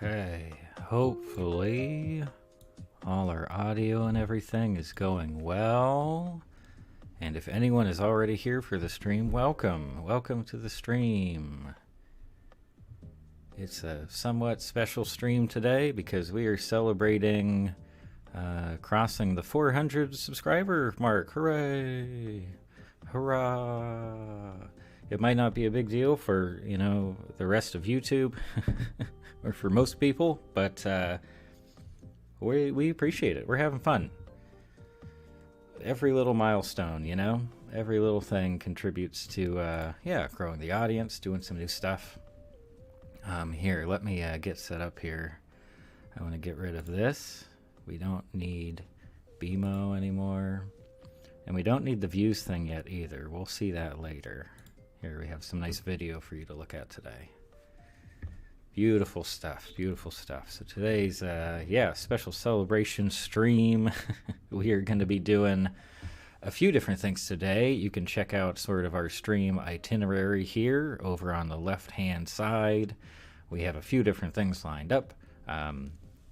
Okay, hopefully all our audio and everything is going well. And if anyone is already here for the stream, welcome. Welcome to the stream. It's a somewhat special stream today because we are celebrating crossing the 400 subscriber mark. Hooray! Hurrah! It might not be a big deal for, the rest of YouTube or for most people, but we appreciate it. We're having fun. Every little milestone, every little thing contributes to, growing the audience, doing some new stuff. Here, let me get set up here. I want to get rid of this. We don't need BMO anymore. And we don't need the views thing yet either. We'll see that later. Here we have some nice video for you to look at today. Beautiful stuff, beautiful stuff. So today's, special celebration stream. We are going to be doing a few different things today. You can check out sort of our stream itinerary here over on the left-hand side. We have a few different things lined up.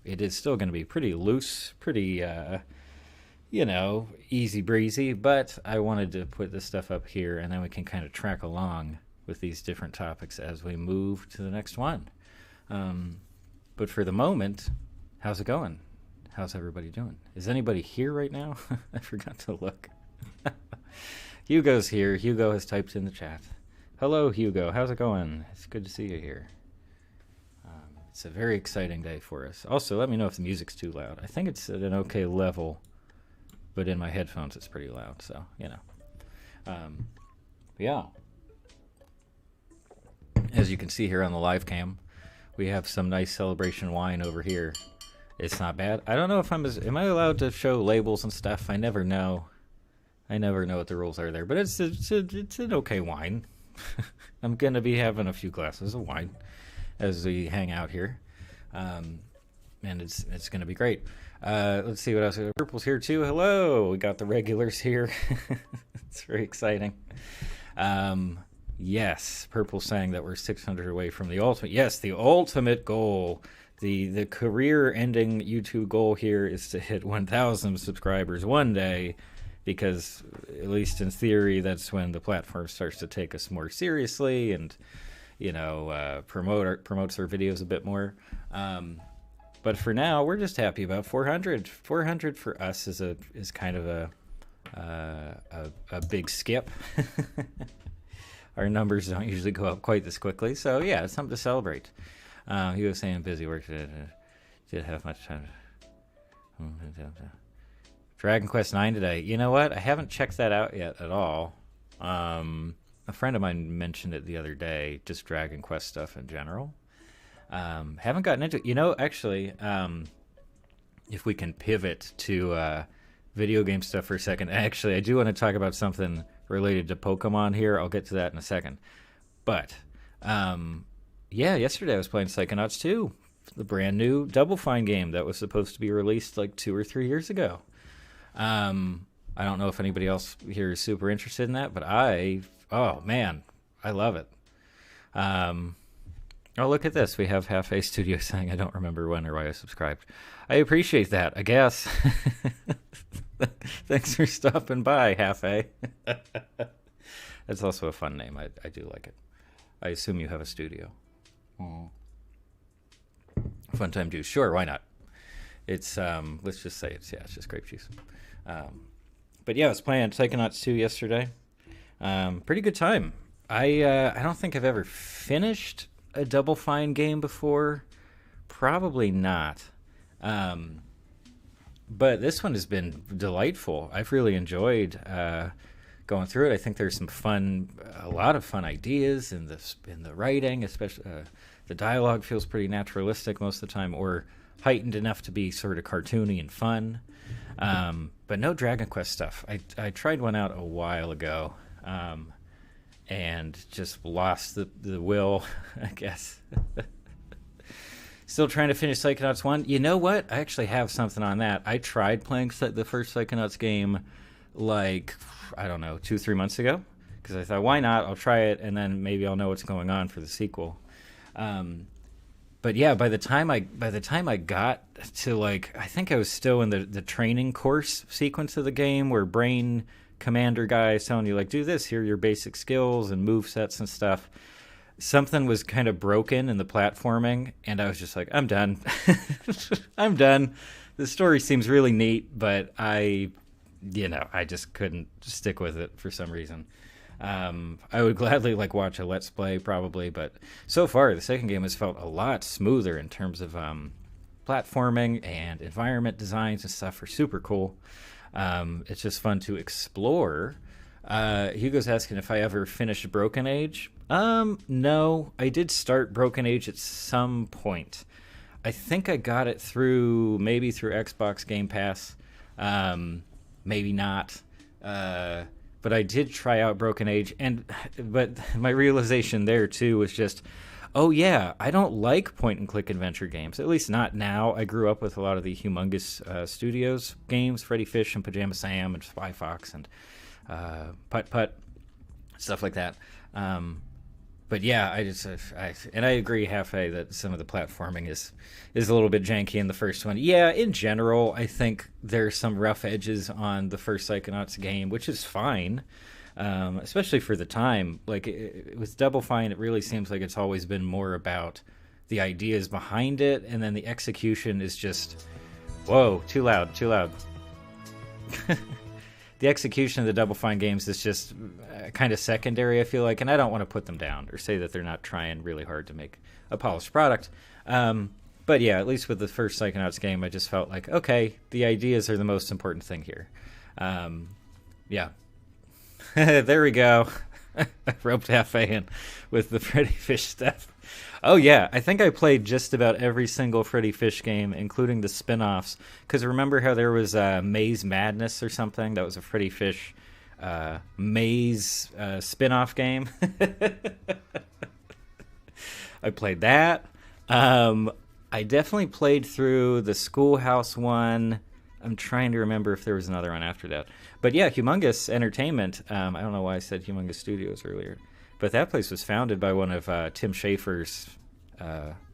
It is still going to be pretty loose, pretty, easy breezy, but I wanted to put this stuff up here and then we can kind of track along with these different topics as we move to the next one. But for the moment, how's it going? How's everybody doing? Is anybody here right now? I forgot to look. Hugo's here. Hugo has typed in the chat. Hello, Hugo. How's it going? It's good to see you here. It's a very exciting day for us. Also, let me know if the music's too loud. I think it's at an okay level, but in my headphones it's pretty loud, so, yeah. As you can see here on the live cam, we have some nice celebration wine over here. It's not bad. I don't know if am I allowed to show labels and stuff? I never know. I never know what the rules are there, but it's an okay wine. I'm going to be having a few glasses of wine as we hang out here. And it's going to be great. Let's see what else. Purple's here too. Hello. We got the regulars here. It's very exciting. Yes, Purple's saying that we're 600 away from the ultimate. Yes, the ultimate goal. The career-ending YouTube goal here is to hit 1,000 subscribers one day, because at least in theory, that's when the platform starts to take us more seriously and promotes our videos a bit more. But for now, we're just happy about 400. 400 for us is kind of a big skip. Our numbers don't usually go up quite this quickly, so yeah, it's something to celebrate. He was saying busy work today. Did have much time. Dragon Quest 9 today. You know what? I haven't checked that out yet at all. A friend of mine mentioned it the other day, just Dragon Quest stuff in general. Haven't gotten into it. Actually, if we can pivot to video game stuff for a second. Actually, I do want to talk about something related to Pokemon here. I'll get to that in a second. But, yesterday I was playing Psychonauts 2, the brand new Double Fine game that was supposed to be released like 2 or 3 years ago. I don't know if anybody else here is super interested in that, but oh man, I love it. Oh, look at this. We have Half A Studio saying, I don't remember when or why I subscribed. I appreciate that, I guess. Thanks for stopping by, Half A. That's also a fun name. I do like it. I assume you have a studio. Fun time juice. Sure, why not? It's, let's just say it's just grape juice. But yeah, I was playing Psychonauts 2 yesterday. Pretty good time. I don't think I've ever finished a Double Fine game before. Probably not. But this one has been delightful. I've really enjoyed going through it. I think there's a lot of fun ideas in the writing, especially the dialogue feels pretty naturalistic most of the time, or heightened enough to be sort of cartoony and fun. But no Dragon Quest stuff. I tried one out a while ago, and just lost the will, I guess. Still trying to finish Psychonauts 1. You know what? I actually have something on that. I tried playing the first Psychonauts game, 2-3 months ago. Because I thought, why not? I'll try it, and then maybe I'll know what's going on for the sequel. but yeah, by the time I got to, like, I think I was still in the training course sequence of the game where Brain Commander guy is telling you, like, do this, here are your basic skills and move sets and stuff. Something was kind of broken in the platforming, and I was just like, I'm done. I'm done. The story seems really neat, but I just couldn't stick with it for some reason. I would gladly, like, watch a Let's Play probably, but so far the second game has felt a lot smoother in terms of platforming, and environment designs and stuff are super cool. It's just fun to explore. Hugo's asking if I ever finished Broken Age. No, I did start Broken Age at some point. I think I got it maybe through Xbox Game Pass. Maybe not. But I did try out Broken Age, but my realization there too was just, oh yeah, I don't like point-and-click adventure games, at least not now. I grew up with a lot of the Humongous Studios games, Freddy Fish and Pajama Sam and Spy Fox and Putt Putt, stuff like that. But yeah, I agree halfway that some of the platforming is a little bit janky in the first one. Yeah, in general, I think there's some rough edges on the first Psychonauts game, which is fine. Especially for the time. Like, with Double Fine, it really seems like it's always been more about the ideas behind it, and then the execution is just, whoa, too loud. The execution of the Double Fine games is just kind of secondary, I feel like, and I don't want to put them down or say that they're not trying really hard to make a polished product. But yeah, at least with the first Psychonauts game, I just felt like, okay, the ideas are the most important thing here. Yeah. There we go. I roped halfway in with the Freddy Fish stuff. Oh yeah, I think I played just about every single Freddy Fish game, including the spin-offs. Because remember how there was Maze Madness or something? That was a Freddy Fish maze spin-off game. I played that. I definitely played through the Schoolhouse one. I'm trying to remember if there was another one after that. But yeah, Humongous Entertainment. I don't know why I said Humongous Studios earlier. But that place was founded by one of Tim Schafer's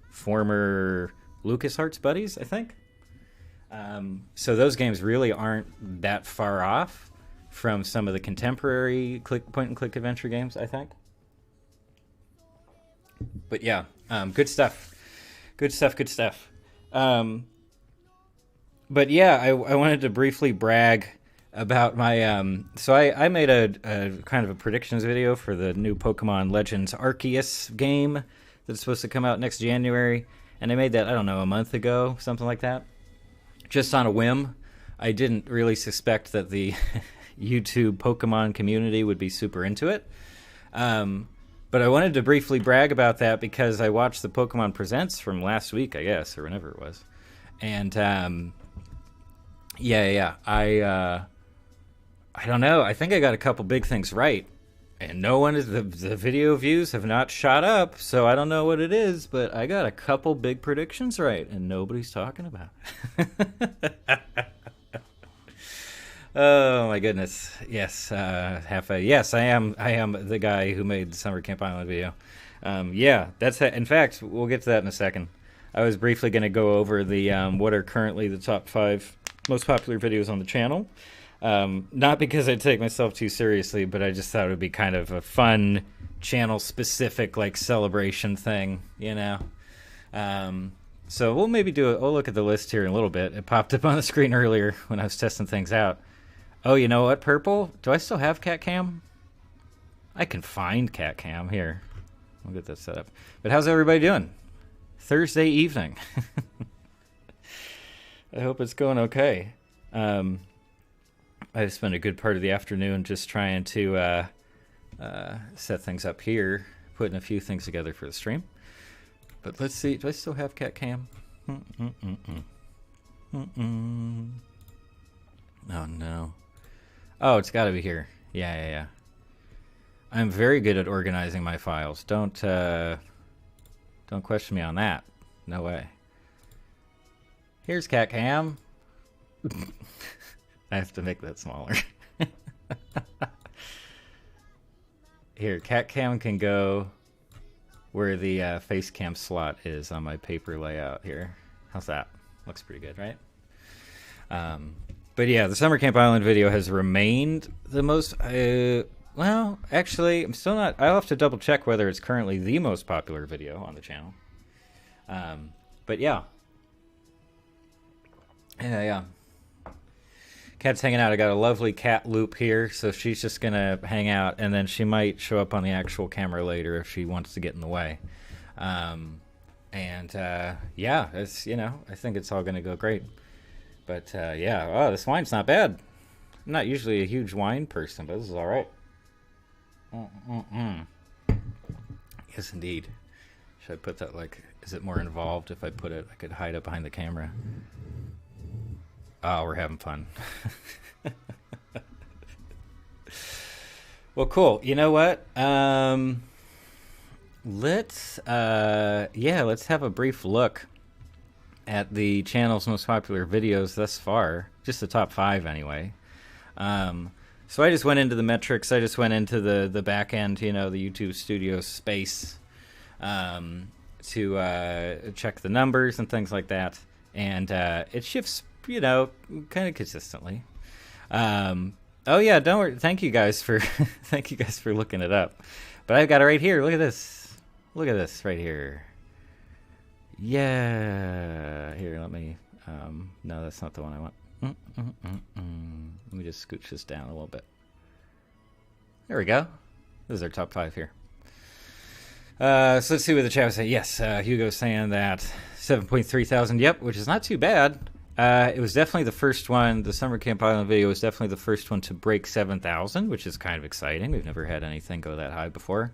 former LucasArts buddies, I think. So those games really aren't that far off from some of the contemporary point-and-click adventure games, I think. But yeah, good stuff. Good stuff. But yeah, I wanted to briefly brag about my... so I made a kind of a predictions video for the new Pokemon Legends Arceus game that's supposed to come out next January. And I made that, I don't know, a month ago, something like that. Just on a whim. I didn't really suspect that the YouTube Pokemon community would be super into it. But I wanted to briefly brag about that because I watched the Pokemon Presents from last week, I guess, or whenever it was. And I don't know. I think I got a couple big things right. And no one is, the video views have not shot up, so I don't know what it is, but I got a couple big predictions right, and nobody's talking about it. Oh my goodness. Yes, yes, I am the guy who made the Summer Camp Island video. Yeah, that's it. In fact, we'll get to that in a second. I was briefly going to go over the what are currently the top 5 most popular videos on the channel. Not because I take myself too seriously, but I just thought it would be kind of a fun channel-specific, like, celebration thing, you know? So we'll maybe we'll look at the list here in a little bit. It popped up on the screen earlier when I was testing things out. Oh, you know what, Purple? Do I still have Cat Cam? I can find Cat Cam. Here. We'll get that set up. But how's everybody doing? Thursday evening. I hope it's going okay. I spent a good part of the afternoon just trying to set things up here, putting a few things together for the stream. But let's see. Do I still have Cat Cam? Oh, no. Oh, it's got to be here. Yeah. I'm very good at organizing my files. Don't question me on that. No way. Here's Cat Cam. I have to make that smaller. Here, Cat Cam can go where the face cam slot is on my paper layout here. How's that? Looks pretty good, right? But yeah, the Summer Camp Island video has remained the most... well, actually, I'm still not... I'll have to double check whether it's currently the most popular video on the channel. But yeah. Yeah. Cat's hanging out. I got a lovely cat loop here, so she's just going to hang out, and then she might show up on the actual camera later if she wants to get in the way. Yeah, it's, you know, I think it's all going to go great. But, yeah, oh, this wine's not bad. I'm not usually a huge wine person, but this is all right. Yes, indeed. Should I put that, like, is it more involved if I put it, I could hide it behind the camera. Oh, we're having fun. Well, cool. You know what? Let's have a brief look at the channel's most popular videos thus far. Just the top 5 anyway. So I just went into the metrics. I just went into the back end, you know, the YouTube Studio space to check the numbers and things like that. And it shifts, you know, kind of consistently. Oh yeah, don't worry. Thank you guys for looking it up. But I've got it right here. Look at this. Look at this right here. Yeah. Here, let me. No, that's not the one I want. Let me just scooch this down a little bit. There we go. This is our top 5 here. So let's see what the chat was saying. Yes, Hugo's saying that 7.3 thousand. Yep, which is not too bad. It was definitely the first one. The Summer Camp Island video was definitely the first one to break 7,000, which is kind of exciting. We've never had anything go that high before.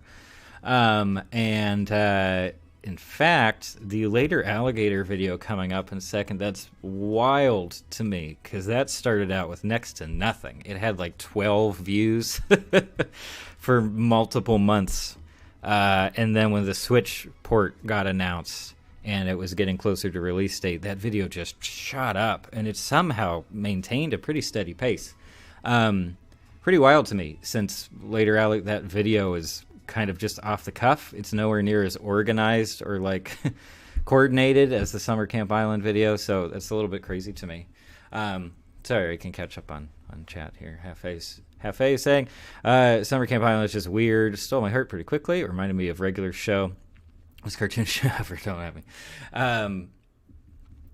In fact, the later alligator video coming up in a second, that's wild to me because that started out with next to nothing. It had like 12 views for multiple months. And then when the Switch port got announced and it was getting closer to release date, that video just shot up and it somehow maintained a pretty steady pace. Pretty wild to me since later that video is kind of just off the cuff. It's nowhere near as organized or like coordinated as the Summer Camp Island video, so that's a little bit crazy to me. Sorry, I can catch up on chat here. Half A saying Summer Camp Island is just weird, stole my heart pretty quickly. It reminded me of regular show. This cartoon show ever don't have me.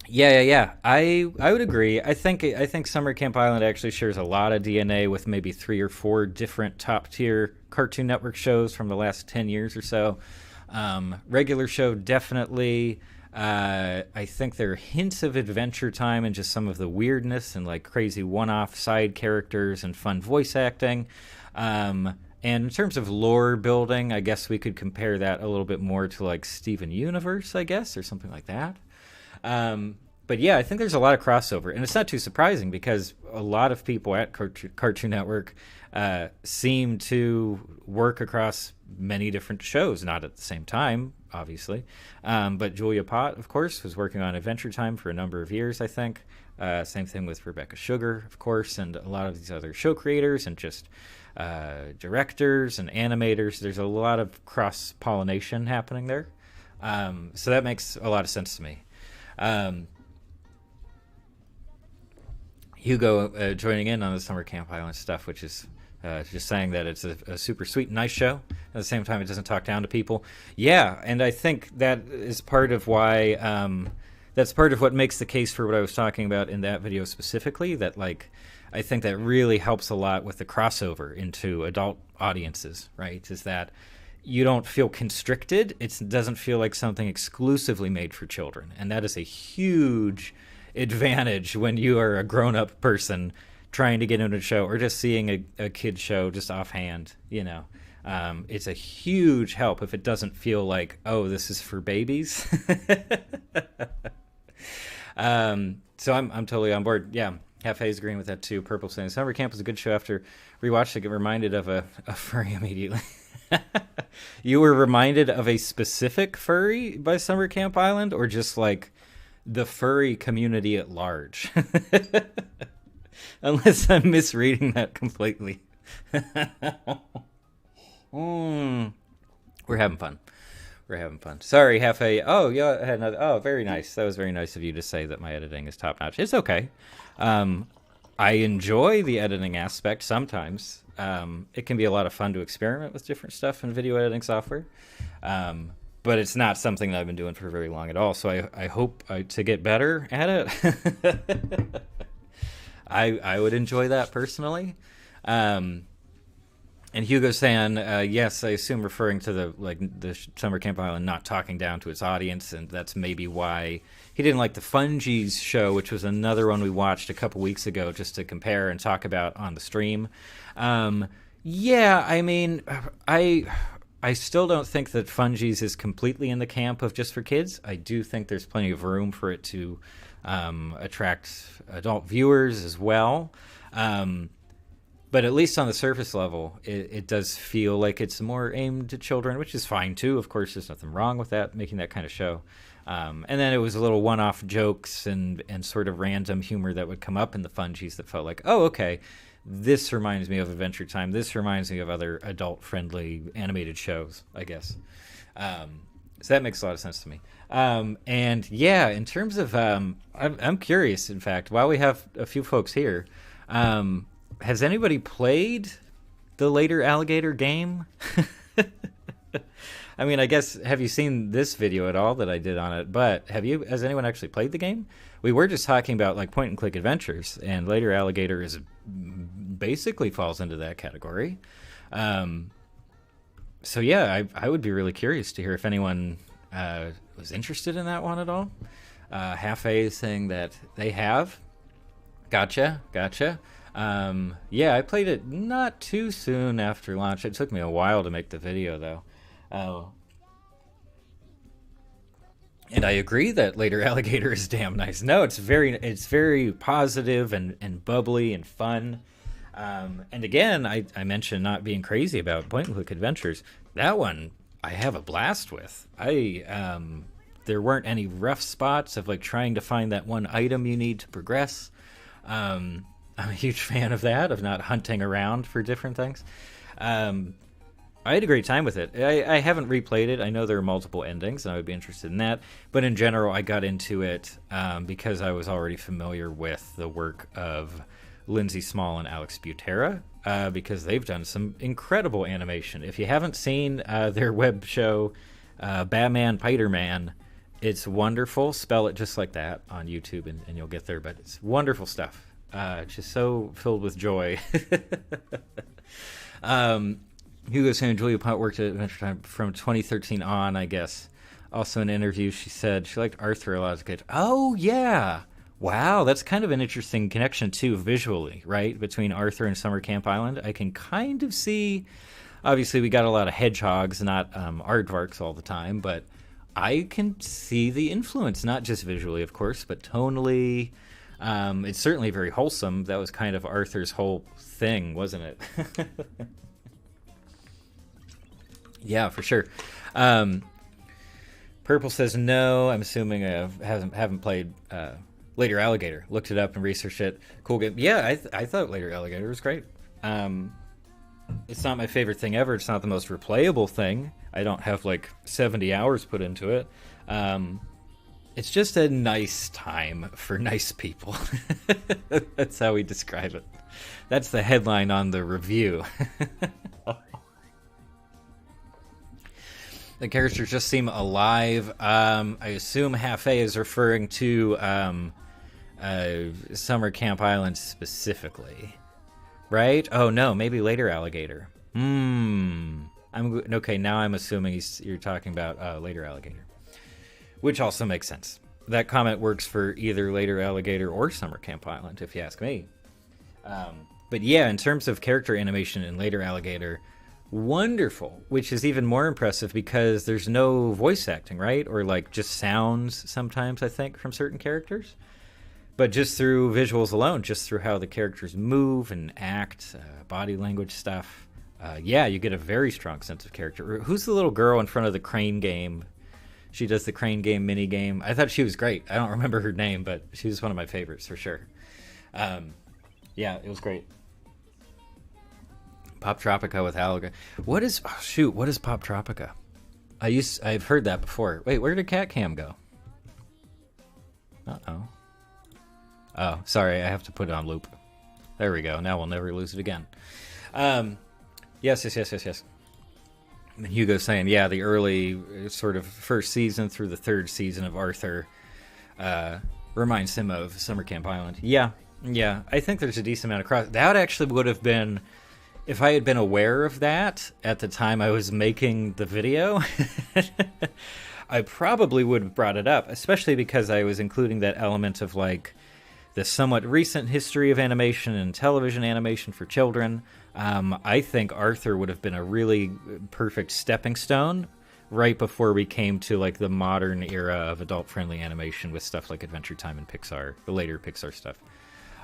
Yeah. I would agree. I think Summer Camp Island actually shares a lot of DNA with maybe 3 or 4 different top tier Cartoon Network shows from the last 10 years or so. Regular show definitely. I think there are hints of Adventure Time and just some of the weirdness and like crazy one-off side characters and fun voice acting. And in terms of lore building, I guess we could compare that a little bit more to like Steven Universe, I guess, or something like that. But yeah, I think there's a lot of crossover, and it's not too surprising because a lot of people at Cartoon Network seem to work across many different shows, not at the same time, obviously. But Julia Pott, of course, was working on Adventure Time for a number of years, I think. Same thing with Rebecca Sugar, of course, and a lot of these other show creators and just directors and animators. There's a lot of cross-pollination happening there. So that makes a lot of sense to me. Hugo joining in on the Summer Camp Island stuff, which is just saying that it's a super sweet, nice show. At the same time, it doesn't talk down to people. Yeah, and I think that is part of why. That's part of what makes the case for what I was talking about in that video specifically. That like, I think that really helps a lot with the crossover into adult audiences. Right? Is that you don't feel constricted. It doesn't feel like something exclusively made for children, and that is a huge advantage when you are a grown-up person trying to get into a show or just seeing a kid show just offhand. You know, it's a huge help if it doesn't feel like, oh, this is for babies. So I'm totally on board. Yeah, Half A's agreeing with that too. Purple saying Summer Camp was a good show. After rewatched, I get reminded of a furry immediately. You were reminded of a specific furry by Summer Camp Island, or just like the furry community at large? Unless I'm misreading that completely. We're having fun. We're having fun. Sorry, Hefe. Oh, yeah, I had another. Oh, very nice. That was very nice of you to say that my editing is top notch. It's okay. Um, I enjoy the editing aspect sometimes. It can be a lot of fun to experiment with different stuff in video editing software. Um, but it's not something that I've been doing for very long at all. So I hope to get better at it. I would enjoy that personally. Um, and Hugo's saying, yes, I assume referring to the Summer Camp Island not talking down to its audience, and that's maybe why he didn't like the Fungies show, which was another one we watched a couple weeks ago just to compare and talk about on the stream. Yeah, I mean, I still don't think that Fungies is completely in the camp of just for kids. I do think there's plenty of room for it to attract adult viewers as well. But at least on the surface level, it does feel like it's more aimed at children, which is fine too. Of course, there's nothing wrong with that, making that kind of show. And then it was a little one-off jokes and sort of random humor that would come up in the Fungies that felt like, oh, okay, this reminds me of Adventure Time. This reminds me of other adult-friendly animated shows, I guess. So that makes a lot of sense to me. And yeah, in terms of, I'm curious, in fact, while we have a few folks here, has anybody played the Later Alligator game? I mean, I guess, have you seen this video at all that I did on it? But has anyone actually played the game? We were just talking about like point and click adventures, and Later Alligator is basically falls into that category. So yeah, I would be really curious to hear if anyone was interested in that one at all. Half A is saying that they have. Gotcha. Yeah, I played it not too soon after launch. It took me a while to make the video, though. And I agree that Later Alligator is damn nice. No, it's very positive and bubbly and fun. And again, I mentioned not being crazy about point-and-click adventures. That one I have a blast with. There weren't any rough spots of like trying to find that one item you need to progress. I'm a huge fan of that, of not hunting around for different things. I had a great time with it. I haven't replayed it. I know there are multiple endings, and I would be interested in that. But in general, I got into it because I was already familiar with the work of Lindsay Small and Alex Butera, because they've done some incredible animation. If you haven't seen their web show, Batman Piderman, it's wonderful. Spell it just like that on YouTube, and you'll get there. But it's wonderful stuff. Just so filled with joy. Hugo's saying Julia Pott worked at Adventure Time from 2013 on, I guess. Also in an interview, she said she liked Arthur a lot as a kid. Oh, yeah. Wow, that's kind of an interesting connection, too, visually, right? Between Arthur and Summer Camp Island. I can kind of see... Obviously, we got a lot of hedgehogs, not aardvarks all the time, but I can see the influence, not just visually, of course, but tonally. It's certainly very wholesome. That was kind of Arthur's whole thing, wasn't it? Yeah, for sure. Purple says no. I'm assuming I haven't played Later Alligator. Looked it up and researched it. Cool game. Yeah, I thought Later Alligator was great. It's not my favorite thing ever. It's not the most replayable thing. I don't have like 70 hours put into it. It's just a nice time for nice people. That's how we describe it. That's the headline on the review. The characters just seem alive. I assume Half A is referring to Summer Camp Island specifically, right? Oh no, maybe Later Alligator. Okay. Now I'm assuming you're talking about Later Alligator, which also makes sense. That comment works for either Later Alligator or Summer Camp Island, if you ask me. But yeah, in terms of character animation in Later Alligator, wonderful, which is even more impressive because there's no voice acting, right? Or like just sounds sometimes, I think, from certain characters. But just through visuals alone, just through how the characters move and act, body language stuff, yeah, you get a very strong sense of character. Who's the little girl in front of the crane game? She does the crane game mini game. I thought she was great. I don't remember her name, but she was one of my favorites for sure. Yeah, it was great. Pop Tropica with Alligator. What is Pop Tropica? I've heard that before. Wait, where did cat cam go? Uh-oh. Oh, sorry, I have to put it on loop. There we go. Now we'll never lose it again. Yes. And Hugo's saying, yeah, the early sort of first season through the third season of Arthur reminds him of Summer Camp Island. Yeah. I think there's a decent amount of cross. That actually would have been, if I had been aware of that at the time I was making the video, I probably would have brought it up, especially because I was including that element of like the somewhat recent history of animation and television animation for children. I think Arthur would have been a really perfect stepping stone right before we came to like the modern era of adult-friendly animation with stuff like Adventure Time and Pixar, the later Pixar stuff.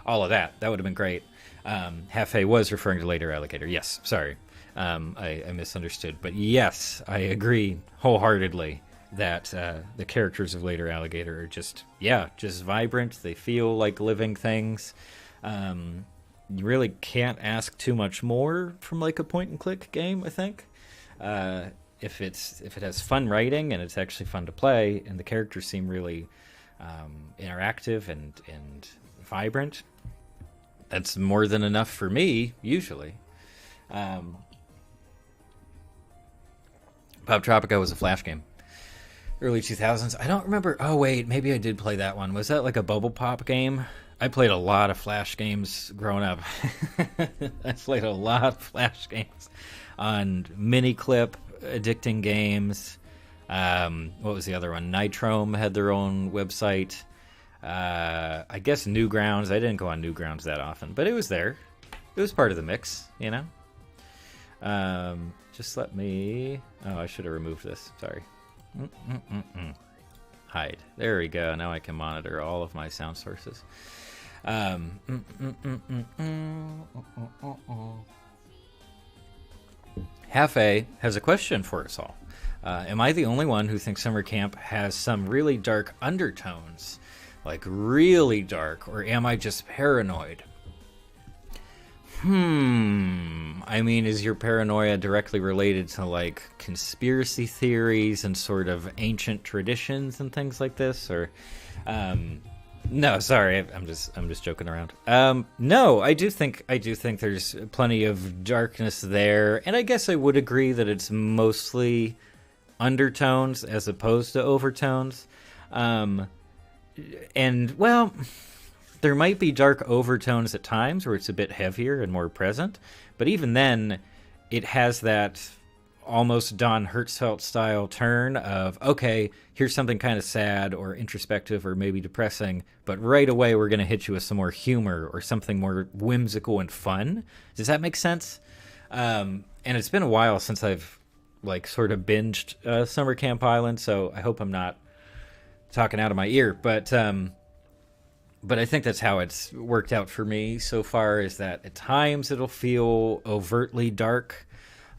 All of that would have been great. Hefe was referring to later Alligator. Yes, sorry. I misunderstood. But yes, I agree wholeheartedly that the characters of later Alligator are just vibrant. They feel like living things. You really can't ask too much more from like a point-and-click game, I think. If it has fun writing and it's actually fun to play, and the characters seem really interactive and vibrant, that's more than enough for me, usually. Pop Tropico was a Flash game. Early 2000s. I don't remember. Oh, wait. Maybe I did play that one. Was that like a Bubble Pop game? I played a lot of Flash games growing up. I played a lot of Flash games on Miniclip, addicting games. What was the other one? Nitrome had their own website. I guess Newgrounds. I didn't go on Newgrounds that often, but it was there. It was part of the mix, you know? Just let me... Oh, I should have removed this. Sorry. Hide. There we go. Now I can monitor all of my sound sources. Hefe has a question for us all. Am I the only one who thinks Summer Camp has some really dark undertones? Like really dark, or am I just paranoid? I mean, is your paranoia directly related to like conspiracy theories and sort of ancient traditions and things like this, or no, sorry, I'm just joking around. No, I do think there's plenty of darkness there, and I guess I would agree that it's mostly undertones as opposed to overtones. And well, there might be dark overtones at times where it's a bit heavier and more present, but even then, it has that almost Don Hertzfeldt style turn of, okay, here's something kind of sad or introspective or maybe depressing, but right away we're going to hit you with some more humor or something more whimsical and fun. Does that make sense? And it's been a while since I've like sort of binged Summer Camp Island, so I hope I'm not talking out of my ear, but I think that's how it's worked out for me so far, is that at times it'll feel overtly dark,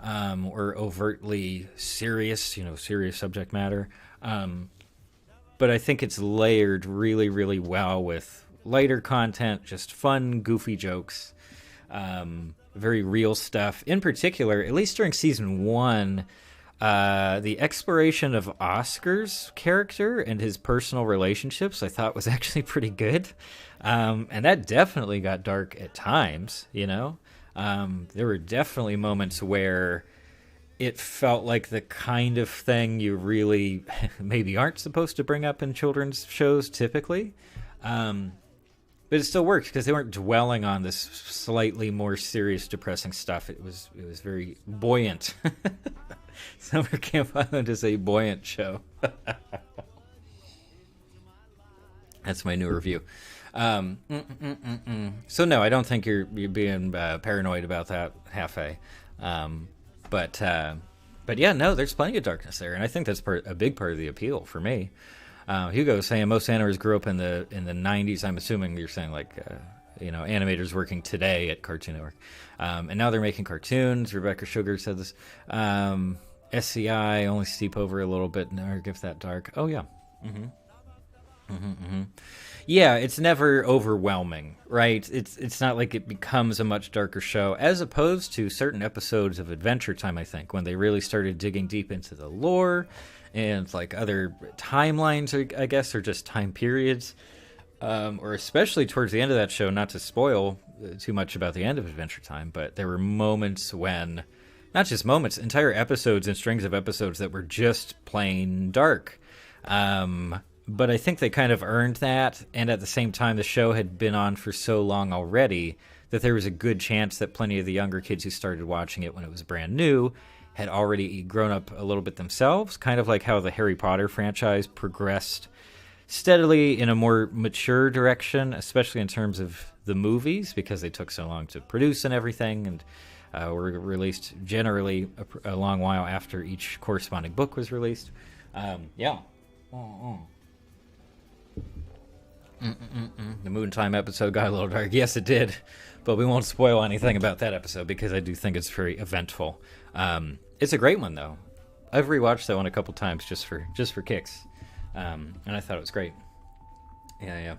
or overtly serious, serious subject matter. But I think it's layered really, really well with lighter content, just fun, goofy jokes, very real stuff. In particular, at least during season 1, the exploration of Oscar's character and his personal relationships I thought was actually pretty good. And that definitely got dark at times, There were definitely moments where it felt like the kind of thing you really maybe aren't supposed to bring up in children's shows typically. But it still worked because they weren't dwelling on this slightly more serious, depressing stuff. It was very buoyant. Summer Camp Island is a buoyant show. That's my new review. So no, I don't think you're being paranoid about that, Hefe. But yeah, no, there's plenty of darkness there, and I think that's a big part of the appeal for me. Hugo was saying most animators grew up in the 90s. I'm assuming you're saying like animators working today at Cartoon Network, and now they're making cartoons. Rebecca Sugar said this. SCI only steep over a little bit, never give that dark. Oh yeah. Yeah, it's never overwhelming, right? It's not like it becomes a much darker show as opposed to certain episodes of Adventure Time, I think, when they really started digging deep into the lore and like other timelines, I guess, or just time periods. Or especially towards the end of that show, not to spoil too much about the end of Adventure Time, but there were moments when, not just moments, entire episodes and strings of episodes that were just plain dark. But I think they kind of earned that, and at the same time, the show had been on for so long already that there was a good chance that plenty of the younger kids who started watching it when it was brand new had already grown up a little bit themselves, kind of like how the Harry Potter franchise progressed steadily in a more mature direction, especially in terms of the movies, because they took so long to produce and everything, and were released generally a long while after each corresponding book was released. Yeah. The Moon Time episode got a little dark. Yes, it did, but we won't spoil anything about that episode because I do think it's very eventful. It's a great one, though. I've rewatched that one a couple times just for kicks, and I thought it was great. Yeah.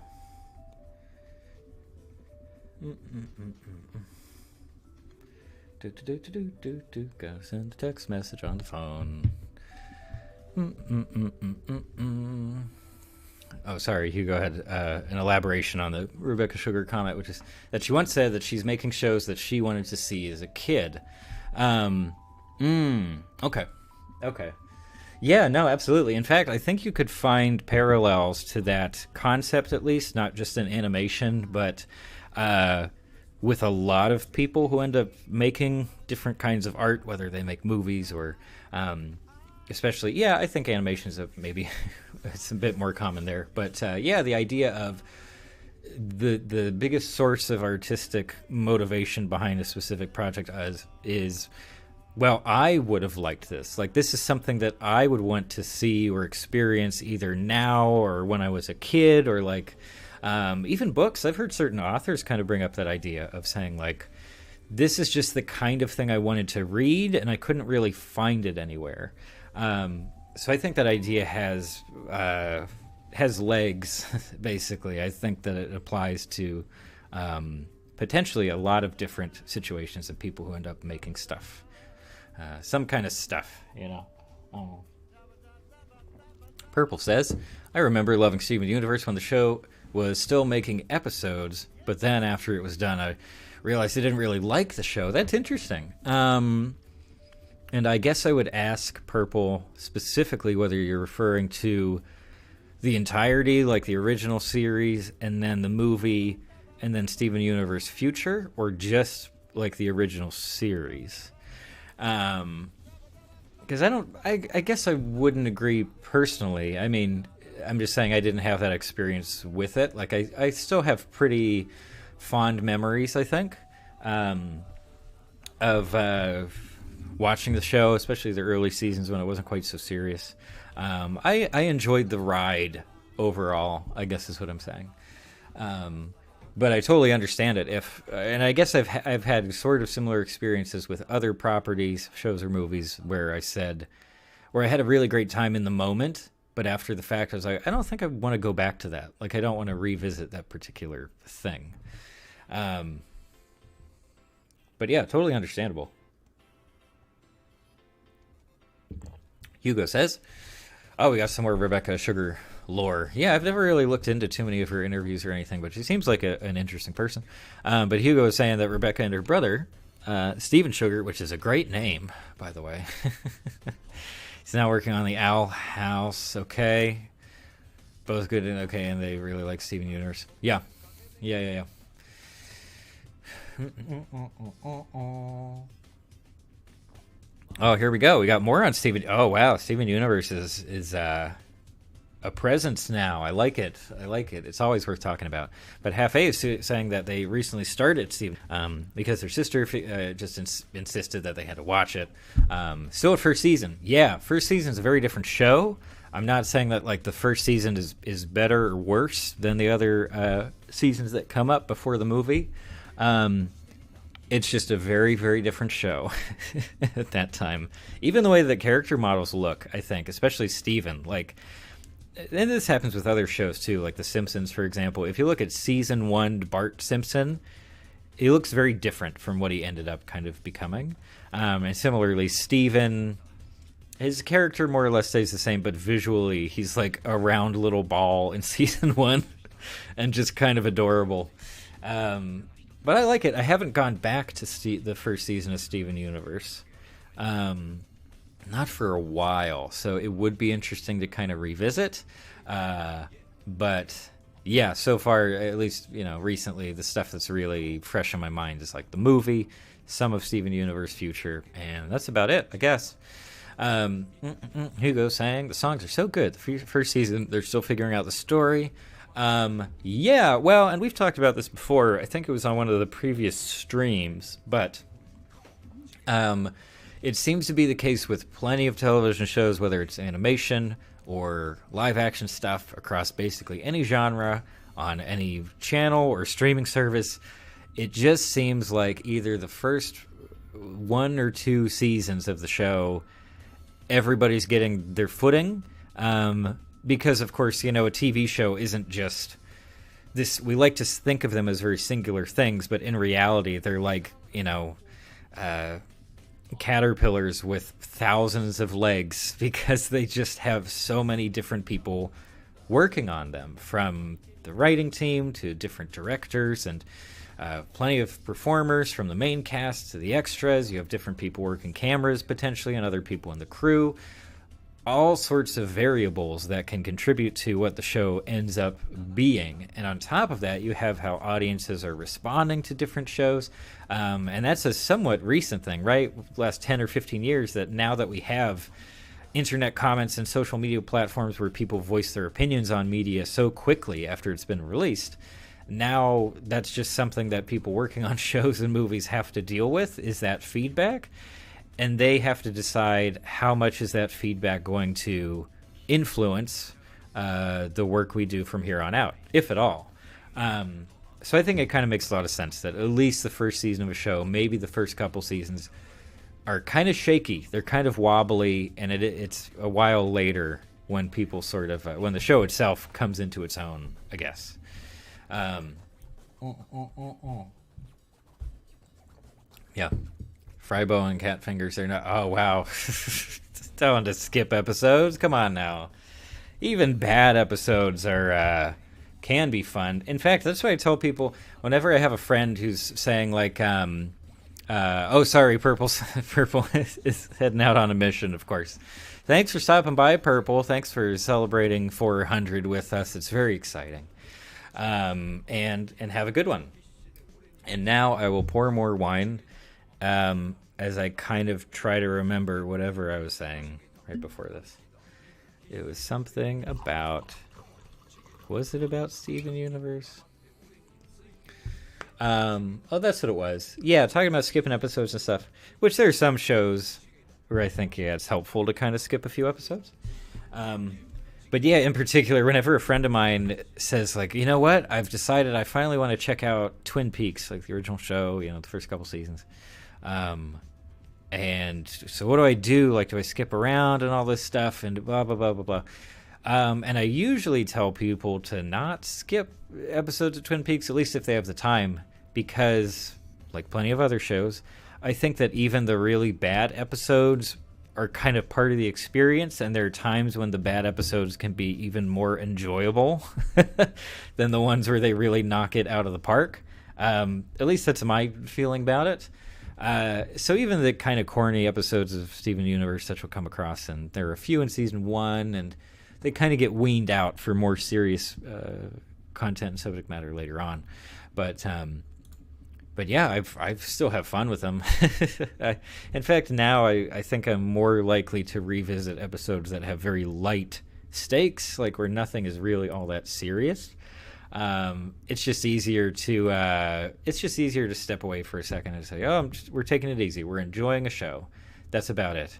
Gotta send a text message on the phone. Oh, sorry, Hugo had an elaboration on the Rebecca Sugar comment, which is that she once said that she's making shows that she wanted to see as a kid. Okay. Yeah, no, absolutely. In fact, I think you could find parallels to that concept, at least, not just in animation, but with a lot of people who end up making different kinds of art, whether they make movies or... especially, yeah, I think animation is maybe it's a bit more common there. But yeah, the idea of the biggest source of artistic motivation behind a specific project is, well, I would have liked this. Like, this is something that I would want to see or experience either now or when I was a kid, or like even books. I've heard certain authors kind of bring up that idea of saying, like, this is just the kind of thing I wanted to read, and I couldn't really find it anywhere. So I think that idea has legs, basically. I think that it applies to potentially a lot of different situations of people who end up making stuff. Some kind of stuff, you know. Purple says, I remember loving Steven Universe when the show was still making episodes, but then after it was done, I realized I didn't really like the show. That's interesting. And I guess I would ask Purple specifically whether you're referring to the entirety, like the original series, and then the movie, and then Steven Universe Future, or just like the original series. Because I guess I wouldn't agree personally. I mean, I'm just saying I didn't have that experience with it. Like, I still have pretty fond memories, I think, of watching the show, especially the early seasons when it wasn't quite so serious. I enjoyed the ride overall, I guess is what I'm saying. But I totally understand it. And I guess I've had sort of similar experiences with other properties, shows or movies, where I had a really great time in the moment, but after the fact, I was like, I don't think I want to go back to that. Like, I don't want to revisit that particular thing. But yeah, totally understandable. Hugo says, oh, we got some more Rebecca Sugar lore. Yeah, I've never really looked into too many of her interviews or anything, but she seems like an interesting person. But Hugo is saying that Rebecca and her brother, Steven Sugar, which is a great name, by the way. He's now working on the Owl House, okay. Both good and okay, and they really like Steven Universe. Yeah. Oh, here we go. We got more on Steven. Oh, wow. Steven Universe is a presence now. I like it. It's always worth talking about. But Half A is saying that they recently started Steven because their sister just insisted that they had to watch it. Still at first season. Yeah, first season is a very different show. I'm not saying that like the first season is better or worse than the other seasons that come up before the movie. It's just a very, very different show at that time. Even the way that character models look, I think, especially Steven, like and this happens with other shows too, like The Simpsons, for example. If you look at season 1 Bart Simpson, he looks very different from what he ended up kind of becoming. And similarly, Steven, his character more or less stays the same, but visually he's like a round little ball in season 1 and just kind of adorable. But I like it. I haven't gone back to the first season of Steven Universe. Not for a while, so it would be interesting to kind of revisit. But yeah, so far, at least, recently, the stuff that's really fresh in my mind is like the movie, some of Steven Universe Future, and that's about it, I guess. Hugo saying the songs are so good. The first season, they're still figuring out the story. Yeah, well, and we've talked about this before. I think it was on one of the previous streams, but it seems to be the case with plenty of television shows, whether it's animation or live action stuff across basically any genre on any channel or streaming service. It just seems like either the first 1 or 2 seasons of the show, everybody's getting their footing. Because, of course, a TV show isn't just this. We like to think of them as very singular things, but in reality, they're like, caterpillars with thousands of legs, because they just have so many different people working on them, from the writing team to different directors and plenty of performers, from the main cast to the extras. You have different people working cameras potentially and other people in the crew. All sorts of variables that can contribute to what the show ends up being. And on top of that, you have how audiences are responding to different shows. And that's a somewhat recent thing, right? Last 10 or 15 years, that now that we have internet comments and social media platforms where people voice their opinions on media so quickly after it's been released, now that's just something that people working on shows and movies have to deal with, is that feedback. And they have to decide how much is that feedback going to influence the work we do from here on out, if at all. So I think it kind of makes a lot of sense that at least the first season of a show, maybe the first couple seasons, are kind of shaky. They're kind of wobbly, and it's a while later when people sort of when the show itself comes into its own, I guess. Yeah. Frybo and Cat Fingers, they're not. Oh, wow. Telling to skip episodes? Come on now. Even bad episodes can be fun. In fact, that's why I tell people whenever I have a friend who's saying, like, oh, sorry, Purple is heading out on a mission, of course. Thanks for stopping by, Purple. Thanks for celebrating 400 with us. It's very exciting. And have a good one. And now I will pour more wine. As I kind of try to remember whatever I was saying right before this. It was something about... Was it about Steven Universe? Oh, that's what it was. Yeah, talking about skipping episodes and stuff. Which there are some shows where I think, yeah, it's helpful to kind of skip a few episodes. But yeah, in particular, whenever a friend of mine says, like, you know what? I've decided I finally want to check out Twin Peaks, like the original show, the first couple seasons. And so what do I do? Like, do I skip around and all this stuff and blah, blah, blah, blah, blah. And I usually tell people to not skip episodes of Twin Peaks, at least if they have the time, because, like plenty of other shows, I think that even the really bad episodes are kind of part of the experience, and there are times when the bad episodes can be even more enjoyable than the ones where they really knock it out of the park. At least that's my feeling about it. So even the kind of corny episodes of Steven Universe that you'll come across, and there are a few in season 1, and they kind of get weaned out for more serious content and subject matter later on. But yeah, I still have fun with them. In fact, now I think I'm more likely to revisit episodes that have very light stakes, like where nothing is really all that serious. It's just easier to step away for a second and say, oh, we're taking it easy. We're enjoying a show. That's about it.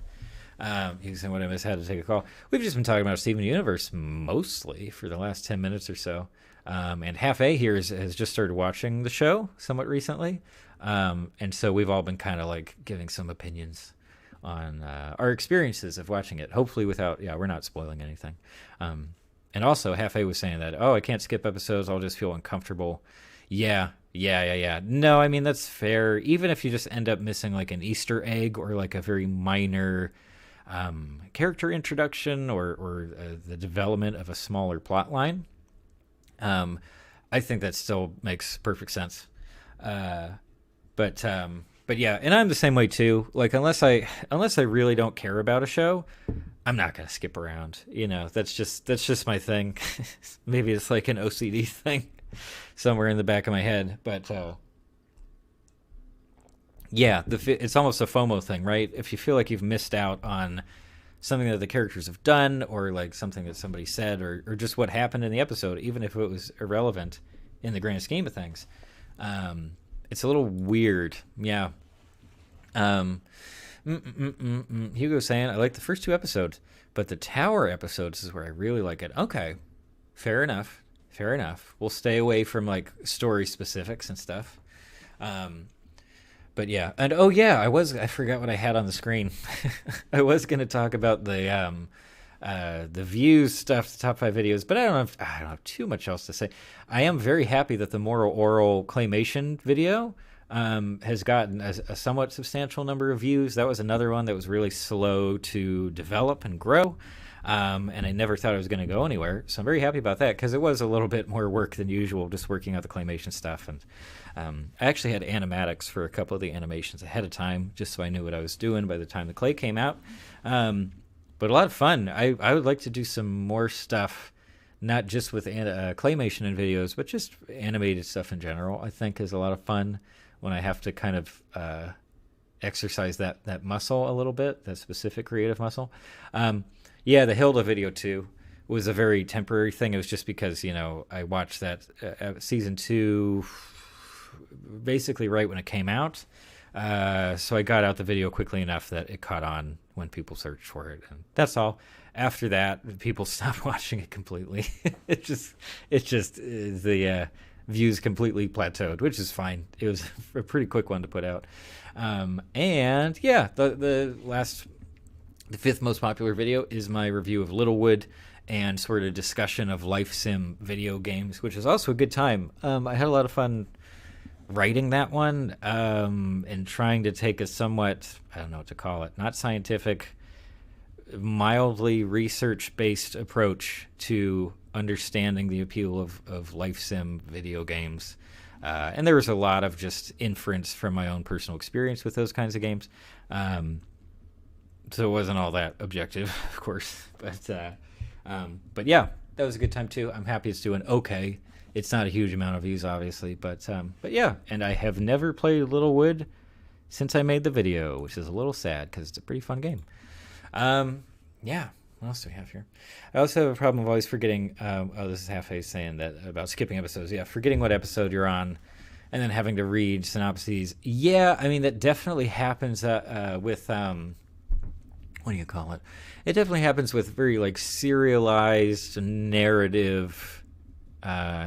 Using what I must had to take a call. We've just been talking about Steven Universe mostly for the last 10 minutes or so. And Half A here has just started watching the show somewhat recently. And so we've all been kind of like giving some opinions on our experiences of watching it, hopefully without, we're not spoiling anything. And also, Halfway was saying that, oh, I can't skip episodes. I'll just feel uncomfortable. Yeah. No, I mean, that's fair. Even if you just end up missing like an Easter egg or like a very minor character introduction or the development of a smaller plot line, I think that still makes perfect sense. But yeah, and I'm the same way too. Like unless I really don't care about a show, I'm not gonna skip around. That's just my thing. Maybe it's like an OCD thing somewhere in the back of my head. But yeah, it's almost a FOMO thing, right? If you feel like you've missed out on something that the characters have done, or like something that somebody said, or just what happened in the episode, even if it was irrelevant in the grand scheme of things, it's a little weird. Yeah. Hugo's saying, I like the first 2 episodes, but the Tower episodes is where I really like it. Okay, fair enough. We'll stay away from like story specifics and stuff. But yeah, and I forgot what I had on the screen. I was going to talk about the views stuff, the top 5 videos, but I don't have too much else to say. I am very happy that the Moral Oral claymation video has gotten a somewhat substantial number of views. That was another one that was really slow to develop and grow, and I never thought it was going to go anywhere. So I'm very happy about that, because it was a little bit more work than usual, just working out the claymation stuff. And I actually had animatics for a couple of the animations ahead of time, just so I knew what I was doing by the time the clay came out. But a lot of fun. I would like to do some more stuff, not just with claymation and videos, but just animated stuff in general. I think is a lot of fun when I have to kind of exercise that muscle a little bit, that specific creative muscle. Yeah, the Hilda video too was a very temporary thing. It was just because, I watched that season 2 basically right when it came out. So I got out the video quickly enough that it caught on when people searched for it. And that's all. After that, people stopped watching it completely. It's just the views completely plateaued, which is fine. It was a pretty quick one to put out. And yeah, the 5th most popular video is my review of Littlewood and sort of discussion of life sim video games, which is also a good time. I had a lot of fun writing that one, and trying to take a somewhat, I don't know what to call it, not scientific, mildly research-based approach to understanding the appeal of life sim video games. And there was a lot of just inference from my own personal experience with those kinds of games. So it wasn't all that objective, of course. But yeah, that was a good time too. I'm happy it's doing okay. It's not a huge amount of views, obviously, but yeah. And I have never played Littlewood since I made the video, which is a little sad because it's a pretty fun game. Yeah. What else do we have here? I also have a problem of always forgetting. This is Halfway saying that about skipping episodes. Yeah, forgetting what episode you're on, and then having to read synopses. Yeah, I mean that definitely happens with what do you call it? It definitely happens with very like serialized narrative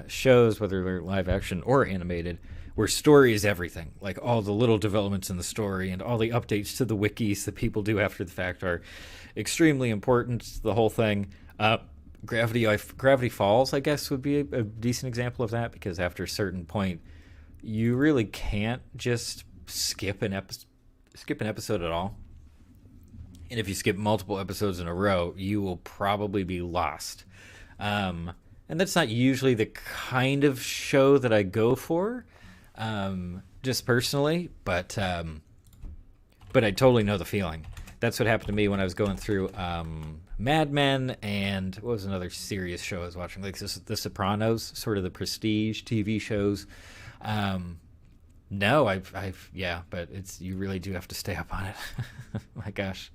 shows, whether they're live action or animated, where story is everything. Like all the little developments in the story and all the updates to the wikis that people do after the fact are extremely important. The whole thing. Gravity Falls, I guess, would be a decent example of that, because after a certain point, you really can't just skip an episode at all. And if you skip multiple episodes in a row, you will probably be lost. And that's not usually the kind of show that I go for, just personally. But I totally know the feeling. That's what happened to me when I was going through Mad Men, and what was another serious show I was watching? Like The Sopranos, sort of the prestige TV shows. No, yeah, but you really do have to stay up on it. My gosh.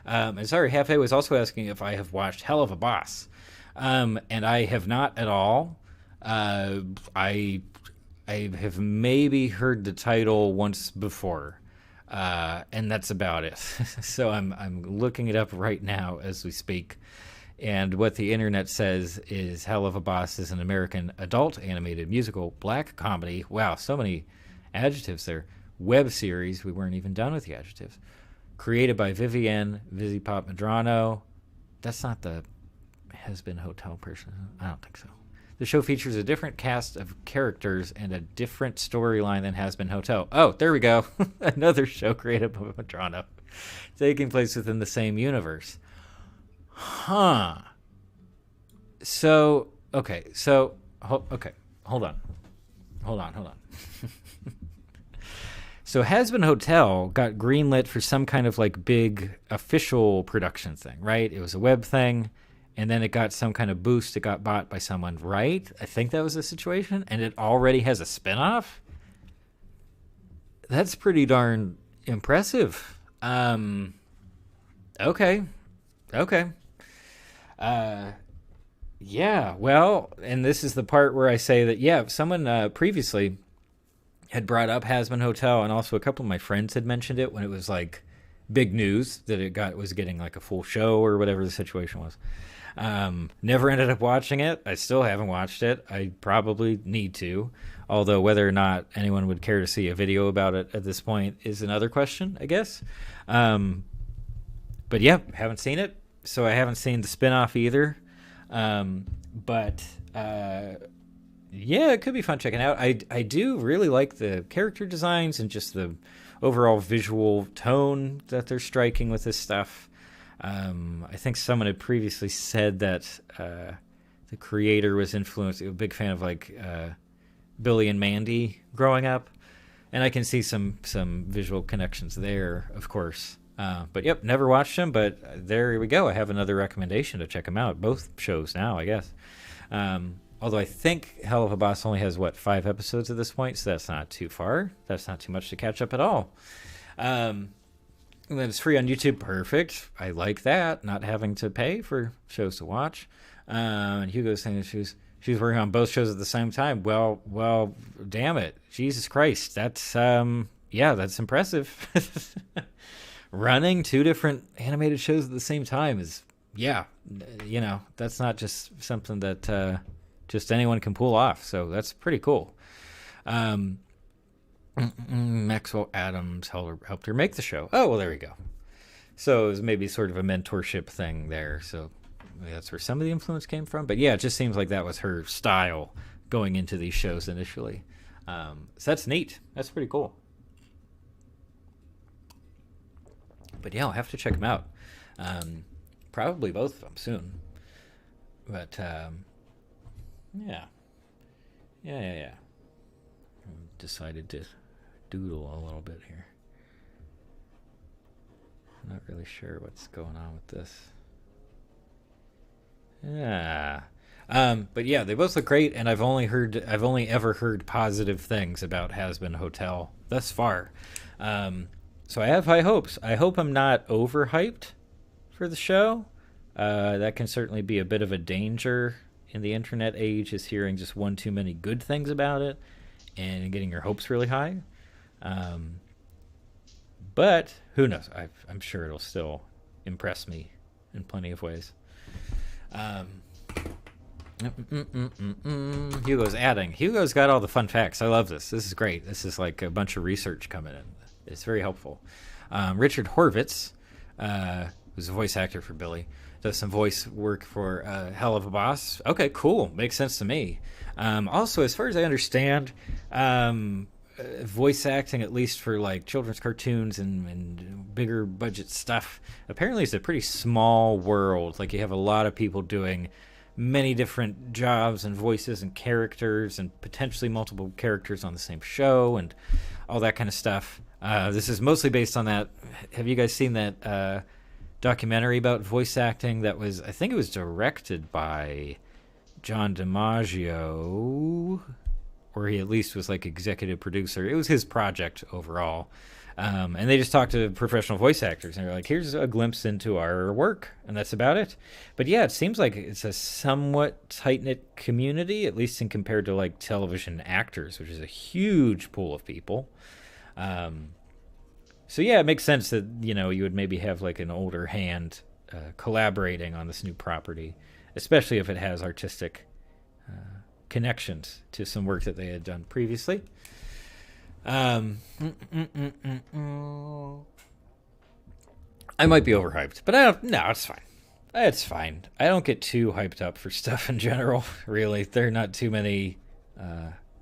And sorry, Halfway was also asking if I have watched Hell of a Boss. And I have not at all. I have maybe heard the title once before, and that's about it. So I'm looking it up right now as we speak. And what the internet says is Hell of a Boss is an American adult animated musical black comedy. Wow, so many adjectives there. Web series. We weren't even done with the adjectives. Created by Vivienne Vizipop Medrano. That's not the Has Been Hotel person. I don't think so. The show features a different cast of characters and a different storyline than Has Been Hotel. Oh, there we go. Another show created by Madrona, taking place within the same universe. Huh. So, okay. So, okay. Hold on. So Has Been Hotel got greenlit for some kind of like big official production thing, right? It was a web thing. And then it got some kind of boost. It got bought by someone, right? I think that was the situation. And it already has a spinoff? That's pretty darn impressive. Okay. Yeah, well, and this is the part where I say that, yeah, someone previously had brought up Has Been Hotel, and also a couple of my friends had mentioned it when it was like big news that it was getting like a full show or whatever the situation was. Never ended up watching it. I still haven't watched it. I probably need to, although whether or not anyone would care to see a video about it at this point is another question, I guess. But yeah, haven't seen it, so I haven't seen the spinoff either. Yeah, it could be fun checking out. I do really like the character designs and just the overall visual tone that they're striking with this stuff. I think someone had previously said that the creator was influenced, a big fan of like Billy and Mandy growing up, and I can see some visual connections there, of course. But yep, never watched them, but there we go. I have another recommendation to check them out. Both shows now, I guess. Although I think Hell of a Boss only has, 5 episodes at this point, so that's not too far. That's not too much to catch up at all. And then it's free on YouTube. Perfect. I like that, not having to pay for shows to watch. And Hugo's saying that she's working on both shows at the same time. Well, damn it. Jesus Christ. That's, that's impressive. Running 2 different animated shows at the same time is, that's not just something that just anyone can pull off. So that's pretty cool. Maxwell Adams helped her make the show. Oh, well, there we go. So it was maybe sort of a mentorship thing there. So maybe that's where some of the influence came from. But yeah, it just seems like that was her style going into these shows initially. So that's neat. That's pretty cool. But yeah, I'll have to check them out. Probably both of them soon. But yeah. Decided to doodle a little bit here. I'm not really sure what's going on with this. Yeah. But yeah, they both look great, and I've only ever heard positive things about Has Been Hotel thus far. So I have high hopes. I hope I'm not overhyped for the show. That can certainly be a bit of a danger in the internet age, is hearing just one too many good things about it and getting your hopes really high. But who knows? I'm sure it'll still impress me in plenty of ways. Hugo's adding. Hugo's got all the fun facts. I love this. This is great. This is like a bunch of research coming in. It's very helpful. Richard Horvitz, who's a voice actor for Billy, does some voice work for Hell of a Boss. Okay, cool. Makes sense to me. Also, as far as I understand, voice acting, at least for like children's cartoons and bigger budget stuff, apparently it's a pretty small world. Like, you have a lot of people doing many different jobs and voices and characters, and potentially multiple characters on the same show and all that kind of stuff. This is mostly based on that. Have you guys seen that documentary about voice acting that was, I think it was directed by John DiMaggio, or he at least was like executive producer. It was his project overall. And they just talked to professional voice actors, and they're like, here's a glimpse into our work, and that's about it. But yeah, it seems like it's a somewhat tight-knit community, at least in compared to like television actors, which is a huge pool of people. So yeah, it makes sense that, you would maybe have like an older hand collaborating on this new property, especially if it has artistic connections to some work that they had done previously. I might be overhyped, but no, it's fine. It's fine. I don't get too hyped up for stuff in general, really. There are not too many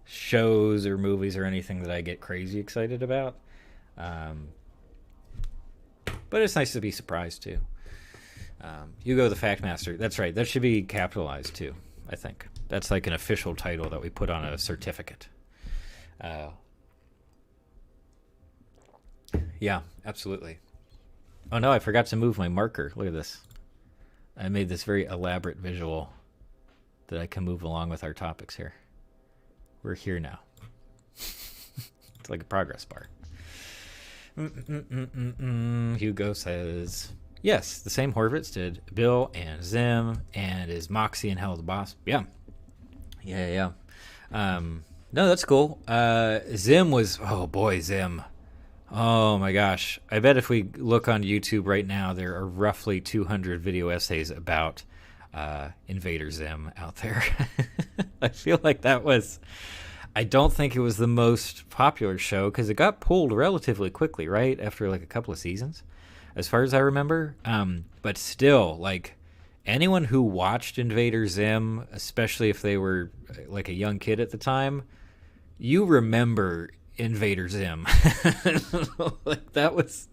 shows or movies or anything that I get crazy excited about. Um, but it's nice to be surprised, too. Hugo the Fact Master. That's right. That should be capitalized, too, I think. That's like an official title that we put on a certificate. Yeah, absolutely. Oh, no, I forgot to move my marker. Look at this. I made this very elaborate visual that I can move along with our topics here. We're here now. It's like a progress bar. Hugo says, yes, the same Horvitz did Bill and Zim and is Moxie and Hell the Boss. Yeah. No, that's cool. Zim was, oh boy, Zim. Oh my gosh. I bet if we look on YouTube right now, there are roughly 200 video essays about Invader Zim out there. I feel like that was, I don't think it was the most popular show because it got pulled relatively quickly, right? After like a couple of seasons, as far as I remember. But still, like anyone who watched Invader Zim, especially if they were like a young kid at the time, you remember Invader Zim. Like that was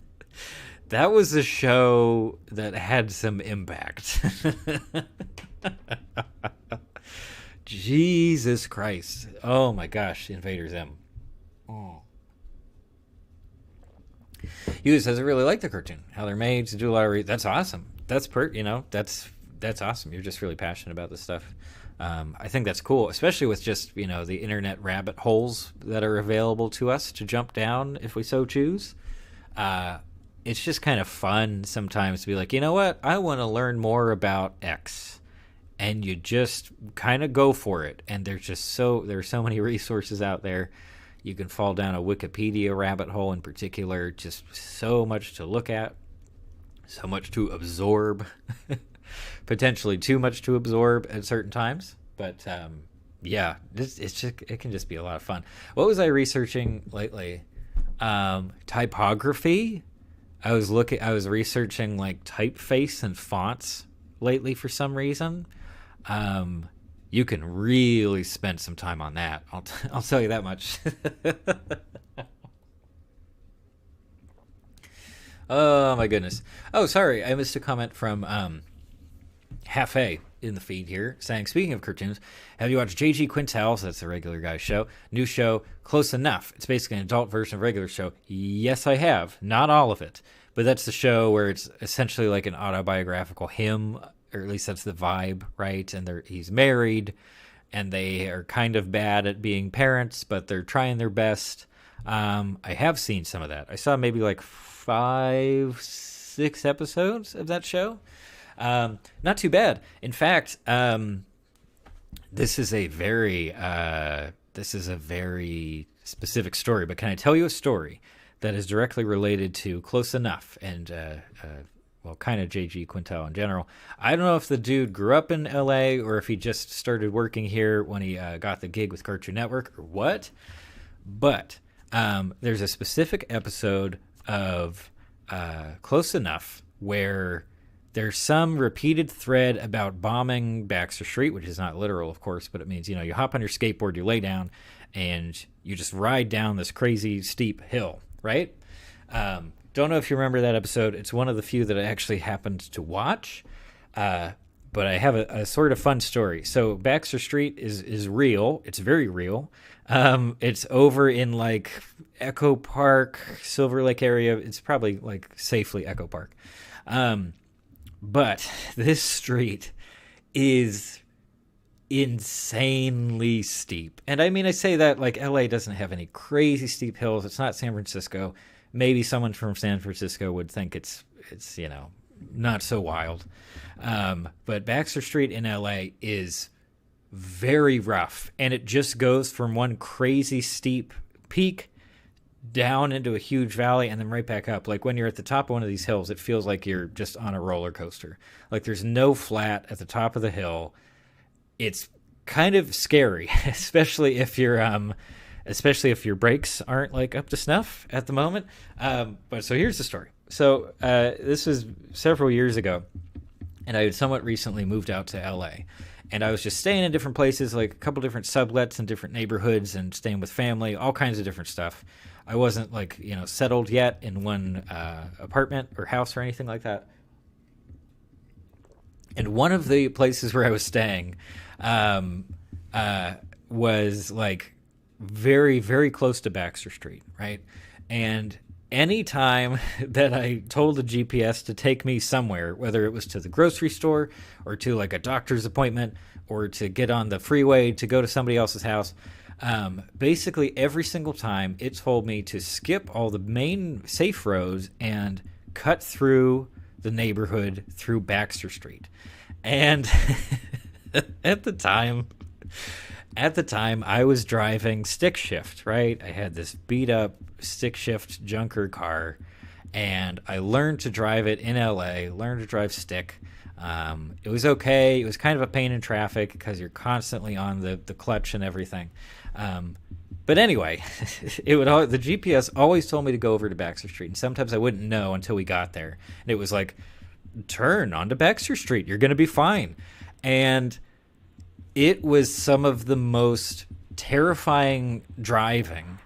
a show that had some impact. Jesus Christ. Oh my gosh, Invader Zim. Oh. Hughes says I really like the cartoon. How they're made to do a lot of that's awesome. That's that's awesome. You're just really passionate about this stuff. I think that's cool, especially with just, the internet rabbit holes that are available to us to jump down if we so choose. It's just kind of fun sometimes to be like, you know what? I want to learn more about X. And you just kind of go for it. And there's so many resources out there. You can fall down a Wikipedia rabbit hole in particular. Just so much to look at. So much to absorb. Potentially too much to absorb at certain times, but yeah, it can just be a lot of fun. What was I researching lately? Typography. I was researching like typeface and fonts lately for some reason. You can really spend some time on that. I'll tell you that much. Oh my goodness. Oh, sorry, I missed a comment from Half-A in the feed here saying, speaking of cartoons, have you watched J.G. Quintel's, that's the regular guy's show, new show, Close Enough? It's basically an adult version of regular show. Yes, I have. Not all of it. But that's the show where it's essentially like an autobiographical hymn, or at least that's the vibe, right? And he's married, and they are kind of bad at being parents, but they're trying their best. I have seen some of that. I saw maybe like 5-6 episodes of that show. Not too bad. In fact, this is a very specific story. But can I tell you a story that is directly related to Close Enough and kind of J.G. Quintel in general? I don't know if the dude grew up in L.A. or if he just started working here when he got the gig with Cartoon Network or what. But there's a specific episode of Close Enough where there's some repeated thread about bombing Baxter Street, which is not literal, of course, but it means, you hop on your skateboard, you lay down, and you just ride down this crazy steep hill, right? Don't know if you remember that episode. It's one of the few that I actually happened to watch, but I have a sort of fun story. So Baxter Street is real. It's very real. It's over in like Echo Park, Silver Lake area. It's probably like safely Echo Park. But this street is insanely steep. And I mean, I say that like LA doesn't have any crazy steep hills. It's not San Francisco. Maybe someone from San Francisco would think it's not so wild. But Baxter Street in LA is very rough. And it just goes from one crazy steep peak down into a huge valley and then right back up. Like when you're at the top of one of these hills, it feels like you're just on a roller coaster. Like there's no flat at the top of the hill. It's kind of scary, especially if your brakes aren't like up to snuff at the moment. But so here's the story. So this was several years ago, and I had somewhat recently moved out to LA. And I was just staying in different places, like a couple different sublets in different neighborhoods, and staying with family, all kinds of different stuff. I wasn't like, settled yet in one apartment or house or anything like that. And one of the places where I was staying was like very, very close to Baxter Street, right? And any time that I told the GPS to take me somewhere, whether it was to the grocery store or to like a doctor's appointment or to get on the freeway to go to somebody else's house, basically every single time it told me to skip all the main safe roads and cut through the neighborhood through Baxter Street. And at the time I was driving stick shift, right? I had this beat up stick shift junker car, and I learned to drive it in LA, learned to drive stick. It was okay. It was kind of a pain in traffic because you're constantly on the clutch and everything. But anyway, the GPS always told me to go over to Baxter Street, and sometimes I wouldn't know until we got there. And it was like, turn onto Baxter Street. You're going to be fine. And it was some of the most terrifying driving.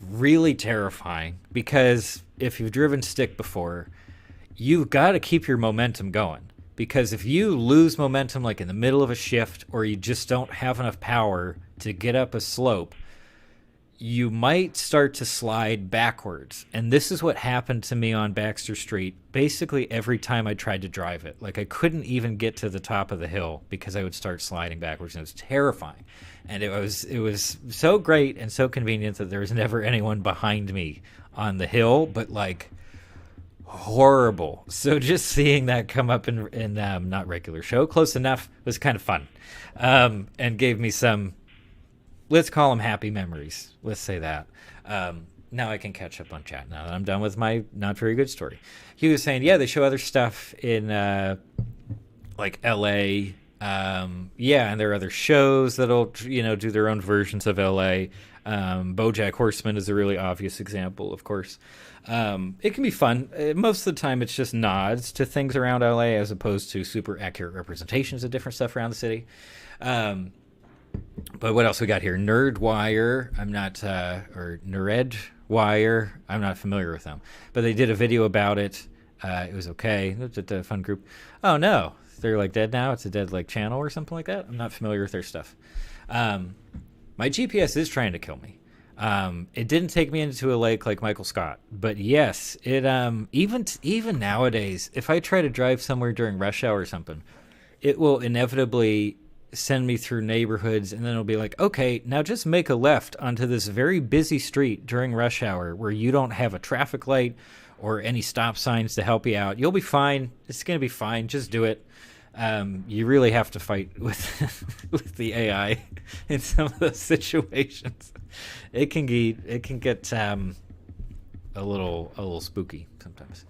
Really terrifying, because if you've driven stick before, you've got to keep your momentum going, because if you lose momentum like in the middle of a shift, or you just don't have enough power to get up a slope, you might start to slide backwards. And this is what happened to me on Baxter Street basically every time I tried to drive it. Like, I couldn't even get to the top of the hill because I would start sliding backwards, and it was terrifying. And it was so great and so convenient that there was never anyone behind me on the hill, but like horrible. So just seeing that come up in not regular show, close enough, was kind of fun, and gave me some, let's call them happy memories. Let's say that. Now I can catch up on chat now that I'm done with my not very good story. He was saying, yeah, they show other stuff in like LA. Yeah, and there are other shows that'll do their own versions of LA. BoJack Horseman is a really obvious example, of course. It can be fun. Most of the time it's just nods to things around LA as opposed to super accurate representations of different stuff around the city. But what else we got here? Nerdwire. I'm not, or Nerdwire. I'm not familiar with them. But they did a video about it. It was okay. It was a fun group. Oh, no. They're like dead now. It's a dead like channel or something like that. I'm not familiar with their stuff. My GPS is trying to kill me. It didn't take me into a lake like Michael Scott, but yes, it even nowadays, if I try to drive somewhere during rush hour or something, it will inevitably send me through neighborhoods, and then it'll be like, okay, now just make a left onto this very busy street during rush hour where you don't have a traffic light or any stop signs to help you out. You'll be fine. It's going to be fine. Just do it. You really have to fight with with the AI in some of those situations. It can get a little spooky sometimes.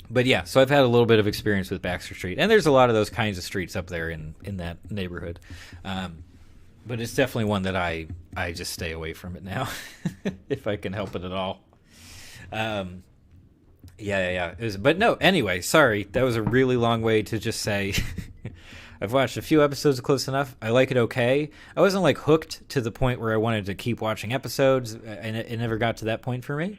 But yeah, so I've had a little bit of experience with Baxter Street, and there's a lot of those kinds of streets up there in that neighborhood. But it's definitely one that I just stay away from it now, if I can help it at all. Yeah. But no, anyway, sorry. That was a really long way to just say I've watched a few episodes of Close Enough. I like it okay. I wasn't like hooked to the point where I wanted to keep watching episodes, and it never got to that point for me.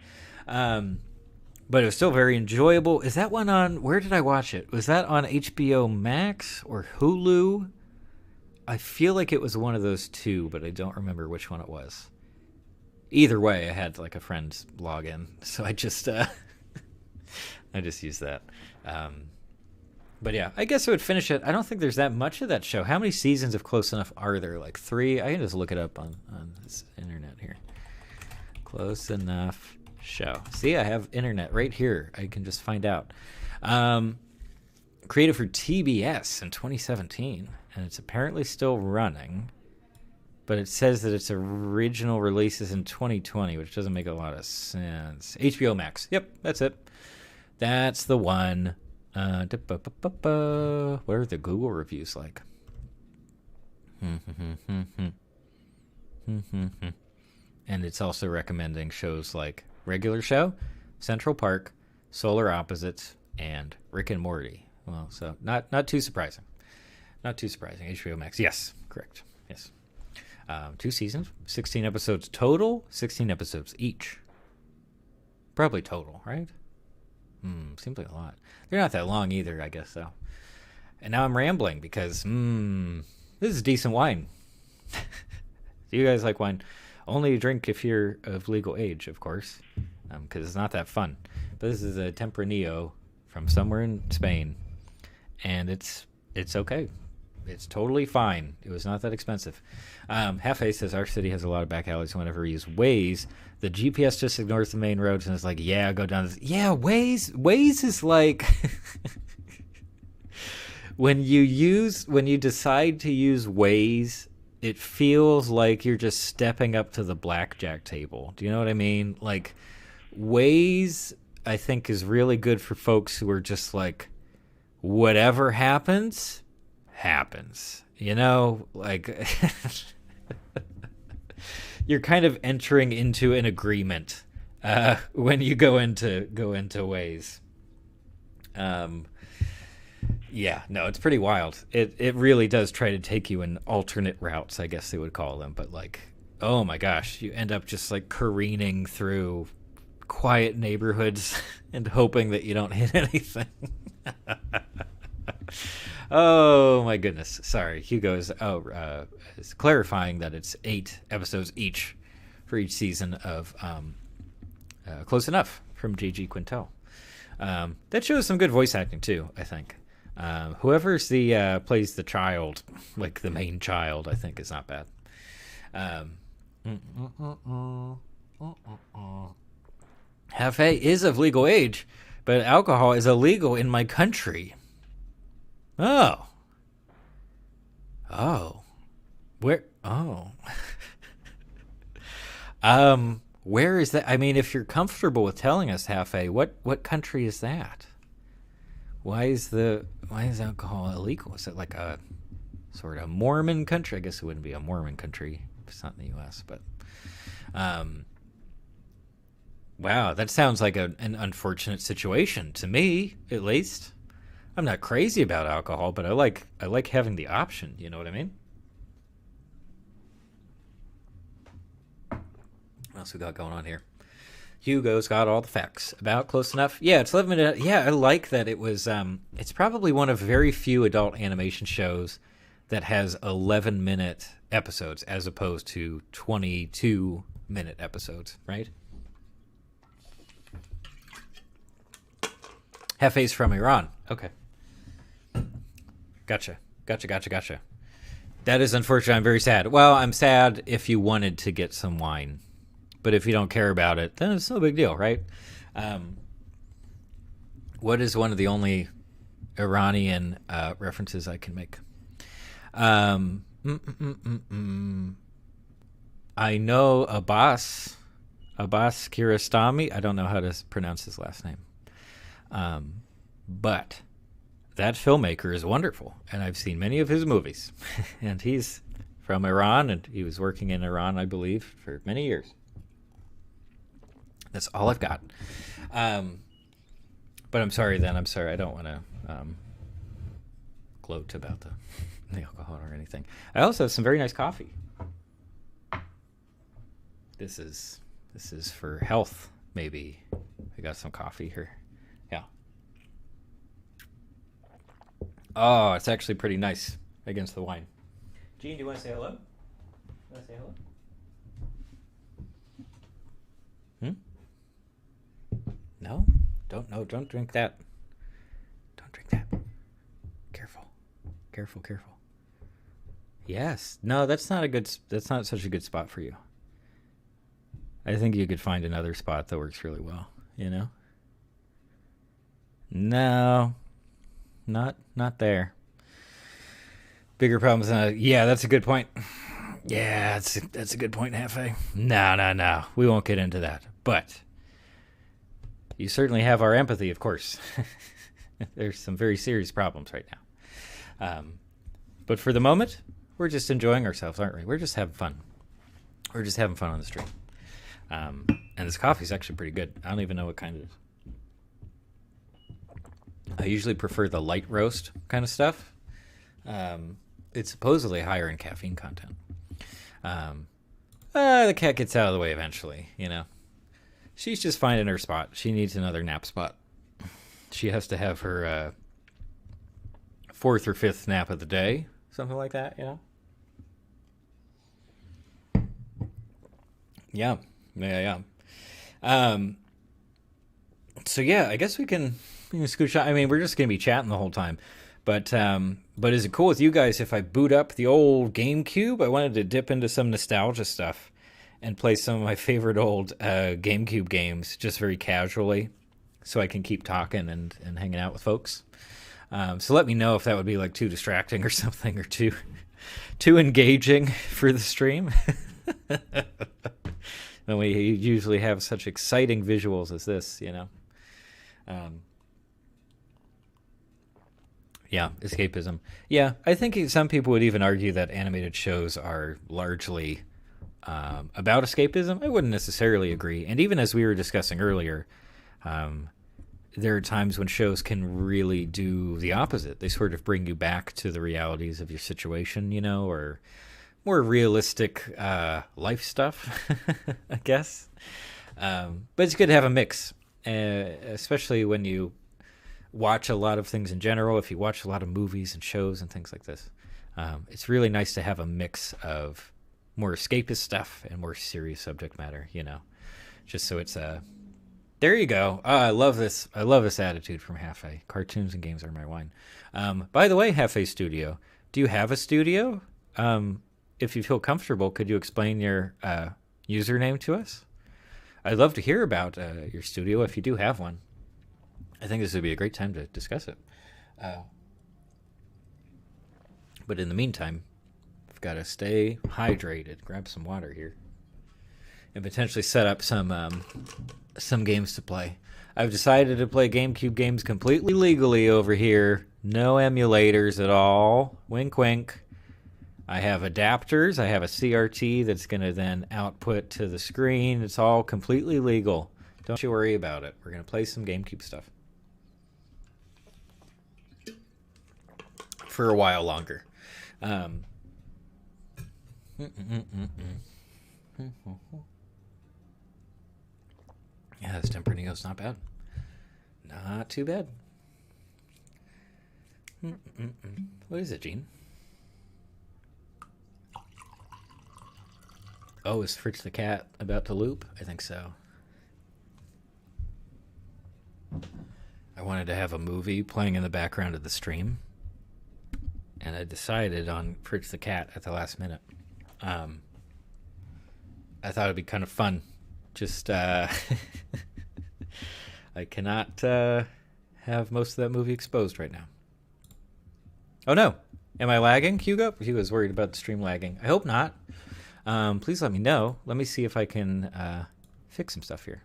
But it was still very enjoyable. Is that one on, where did I watch it? Was that on HBO Max or Hulu? I feel like it was one of those two, but I don't remember which one it was. Either way, I had like a friend's login, so I just used that. But yeah, I guess I would finish it. I don't think there's that much of that show. How many seasons of Close Enough are there? Like 3? I can just look it up on this internet here. Close Enough show. See, I have internet right here. I can just find out. Created for TBS in 2017, and it's apparently still running. But it says that its original releases in 2020, which doesn't make a lot of sense. HBO Max. Yep, that's it. That's the one. What are the Google reviews like? And it's also recommending shows like Regular Show, Central Park, Solar Opposites, and Rick and Morty. Well, so not too surprising. Not too surprising. HBO Max. Yes, correct. Yes. 2 seasons, 16 episodes total, 16 episodes each. Probably total, right? Seems like a lot. They're not that long either, I guess, though. And now I'm rambling because, this is decent wine. Do you guys like wine? Only drink if you're of legal age, of course, because it's not that fun. But this is a Tempranillo from somewhere in Spain, and it's okay. It's totally fine. It was not that expensive. Half-A says our city has a lot of back alleys. Whenever we use Waze, the GPS just ignores the main roads and is like, yeah, go down this. Yeah, Waze is like when you decide to use Waze, it feels like you're just stepping up to the blackjack table. Do you know what I mean? Like, Waze, I think, is really good for folks who are just like, whatever happens. You know, like you're kind of entering into an agreement when you go into Waze. Yeah, no, it's pretty wild. It really does try to take you in alternate routes, I guess they would call them. But like, oh my gosh, you end up just like careening through quiet neighborhoods and hoping that you don't hit anything. Oh my goodness. Sorry. Hugo is clarifying that it's 8 episodes each for each season of Close Enough from J.G. Quintel. That shows some good voice acting too, I think. Whoever's the plays the child, like the main child, I think is not bad. Half-A is of legal age, but alcohol is illegal in my country. Oh. Where? Oh. Where is that? I mean, if you're comfortable with telling us, Half-A, what country is that? Why is alcohol illegal? Is it like a sort of Mormon country? I guess it wouldn't be a Mormon country if it's not in the U.S., but wow, that sounds like an unfortunate situation to me, at least. I'm not crazy about alcohol, but I like having the option. You know what I mean? What else we got going on here? Hugo's got all the facts about Close Enough. Yeah, it's 11 minutes. Yeah, I like that it was. It's probably one of very few adult animation shows that has 11-minute episodes as opposed to 22-minute episodes, right? Half-A's from Iran. Okay. Gotcha. That is unfortunate. I'm very sad. Well, I'm sad if you wanted to get some wine. But if you don't care about it, then it's no big deal, right? What is one of the only Iranian references I can make? I know Abbas Kiarostami. I don't know how to pronounce his last name. But that filmmaker is wonderful, and I've seen many of his movies. And he's from Iran, and he was working in Iran, I believe, for many years. That's all I've got. But I'm sorry. I don't want to gloat about the alcohol or anything. I also have some very nice coffee. This is for health, maybe. I got some coffee here. Yeah. Oh, it's actually pretty nice against the wine. Gene, do you want to say hello? No? Don't drink that. Don't drink that. Careful. Yes. No, that's not such a good spot for you. I think you could find another spot that works really well, you know? No. Not there. Bigger problems than yeah, that's a good point. Yeah, that's a good point, Half-A. No. We won't get into that. But you certainly have our empathy, of course. There's some very serious problems right now. But for the moment, we're just enjoying ourselves, aren't we? We're just having fun. We're just having fun on the stream. And this coffee's actually pretty good. I don't even know what kind it is. I usually prefer the light roast kind of stuff. It's supposedly higher in caffeine content. The cat gets out of the way eventually, you know. She's just finding her spot. She needs another nap spot. She has to have her fourth or fifth nap of the day, something like that, you know. Yeah. So yeah, I guess we can scooch on. I mean, we're just gonna be chatting the whole time, but is it cool with you guys if I boot up the old GameCube? I wanted to dip into some nostalgia stuff and play some of my favorite old GameCube games just very casually, so I can keep talking and hanging out with folks. So let me know if that would be like too distracting or something, or too engaging for the stream. And we usually have such exciting visuals as this, you know. Yeah, escapism. Yeah, I think some people would even argue that animated shows are largely about escapism. I wouldn't necessarily agree. And even as we were discussing earlier, there are times when shows can really do the opposite. They sort of bring you back to the realities of your situation, you know, or more realistic life stuff, I guess. But it's good to have a mix, especially when you watch a lot of things in general. If you watch a lot of movies and shows and things like this, it's really nice to have a mix of more escapist stuff and more serious subject matter, you know, just so it's there you go. I love this attitude from Hafe. Cartoons and games are my wine. By the way, Hafe Studio, do you have a studio? If you feel comfortable, could you explain your username to us? I'd love to hear about your studio if you do have one. I think this would be a great time to discuss it. But in the meantime, I've got to stay hydrated, grab some water here, and potentially set up some games to play. I've decided to play GameCube games completely legally over here. No emulators at all. Wink, wink. I have adapters. I have a CRT that's going to then output to the screen. It's all completely legal. Don't you worry about it. We're going to play some GameCube stuff for a while longer. Yeah, this Tempranillo's not bad. Not too bad. What is it, Gene? Oh, is Fritz the cat about to loop? I think so. I wanted to have a movie playing in the background of the stream, and I decided on Fritz the cat at the last minute. I thought it'd be kind of fun. Just, I cannot have most of that movie exposed right now. Oh no! Am I lagging, Hugo? Hugo's worried about the stream lagging. I hope not. Please let me know. Let me see if I can fix some stuff here.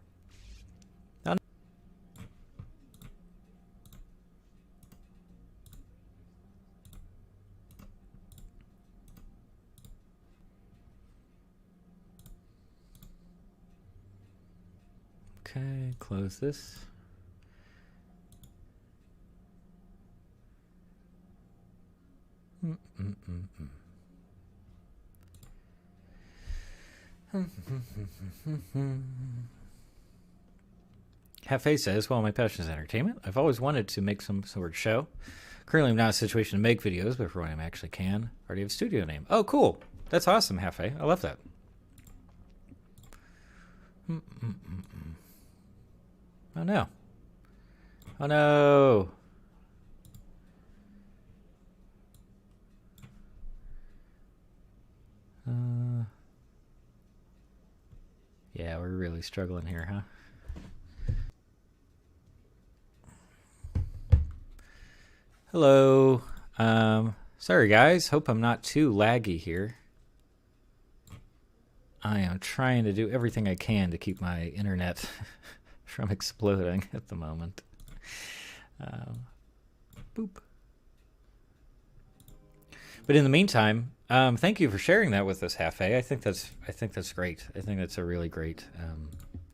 Okay, close this. Hafe says, well, my passion is entertainment. I've always wanted to make some sort of show. Currently, I'm not in a situation to make videos, but for when I actually can, I already have a studio name. Oh, cool. That's awesome, Hafe. I love that. Oh, no. Oh, no. Yeah, we're really struggling here, huh? Hello. Sorry, guys. Hope I'm not too laggy here. I am trying to do everything I can to keep my internet from exploding at the moment. Boop. But in the meantime, thank you for sharing that with us, Hafe. I think that's great. I think that's a really great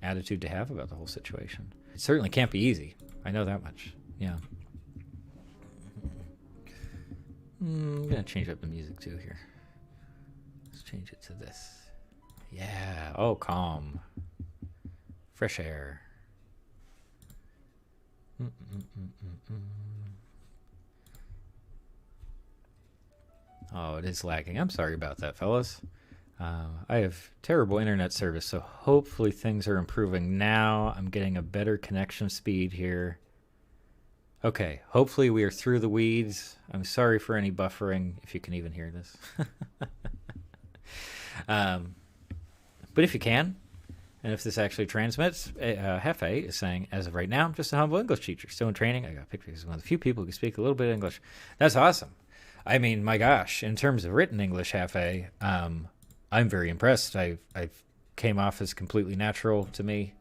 attitude to have about the whole situation. It certainly can't be easy. I know that much. Yeah. I'm gonna change up the music too here. Let's change it to this. Yeah. Oh, calm. Fresh air. Oh, it is lagging. I'm sorry about that, fellas. I have terrible internet service, so hopefully things are improving now. I'm getting a better connection speed here. Okay, hopefully we are through the weeds. I'm sorry for any buffering, if you can even hear this. But if you can, and if this actually transmits, Hefe is saying, as of right now, I'm just a humble English teacher, still in training. I got pictures of one of the few people who can speak a little bit of English. That's awesome. I mean, my gosh, in terms of written English, Hefe, I'm very impressed. I came off as completely natural to me.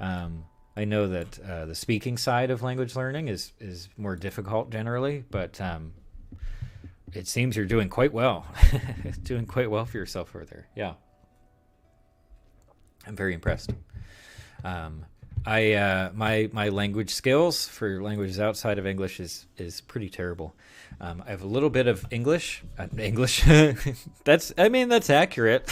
I know that the speaking side of language learning is more difficult generally, but it seems you're doing quite well. Doing quite well for yourself over there. Yeah. I'm very impressed. My language skills for languages outside of English is pretty terrible. I have a little bit of English. That's accurate.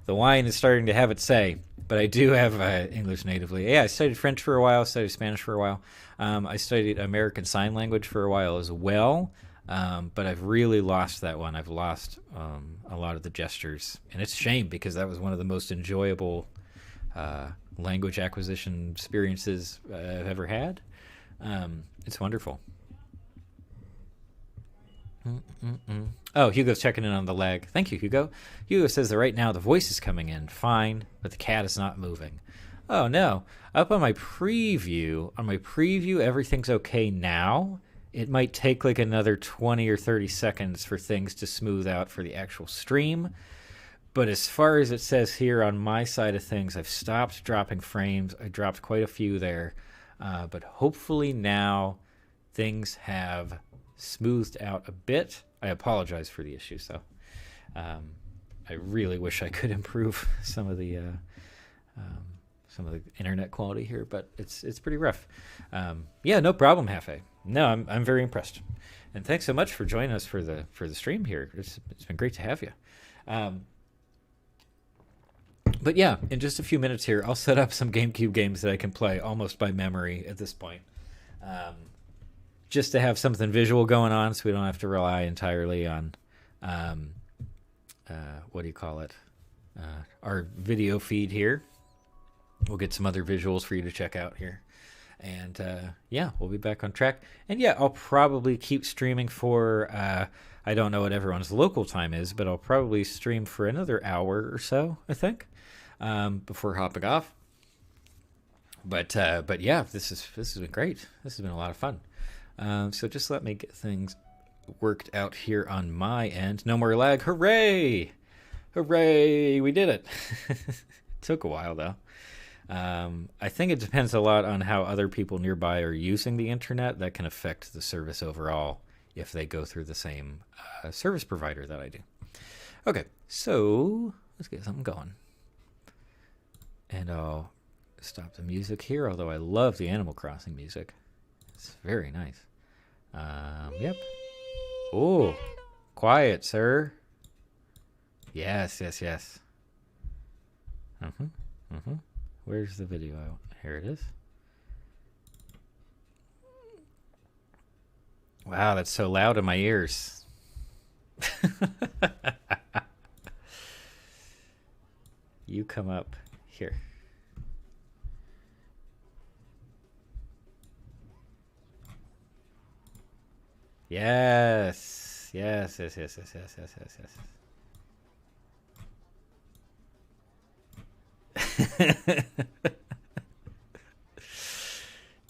The wine is starting to have its say, but I do have English natively. Yeah, I studied French for a while, studied Spanish for a while. I studied American Sign Language for a while as well, but I've really lost that one. I've lost a lot of the gestures, and it's a shame because that was one of the most enjoyable language acquisition experiences I've ever had. It's wonderful. Oh, Hugo's checking in on the lag. Thank you, Hugo. Hugo says that right now the voice is coming in fine, but the cat is not moving. Oh no. Up on my preview, everything's okay now. It might take like another 20 or 30 seconds for things to smooth out for the actual stream. But as far as it says here on my side of things, I've stopped dropping frames. I dropped quite a few there. But hopefully now things have smoothed out a bit. I apologize for the issues, though. I really wish I could improve some of the internet quality here, but it's pretty rough. Yeah, no problem, Hefe. No, I'm very impressed, and thanks so much for joining us for the stream here. It's been great to have you. But yeah, in just a few minutes here, I'll set up some GameCube games that I can play almost by memory at this point. Just to have something visual going on so we don't have to rely entirely on, what do you call it? Our video feed here. We'll get some other visuals for you to check out here. And yeah, we'll be back on track. And yeah, I'll probably keep streaming for, I don't know what everyone's local time is, but I'll probably stream for another hour or so, I think, before hopping off. But yeah, this has been great. This has been a lot of fun. So just let me get things worked out here on my end. No more lag. Hooray! Hooray! We did it. Took a while, though. I think it depends a lot on how other people nearby are using the internet. That can affect the service overall if they go through the same service provider that I do. Okay, so let's get something going. And I'll stop the music here, although I love the Animal Crossing music. It's very nice. Yep. Oh, quiet, sir. Yes. Where's the video? Here it is. Wow, that's so loud in my ears. You come up here. Yes.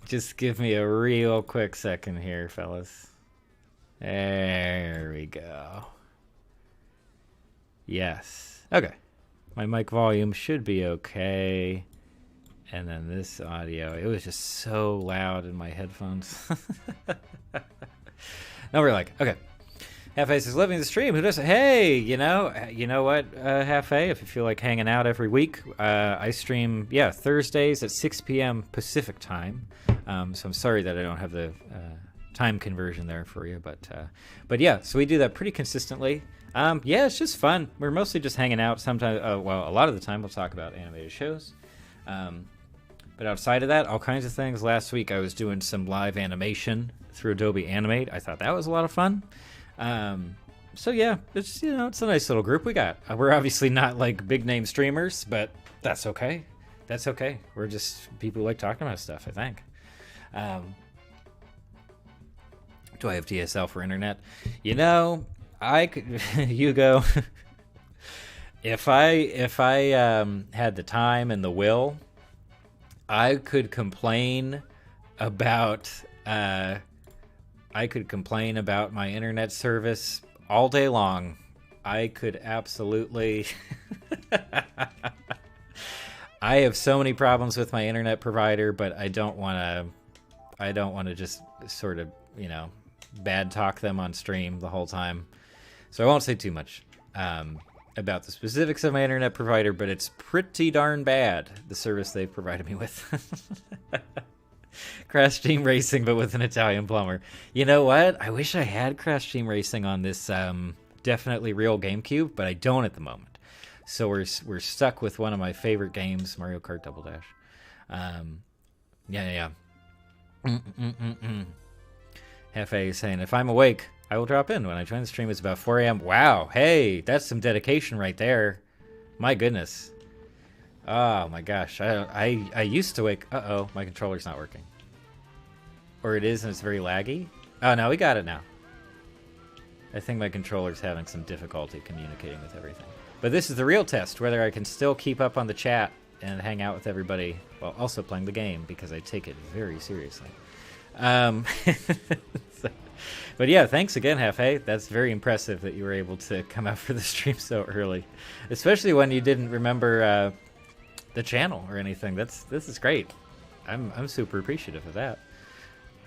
Just give me a real quick second here, fellas. There we go. Yes. Okay. My mic volume should be okay. And then this audio, it was just so loud in my headphones. Now we're like, okay. Half-Ace is living the stream. Who doesn't? Hey, you know what, Half-A, if you feel like hanging out every week, I stream, Thursdays at 6 p.m. Pacific time. So I'm sorry that I don't have the time conversion there for you. But yeah, so we do that pretty consistently. Yeah, it's just fun. We're mostly just hanging out. Sometimes, well, a lot of the time we'll talk about animated shows. But outside of that, all kinds of things. Last week I was doing some live animation through Adobe Animate. I thought that was a lot of fun. So yeah, it's it's a nice little group we got. We're obviously not like big name streamers, but that's okay. That's okay. We're just people who like talking about stuff, I think. Do I have DSL for internet? I could, Hugo. if I had the time and the will, I could complain about my internet service all day long. I could absolutely. I have so many problems with my internet provider, but I don't want to just sort of bad talk them on stream the whole time. So I won't say too much about the specifics of my internet provider, but it's pretty darn bad, the service they've provided me with. Crash Team Racing, but with an Italian plumber. You know what? I wish I had Crash Team Racing on this definitely real GameCube, but I don't at the moment. So we're stuck with one of my favorite games, Mario Kart Double Dash. Yeah. Hefe is saying, if I'm awake, I will drop in. When I join the stream, it's about 4 a.m. Wow. Hey, that's some dedication right there. My goodness. Oh, my gosh. I used to wake... Uh-oh, my controller's not working. Or it is, and it's very laggy. Oh, no, we got it now. I think my controller's having some difficulty communicating with everything. But this is the real test, whether I can still keep up on the chat and hang out with everybody while also playing the game, because I take it very seriously. But yeah, thanks again, Hefe. That's very impressive that you were able to come out for the stream so early, especially when you didn't remember the channel or anything. This is great. I'm super appreciative of that.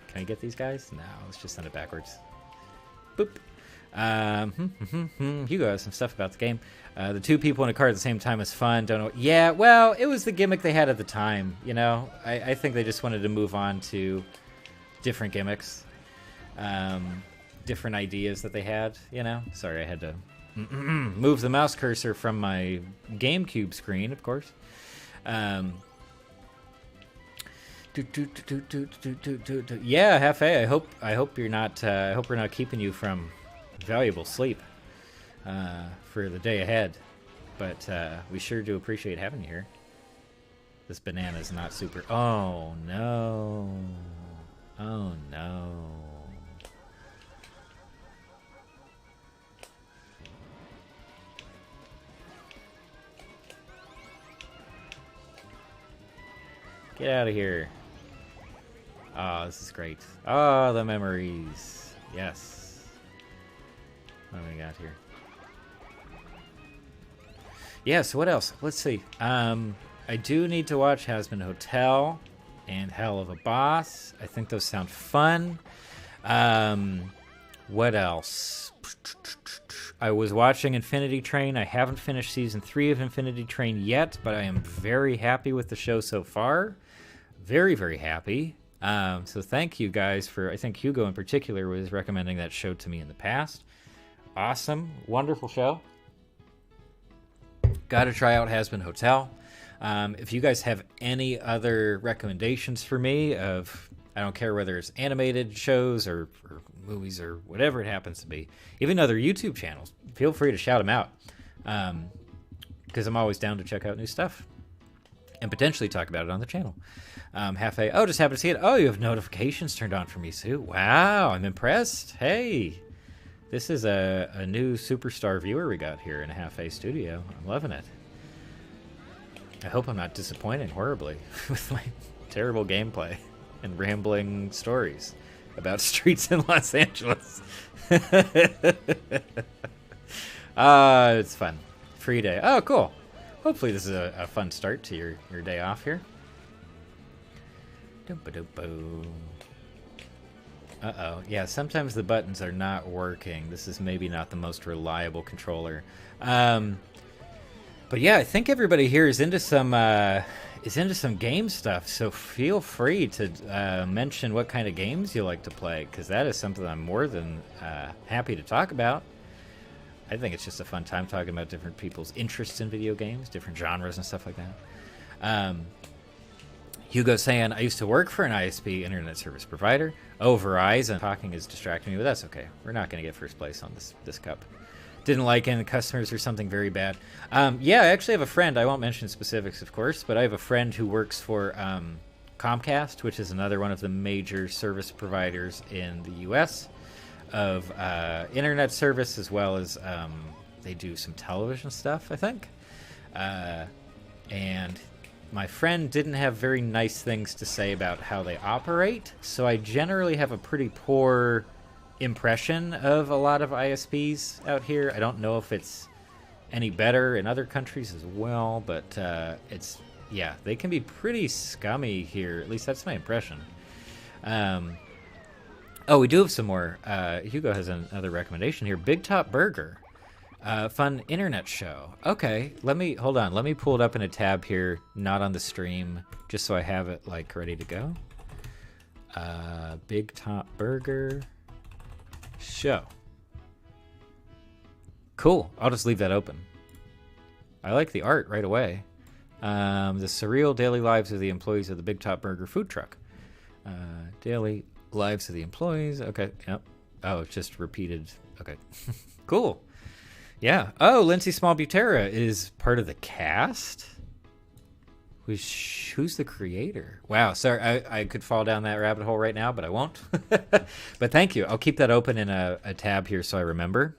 Can I get these guys? No, let's just send it backwards. Boop. Hugo has some stuff about the game. The two people in a car at the same time is fun. Don't know. Yeah, well, it was the gimmick they had at the time. I think they just wanted to move on to different gimmicks. Different ideas that they had, Sorry, I had to move the mouse cursor from my GameCube screen, of course. Yeah, Hefe, I hope you're not. I hope we're not keeping you from valuable sleep for the day ahead. But we sure do appreciate having you here. This banana is not super. Oh no! Oh no! Get out of here. Oh, this is great. Oh, the memories. Yes. What do we got here? Yeah, so what else? Let's see. I do need to watch Hazbin Hotel and Hell of a Boss. I think those sound fun. What else? I was watching Infinity Train. I haven't finished season 3 of Infinity Train yet, but I am very happy with the show so far. Very, very happy. So thank you guys for, I think Hugo in particular was recommending that show to me in the past. Awesome. Wonderful show. Got to try out Hazbin Hotel. If you guys have any other recommendations for me of, I don't care whether it's animated shows or movies or whatever it happens to be, even other YouTube channels, feel free to shout them out. Because I'm always down to check out new stuff and potentially talk about it on the channel. Hefe, oh, just happened to see it. Oh, you have notifications turned on for me, Sue. Wow, I'm impressed. Hey, this is a new superstar viewer we got here in Hefe Studio. I'm loving it. I hope I'm not disappointing horribly with my terrible gameplay and rambling stories about streets in Los Angeles. It's fun. Free day. Oh, cool. Hopefully this is a fun start to your day off here. Uh-oh. Yeah, sometimes the buttons are not working. This is maybe not the most reliable controller. But yeah, I think everybody here is into some is into some game stuff, so feel free to mention what kind of games you like to play, because that is something I'm more than happy to talk about. I think it's just a fun time talking about different people's interests in video games, different genres and stuff like that. Hugo's saying, I used to work for an ISP, internet service provider. Oh, Verizon. Talking is distracting me, but that's okay. We're not going to get first place on this cup. Didn't like any customers or something very bad. Yeah, I actually have a friend. I won't mention specifics, of course, but I have a friend who works for Comcast, which is another one of the major service providers in the U.S. of internet service, as well as they do some television stuff, I think. And my friend didn't have very nice things to say about how they operate, so I generally have a pretty poor impression of a lot of ISPs out here. I don't know if it's any better in other countries as well, but it's, yeah, they can be pretty scummy here. At least that's my impression. Oh, we do have some more. Hugo has another recommendation here. Big Top Burger. Fun internet show. Okay, hold on. Let me pull it up in a tab here, not on the stream, just so I have it like ready to go. Big Top Burger show. Cool. I'll just leave that open. I like the art right away. The surreal daily lives of the employees of the Big Top Burger food truck. Daily lives of the employees. Okay. Yep. Oh, it's just repeated. Okay. Cool. Yeah. Oh, Lindsay Small-Butera is part of the cast? Who's the creator? Wow. Sorry, I could fall down that rabbit hole right now, but I won't. But thank you. I'll keep that open in a tab here so I remember.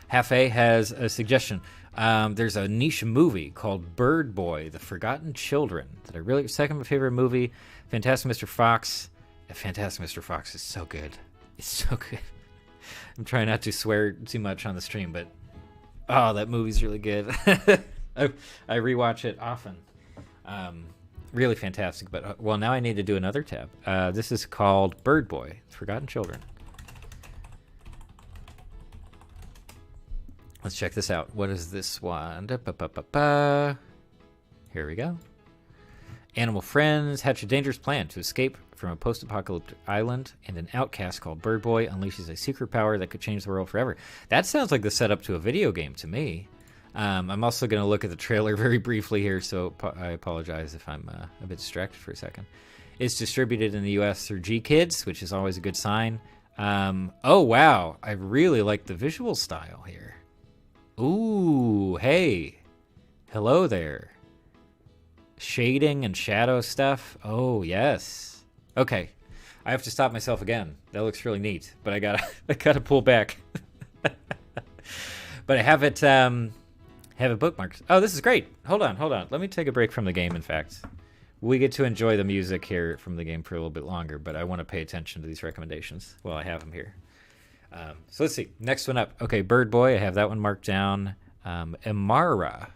Hafe has a suggestion. There's a niche movie called Bird Boy, The Forgotten Children that I really... Second my favorite movie, Fantastic Mr. Fox. Fantastic Mr. Fox is so good. It's so good. I'm trying not to swear too much on the stream, but oh, that movie's really good. I rewatch it often. Really fantastic. But well, now I need to do another tab. This is called Bird Boy, Forgotten Children. Let's check this out. What is this one? Here we go. Animal friends hatch a dangerous plan to escape from a post-apocalyptic island, and an outcast called Bird Boy unleashes a secret power that could change the world forever. That sounds like the setup to a video game to me. I'm also going to look at the trailer very briefly here, so I apologize if I'm a bit distracted for a second. It's distributed in the U.S. through G-Kids, which is always a good sign. Oh, wow. I really like the visual style here. Ooh, hey. Hello there. Shading and shadow stuff. Oh, yes. Okay. I have to stop myself again. That looks really neat, but I gotta pull back. But I have it bookmarked. Oh, this is great. Hold on. Let me take a break from the game, in fact. We get to enjoy the music here from the game for a little bit longer, but I want to pay attention to these recommendations while I have them here. So let's see. Next one up. Okay, Bird Boy. I have that one marked down. Amara.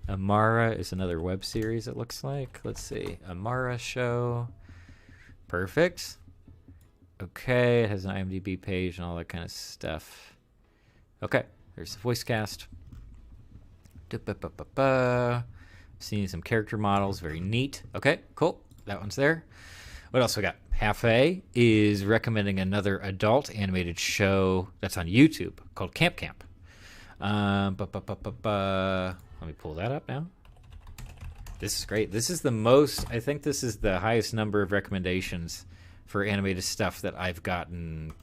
Amara is another web series, it looks like. Let's see. Amara show. Perfect. Okay, it has an IMDb page and all that kind of stuff. Okay, there's the voice cast. Seeing some character models, very neat. Okay, cool. That one's there. What else we got? Hafe is recommending another adult animated show that's on YouTube called Camp Camp. Let me pull that up now. This is great. This is the most, I think this is the highest number of recommendations for animated stuff that I've gotten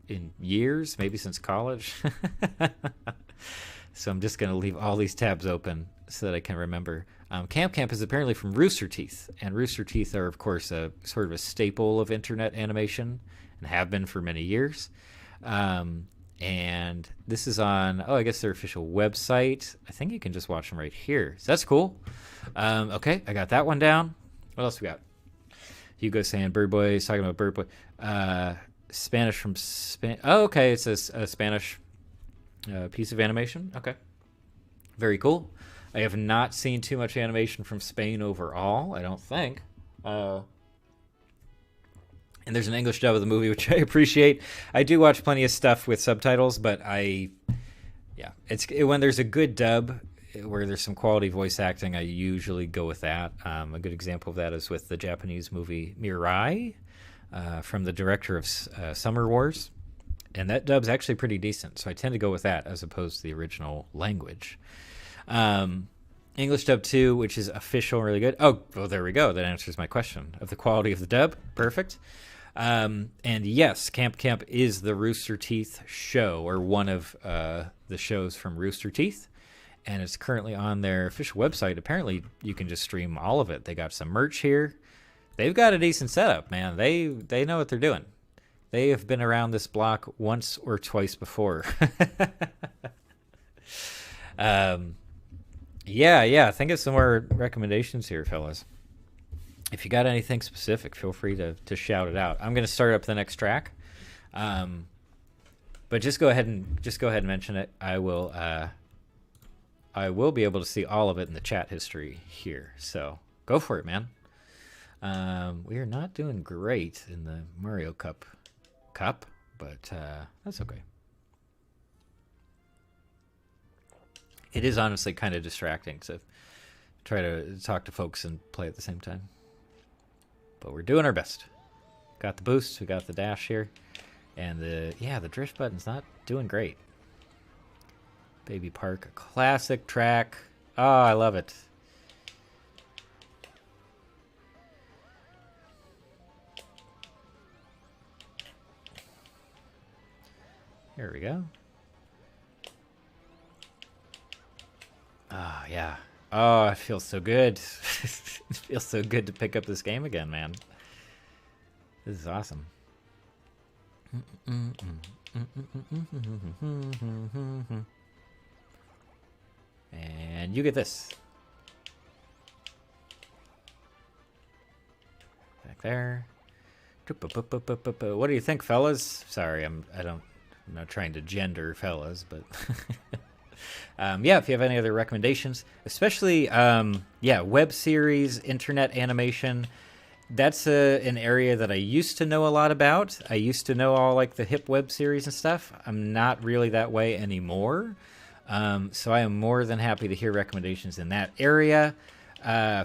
in years, maybe since college. So I'm just going to leave all these tabs open so that I can remember. Camp Camp is apparently from Rooster Teeth, and Rooster Teeth are, of course, a sort of a staple of internet animation and have been for many years. And this is on, I guess their official website. I think you can just watch them right here. So that's cool. Okay, I got that one down. What else we got? Hugo saying Bird Boy. He's talking about Bird Boy. Spanish from Spain. Oh, okay, it's a Spanish piece of animation. Okay, very cool. I have not seen too much animation from Spain overall, I don't think. And there's an English dub of the movie, which I appreciate. I do watch plenty of stuff with subtitles, but when there's a good dub, where there's some quality voice acting, I usually go with that. A good example of that is with the Japanese movie Mirai, from the director of Summer Wars. And that dub's actually pretty decent, so I tend to go with that as opposed to the original language. English dub 2, which is official, really good. Oh, well, there we go. That answers my question of the quality of the dub. Perfect. And yes, Camp Camp is the Rooster Teeth show, or one of the shows from Rooster Teeth. And it's currently on their official website. Apparently, you can just stream all of it. They got some merch here. They've got a decent setup, man. They know what they're doing. They have been around this block once or twice before. Yeah. Think of some more recommendations here, fellas. If you got anything specific, feel free to shout it out. I'm going to start up the next track, but just go ahead and mention it. I will be able to see all of it in the chat history here. So go for it, man. We are not doing great in the Mario Cup, but that's okay. It is honestly kind of distracting to try to talk to folks and play at the same time. But we're doing our best. Got the boost, we got the dash here. And the drift button's not doing great. Baby Park, a classic track. Oh, I love it. Here we go. Oh, yeah. Oh, it feels so good. It feels so good to pick up this game again, man. This is awesome. And you get this. Back there. What do you think, fellas? Sorry, I'm not trying to gender fellas, but yeah, if you have any other recommendations, especially web series, internet animation, that's an area that I used to know a lot about. I used to know all like the hip web series and stuff. I'm not really that way anymore. So I am more than happy to hear recommendations in that area.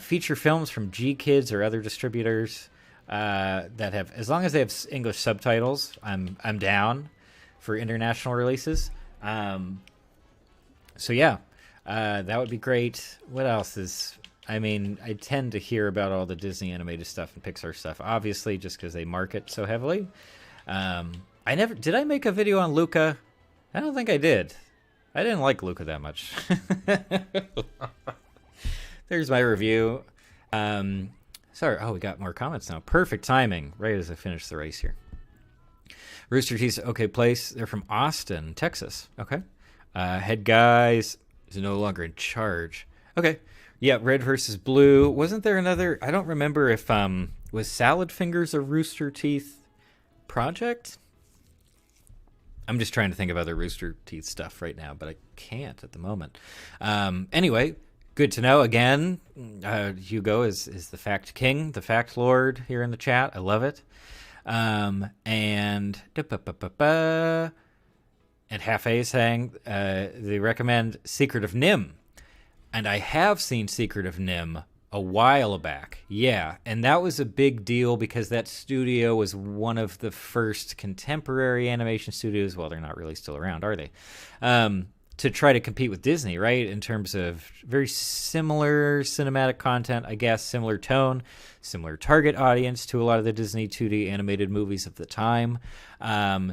Feature films from G Kids or other distributors that have, as long as they have English subtitles, I'm down for international releases. So yeah, that would be great. What else is? I mean, I tend to hear about all the Disney animated stuff and Pixar stuff, obviously, just because they market so heavily. Did I make a video on Luca? I don't think I did. I didn't like Luca that much. There's my review. Sorry. Oh, we got more comments now. Perfect timing, right as I finish the race here. Rooster Teeth's okay place. They're from Austin, Texas. Okay. Head guys is no longer in charge. Okay. Yeah, red versus blue. Wasn't there another? I don't remember if was Salad Fingers a Rooster Teeth project? I'm just trying to think of other Rooster Teeth stuff right now, but I can't at the moment. Anyway, good to know. Again, Hugo is the fact king, the fact lord here in the chat. I love it. And Half A is saying they recommend Secret of Nim. And I have seen Secret of Nim a while back. Yeah, and that was a big deal because that studio was one of the first contemporary animation studios. Well, they're not really still around, are they? To try to compete with Disney, right? In terms of very similar cinematic content, I guess, similar tone, similar target audience to a lot of the Disney 2D animated movies of the time.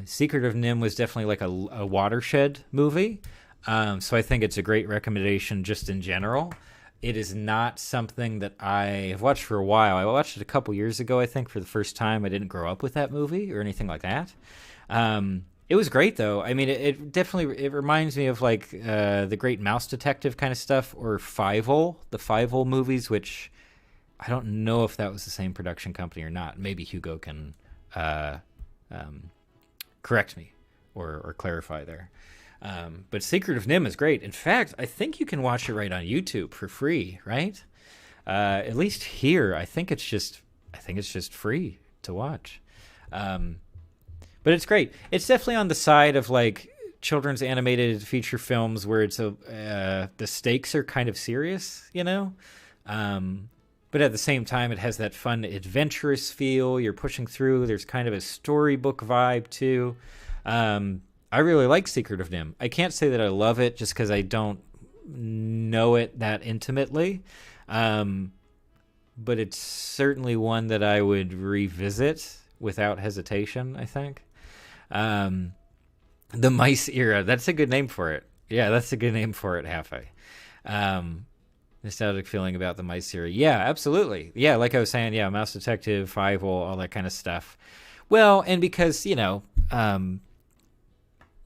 Secret of Nim was definitely like a watershed movie. So I think it's a great recommendation just in general. It is not something that I have watched for a while. I watched it a couple years ago, I think, for the first time. I didn't grow up with that movie or anything like that. It was great, though. I mean, it definitely reminds me of like the Great Mouse Detective kind of stuff, or Fievel, the Fievel movies, which I don't know if that was the same production company or not. Maybe Hugo can correct me or clarify there. But Secret of Nim is great. In fact, I think you can watch it right on YouTube for free, right? At least here, I think it's just free to watch. But it's great. It's definitely on the side of like children's animated feature films where it's the stakes are kind of serious, you know. But at the same time, it has that fun, adventurous feel. You're pushing through. There's kind of a storybook vibe, too. I really like Secret of Nim. I can't say that I love it just because I don't know it that intimately. But it's certainly one that I would revisit without hesitation, I think. The Mice Era. That's a good name for it. Yeah, that's a good name for it, Halfway. Nostalgic feeling about the Mice Era. Yeah, absolutely. Yeah, like I was saying, yeah, Mouse Detective, Fievel, all that kind of stuff. Well, and because, you know,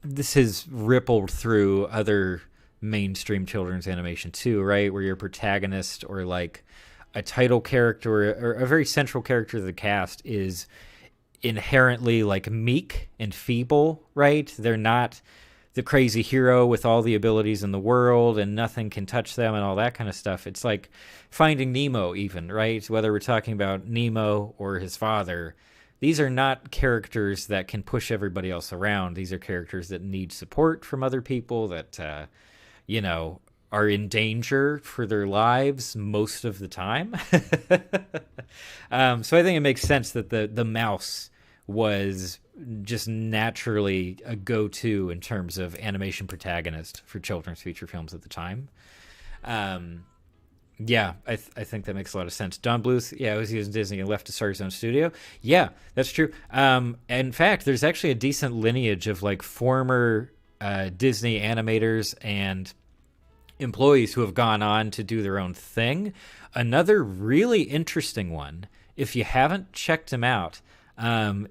this has rippled through other mainstream children's animation too, right? Where your protagonist or like a title character or a very central character of the cast is inherently like meek and feeble, right? They're not the crazy hero with all the abilities in the world and nothing can touch them and all that kind of stuff. It's like Finding Nemo even, right? Whether we're talking about Nemo or his father, these are not characters that can push everybody else around. These are characters that need support from other people that, you know, are in danger for their lives most of the time. So I think it makes sense that the mouse was just naturally a go-to in terms of animation protagonist for children's feature films at the time. Yeah, I think that makes a lot of sense. Don Bluth, yeah, was using Disney and left to start his own studio. Yeah, that's true. In fact, there's actually a decent lineage of like former Disney animators and employees who have gone on to do their own thing. Another really interesting one, if you haven't checked him out,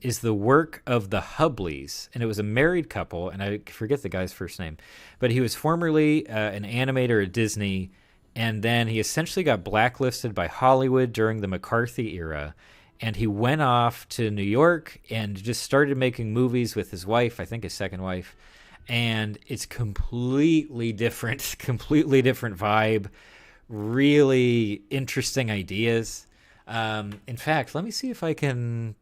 is the work of the Hubblies. And it was a married couple, and I forget the guy's first name, but he was formerly an animator at Disney, and then he essentially got blacklisted by Hollywood during the McCarthy era, and he went off to New York and just started making movies with his wife, I think his second wife, and it's completely different vibe, really interesting ideas. In fact, let me see if I can...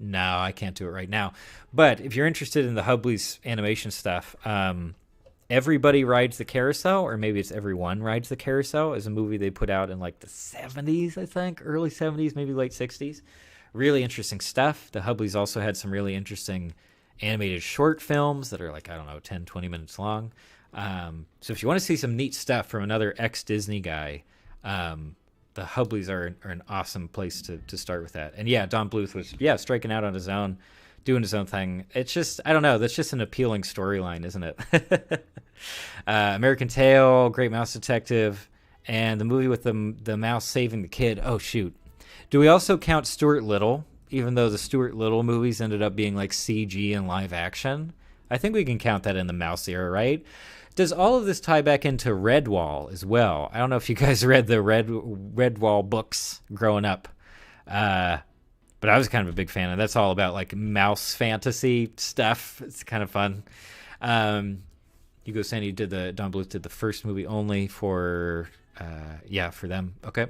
No, I can't do it right now. But if you're interested in the Hubblies animation stuff, Everybody Rides the Carousel, or maybe it's Everyone Rides the Carousel, is a movie they put out in like the 70s, I think, early 70s, maybe late 60s. Really interesting stuff. The Hubblies also had some really interesting animated short films that are like, I don't know, 10, 20 minutes long. So if you want to see some neat stuff from another ex-Disney guy, the Hubblies are an awesome place to start with that. And yeah, Don Bluth was, striking out on his own, doing his own thing. It's just, I don't know, that's just an appealing storyline, isn't it? American Tail, Great Mouse Detective, and the movie with the mouse saving the kid. Oh, shoot. Do we also count Stuart Little, even though the Stuart Little movies ended up being like CG and live action? I think we can count that in the mouse era, right? Does all of this tie back into Redwall as well? I don't know if you guys read the Redwall books growing up, but I was kind of a big fan, and that's all about like mouse fantasy stuff. It's kind of fun. Hugo Sandy Don Bluth did the first movie only for them. Okay.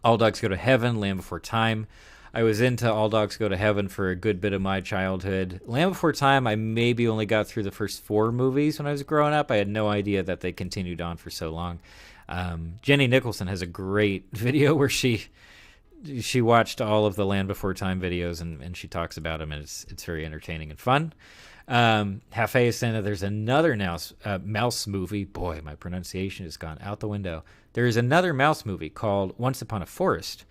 All Dogs Go to Heaven, Land Before Time. I was into All Dogs Go to Heaven for a good bit of my childhood. Land Before Time, I maybe only got through the first 4 movies when I was growing up. I had no idea that they continued on for so long. Jenny Nicholson has a great video where she watched all of the Land Before Time videos and she talks about them, and it's very entertaining and fun. Hafe is saying that there's another mouse movie. Boy, my pronunciation has gone out the window. There is another mouse movie called Once Upon a Forest.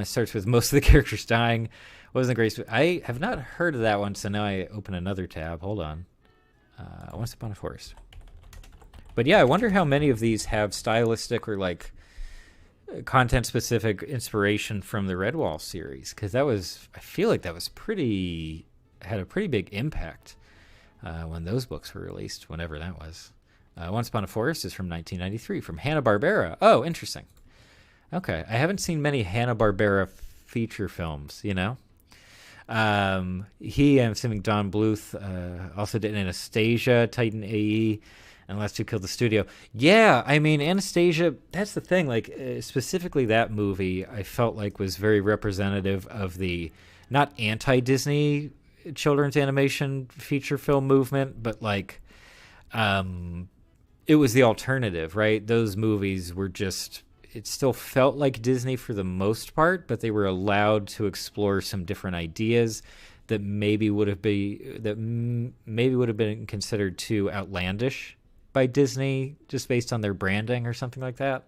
Starts with most of the characters dying. Wasn't great. I have not heard of that one, so now I open another tab. Hold on. Once Upon a Forest. But yeah, I wonder how many of these have stylistic or like content-specific inspiration from the Redwall series, because I feel like that was had a pretty big impact when those books were released, whenever that was. Once Upon a Forest is from 1993, from Hanna-Barbera. Oh, interesting. Okay, I haven't seen many Hanna-Barbera feature films, you know? I'm assuming Don Bluth also did Anastasia, Titan AE, and Last Two Killed the Studio. Yeah, I mean, Anastasia, that's the thing. Like, specifically that movie, I felt like was very representative of the, not anti-Disney children's animation feature film movement, but like it was the alternative, right? Those movies were just, it still felt like Disney for the most part, but they were allowed to explore some different ideas that maybe would have been considered too outlandish by Disney, just based on their branding or something like that.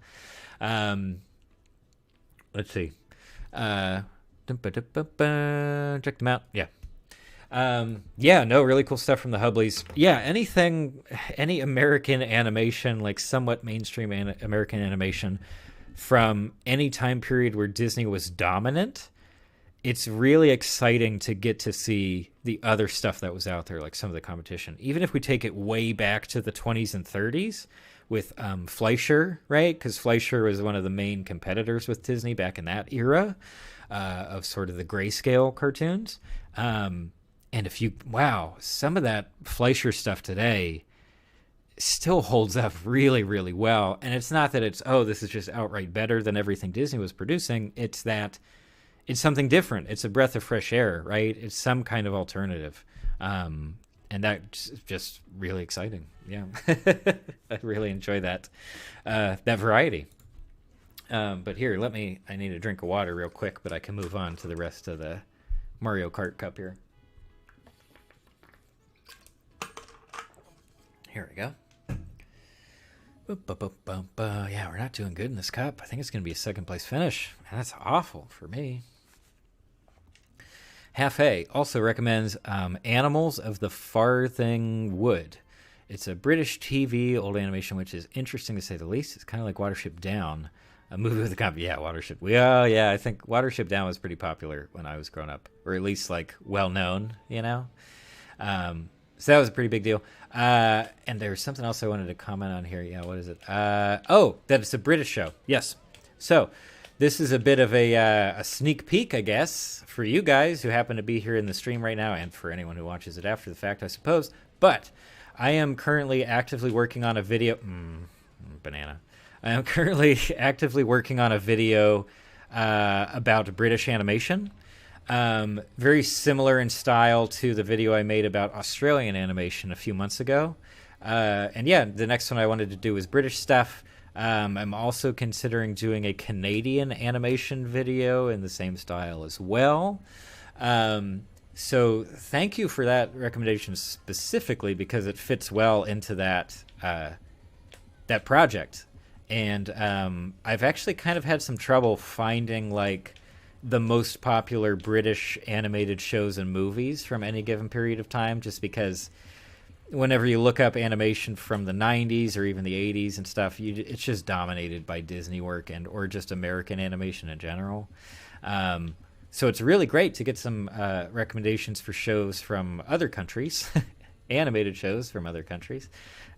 Let's see. Check them out. Yeah. No, really cool stuff from the Hubblies. Yeah, any American animation, like somewhat mainstream American animation from any time period where Disney was dominant, it's really exciting to get to see the other stuff that was out there, like some of the competition. Even if we take it way back to the 20s and 30s with Fleischer, right? Because Fleischer was one of the main competitors with Disney back in that era of sort of the grayscale cartoons. And some of that Fleischer stuff today still holds up really, really well. And it's not that this is just outright better than everything Disney was producing. It's that it's something different. It's a breath of fresh air, right? It's some kind of alternative. And that's just really exciting. Yeah. I really enjoy that variety. But here, I need a drink of water real quick, but I can move on to the rest of the Mario Kart cup here. Here we go. Yeah, we're not doing good in this cup. I think it's going to be a second place finish. Man, that's awful for me. Half A also recommends Animals of the Farthing Wood. It's a British TV old animation, which is interesting to say the least. It's kind of like Watership Down, a movie with a comedy. Yeah, Watership. I think Watership Down was pretty popular when I was growing up, or at least like well known, you know. So that was a pretty big deal. And there's something else I wanted to comment on here. Yeah, what is it? That it's a British show. Yes. So this is a bit of a sneak peek, I guess, for you guys who happen to be here in the stream right now, and for anyone who watches it after the fact, I suppose. But I am currently actively working on a video. Banana. I am currently actively working on a video about British animation. Very similar in style to the video I made about Australian animation a few months ago. The next one I wanted to do was British stuff. I'm also considering doing a Canadian animation video in the same style as well. So thank you for that recommendation specifically, because it fits well into that project. And I've actually kind of had some trouble finding like the most popular British animated shows and movies from any given period of time, just because whenever you look up animation from the 90s or even the 80s and stuff, it's just dominated by Disney work or just American animation in general. So it's really great to get some recommendations for shows from other countries, animated shows from other countries,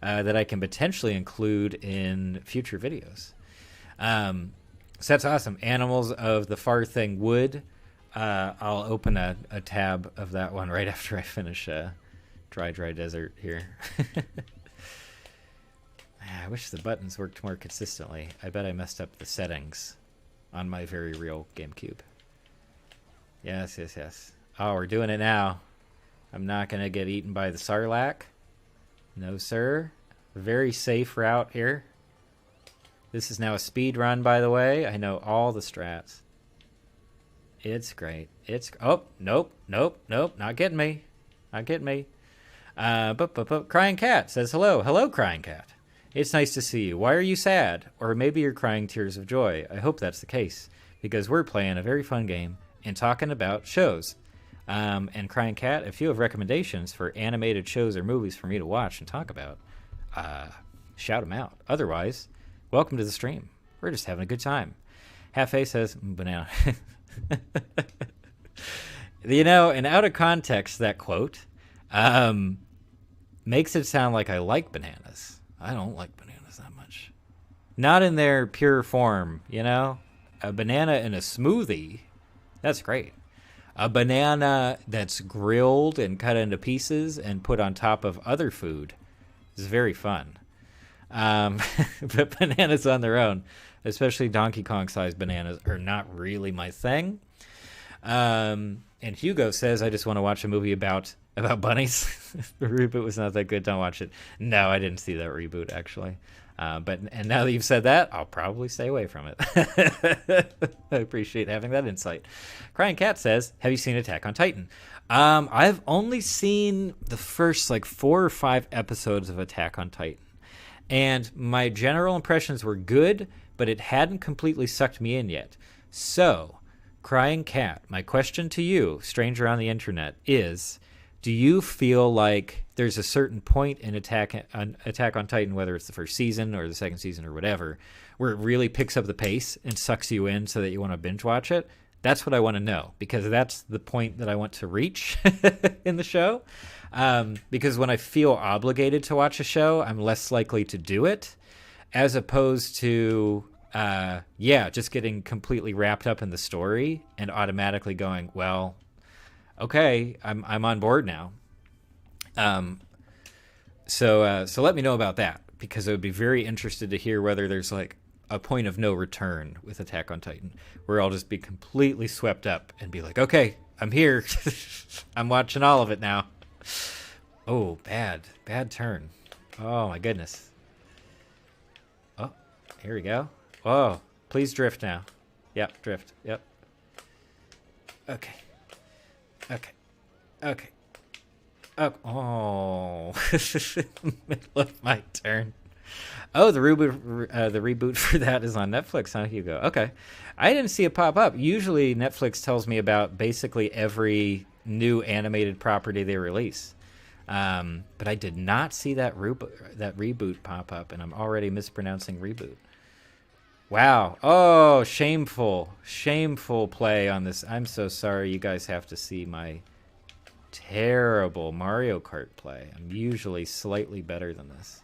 that I can potentially include in future videos. So that's awesome. Animals of the Farthing Wood. I'll open a tab of that one right after I finish Dry Desert here. I wish the buttons worked more consistently. I bet I messed up the settings on my very real GameCube. Yes. Oh, we're doing it now. I'm not going to get eaten by the Sarlacc. No, sir. Very safe route here. This is now a speed run, by the way. I know all the strats. It's great. Nope. Not getting me. Crying Cat says hello. Hello, Crying Cat. It's nice to see you. Why are you sad? Or maybe you're crying tears of joy. I hope that's the case, because we're playing a very fun game and talking about shows. And Crying Cat, if you have recommendations for animated shows or movies for me to watch and talk about, shout them out. Otherwise, welcome to the stream. We're just having a good time. Half A says, banana. And out of context, that quote makes it sound like I like bananas. I don't like bananas that much. Not in their pure form, A banana in a smoothie, that's great. A banana that's grilled and cut into pieces and put on top of other food is very fun. But bananas on their own, especially Donkey Kong sized bananas, are not really my thing. And Hugo says, I just want to watch a movie about bunnies. The reboot was not that good. Don't watch it. No, I didn't see that reboot, actually. And now that you've said that, I'll probably stay away from it. I appreciate having that insight. Crying Cat says, have you seen Attack on Titan? I've only seen the first 4 or 5 episodes of Attack on Titan. And my general impressions were good, but it hadn't completely sucked me in yet. So, Crying Cat, my question to you, stranger on the internet, is, do you feel like there's a certain point in Attack on Titan, whether it's the first season or the second season or whatever, where it really picks up the pace and sucks you in so that you want to binge watch it? That's what I want to know, because that's the point that I want to reach in the show. Because when I feel obligated to watch a show, I'm less likely to do it, as opposed to, just getting completely wrapped up in the story and automatically going, well, okay, I'm on board now. So let me know about that, because I would be very interested to hear whether there's a point of no return with Attack on Titan, where I'll just be completely swept up and be like, okay, I'm here. I'm watching all of it now. Oh, bad turn. Oh my goodness. Oh, here we go. Oh, please drift now. Yep, drift. Yep. Okay. Oh, middle of my turn. Oh, the reboot for that is on Netflix, huh, Hugo? Okay. I didn't see it pop up. Usually Netflix tells me about basically every new animated property they release. But I did not see that reboot pop up, and I'm already mispronouncing reboot. Wow. Oh, shameful play on this. I'm so sorry. You guys have to see my terrible Mario Kart play. I'm usually slightly better than this.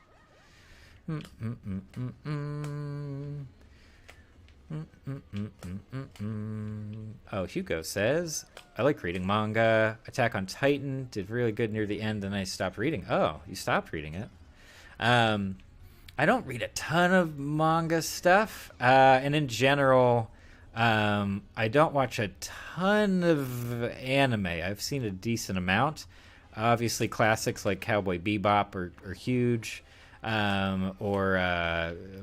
Oh, Hugo says, I like reading manga. Attack on Titan did really good near the end, and I stopped reading. Oh, you stopped reading it. I don't read a ton of manga stuff, and in general, I don't watch a ton of anime. I've seen a decent amount. Obviously, classics like Cowboy Bebop are huge, or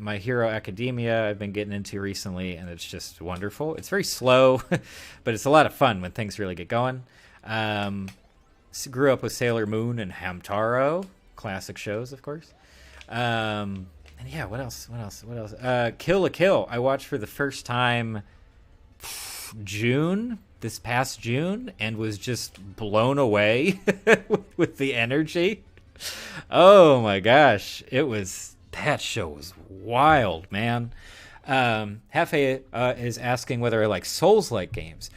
My Hero Academia I've been getting into recently, and it's just wonderful. It's very slow, but it's a lot of fun when things really get going. Grew up with Sailor Moon and Hamtaro, classic shows, of course. And yeah, what else? Kill la Kill. I watched for the first time this past June, and was just blown away with the energy. Oh my gosh, that show was wild, man. Hefe is asking whether I like Souls-like games.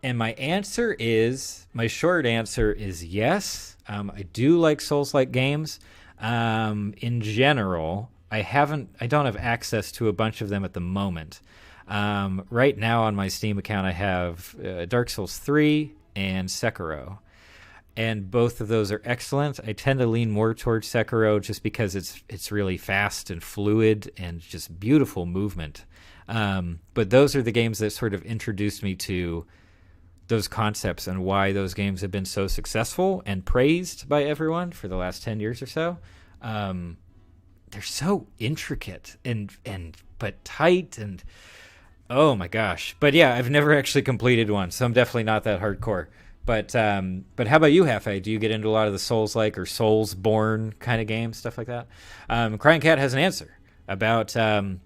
And my short answer is yes. I do like Souls-like games. In general, I don't have access to a bunch of them at the moment. Right now on my Steam account, I have Dark Souls 3 and Sekiro. And both of those are excellent. I tend to lean more towards Sekiro just because it's really fast and fluid and just beautiful movement. But those are the games that sort of introduced me to those concepts and why those games have been so successful and praised by everyone for the last 10 years or so. They're so intricate but tight, and oh my gosh. But yeah, I've never actually completed one, so I'm definitely not that hardcore. But how about you, Hefe? Do you get into a lot of the Souls-like or Souls-born kind of games, stuff like that? Crying Cat has an answer about the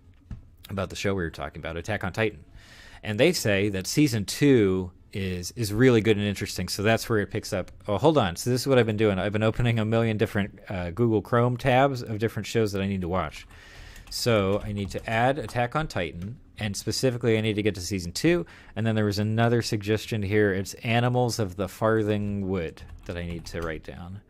show we were talking about, Attack on Titan. And they say that Season 2 is really good and interesting, so that's where it picks up. Oh, hold on. So this is what I've been doing. I've been opening a million different Google Chrome tabs of different shows that I need to watch. So I need to add Attack on Titan, and specifically I need to get to Season 2, and then there was another suggestion here. It's Animals of the Farthing Wood that I need to write down.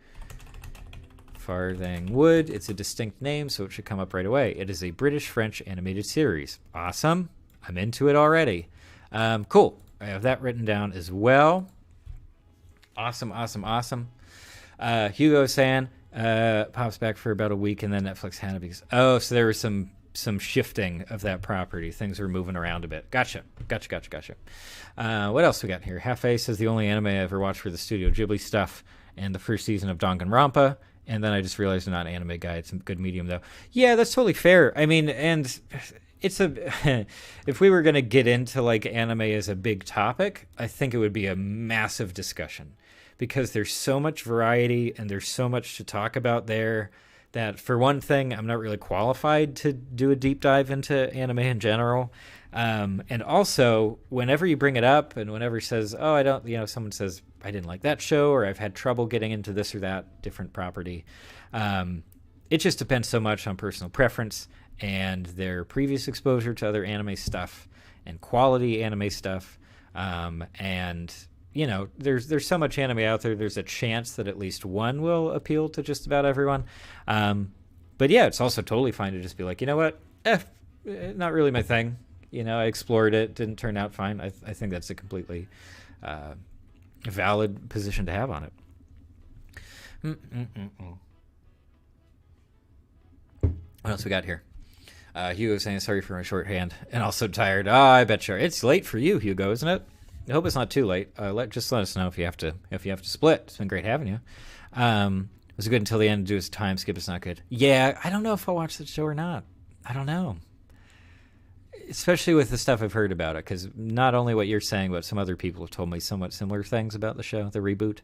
Farthing Wood. It's a distinct name, so it should come up right away. It is a British-French animated series. Awesome. I'm into it already. Cool. I have that written down as well. Awesome. Hugo saying pops back for about a week, and then Netflix had it because so there were some some shifting of that property. Things are moving around a bit. Gotcha. What else we got here? Half-A says the only anime I ever watched for the Studio Ghibli stuff and the first season of Danganronpa. And then I just realized I'm not an anime guy. It's a good medium, though. Yeah, that's totally fair. I mean, and it's a... if we were going to get into, like, anime as a big topic, I think it would be a massive discussion. Because there's so much variety and there's so much to talk about there that, for one thing, I'm not really qualified to do a deep dive into anime in general. And also, whenever you bring it up and whenever it says, oh, I don't, someone says, I didn't like that show, or I've had trouble getting into this or that different property. It just depends so much on personal preference and their previous exposure to other anime stuff and quality anime stuff. And, there's so much anime out there. There's a chance that at least one will appeal to just about everyone. But yeah, it's also totally fine to just be like, you know what? Not really my thing. I explored it, didn't turn out fine. I think that's a completely valid position to have on it. What else we got here? Hugo saying sorry for my shorthand and also tired. I bet you it's late for you, Hugo, isn't it? I hope it's not too late. Just let us know if you have to split. It's been great having you. Was it good until the end? Do a time skip. It's not good. Yeah, I don't know if I'll watch the show or not. I don't know. Especially with the stuff I've heard about it, because not only what you're saying, but some other people have told me somewhat similar things about the show, the reboot.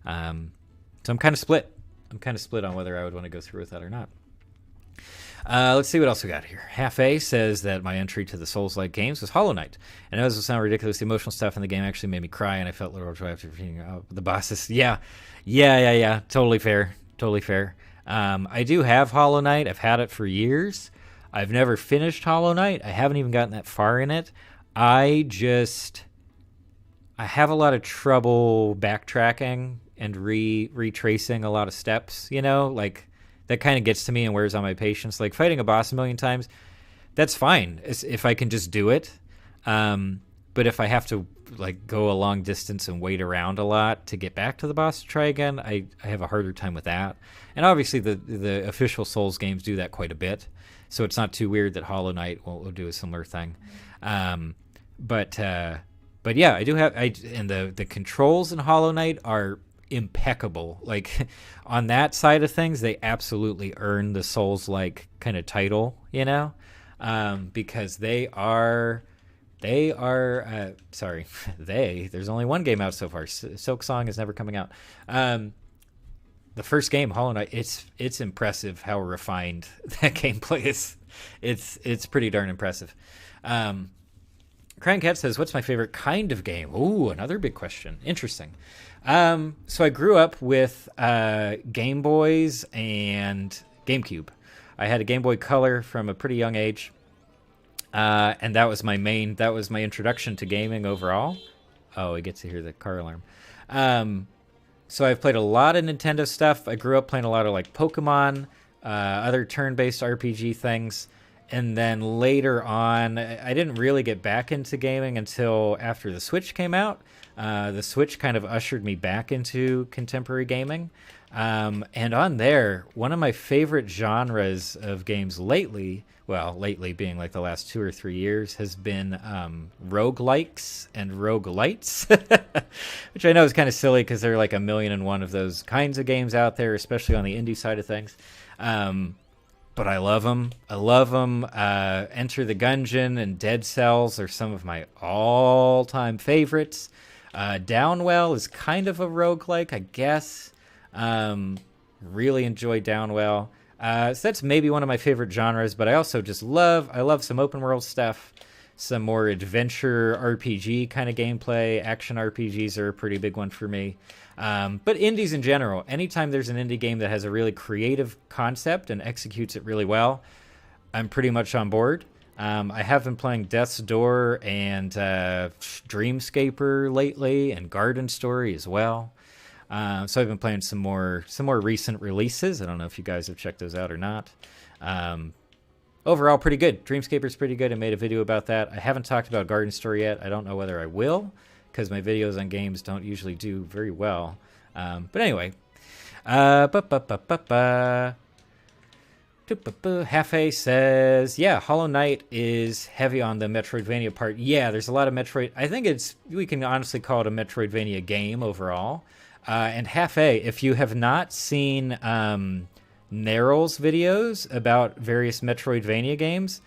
So I'm kind of split. On whether I would want to go through with that or not. Let's see what else we got here. Half-A says that my entry to the Souls-like games was Hollow Knight. And it doesn't sound ridiculous. The emotional stuff in the game actually made me cry, and I felt literal joy after defeating the bosses. Yeah. Totally fair. I do have Hollow Knight. I've had it for years. I've never finished Hollow Knight. I haven't even gotten that far in it. I have a lot of trouble backtracking and retracing a lot of steps, like that kind of gets to me and wears on my patience. Like fighting a boss a million times, that's fine if I can just do it. But if I have to like go a long distance and wait around a lot to get back to the boss to try again, I have a harder time with that. And obviously the official Souls games do that quite a bit. So it's not too weird that Hollow Knight will do a similar thing. But yeah, I do have, and the controls in Hollow Knight are impeccable. Like on that side of things, they absolutely earn the Souls-like kind of title, because there's only one game out so far. Silk Song is never coming out. The first game, Hollow Knight, it's impressive how refined that gameplay is. It's pretty darn impressive. Crying Cat says, what's my favorite kind of game? Ooh, another big question. Interesting. So I grew up with Game Boys and GameCube. I had a Game Boy Color from a pretty young age. And that was my introduction to gaming overall. Oh, I get to hear the car alarm. So I've played a lot of Nintendo stuff. I grew up playing a lot of like Pokemon, other turn-based RPG things. And then later on, I didn't really get back into gaming until after the Switch came out. The Switch kind of ushered me back into contemporary gaming. And on there, one of my favorite genres of games lately being like the last 2 or 3 years, has been roguelikes and roguelites, which I know is kind of silly because there are like 1,000,001 of those kinds of games out there, especially on the indie side of things. But I love them. Enter the Gungeon and Dead Cells are some of my all-time favorites. Downwell is kind of a roguelike, I guess. Really enjoy Downwell. So that's maybe one of my favorite genres, but I also just love some open world stuff, some more adventure RPG kind of gameplay. Action RPGs are a pretty big one for me. But indies in general, anytime there's an indie game that has a really creative concept and executes it really well, I'm pretty much on board. I have been playing Death's Door and Dreamscaper lately, and Garden Story as well. So I've been playing some more recent releases. I don't know if you guys have checked those out or not. Overall, pretty good. Dreamscaper's pretty good. I made a video about that. I haven't talked about Garden Story yet. I don't know whether I will, because my videos on games don't usually do very well. But anyway. Hafe says, yeah, Hollow Knight is heavy on the Metroidvania part. Yeah, there's a lot of Metroid. I think we can honestly call it a Metroidvania game overall. And Hafe, if you have not seen Neryl's videos about various Metroidvania games,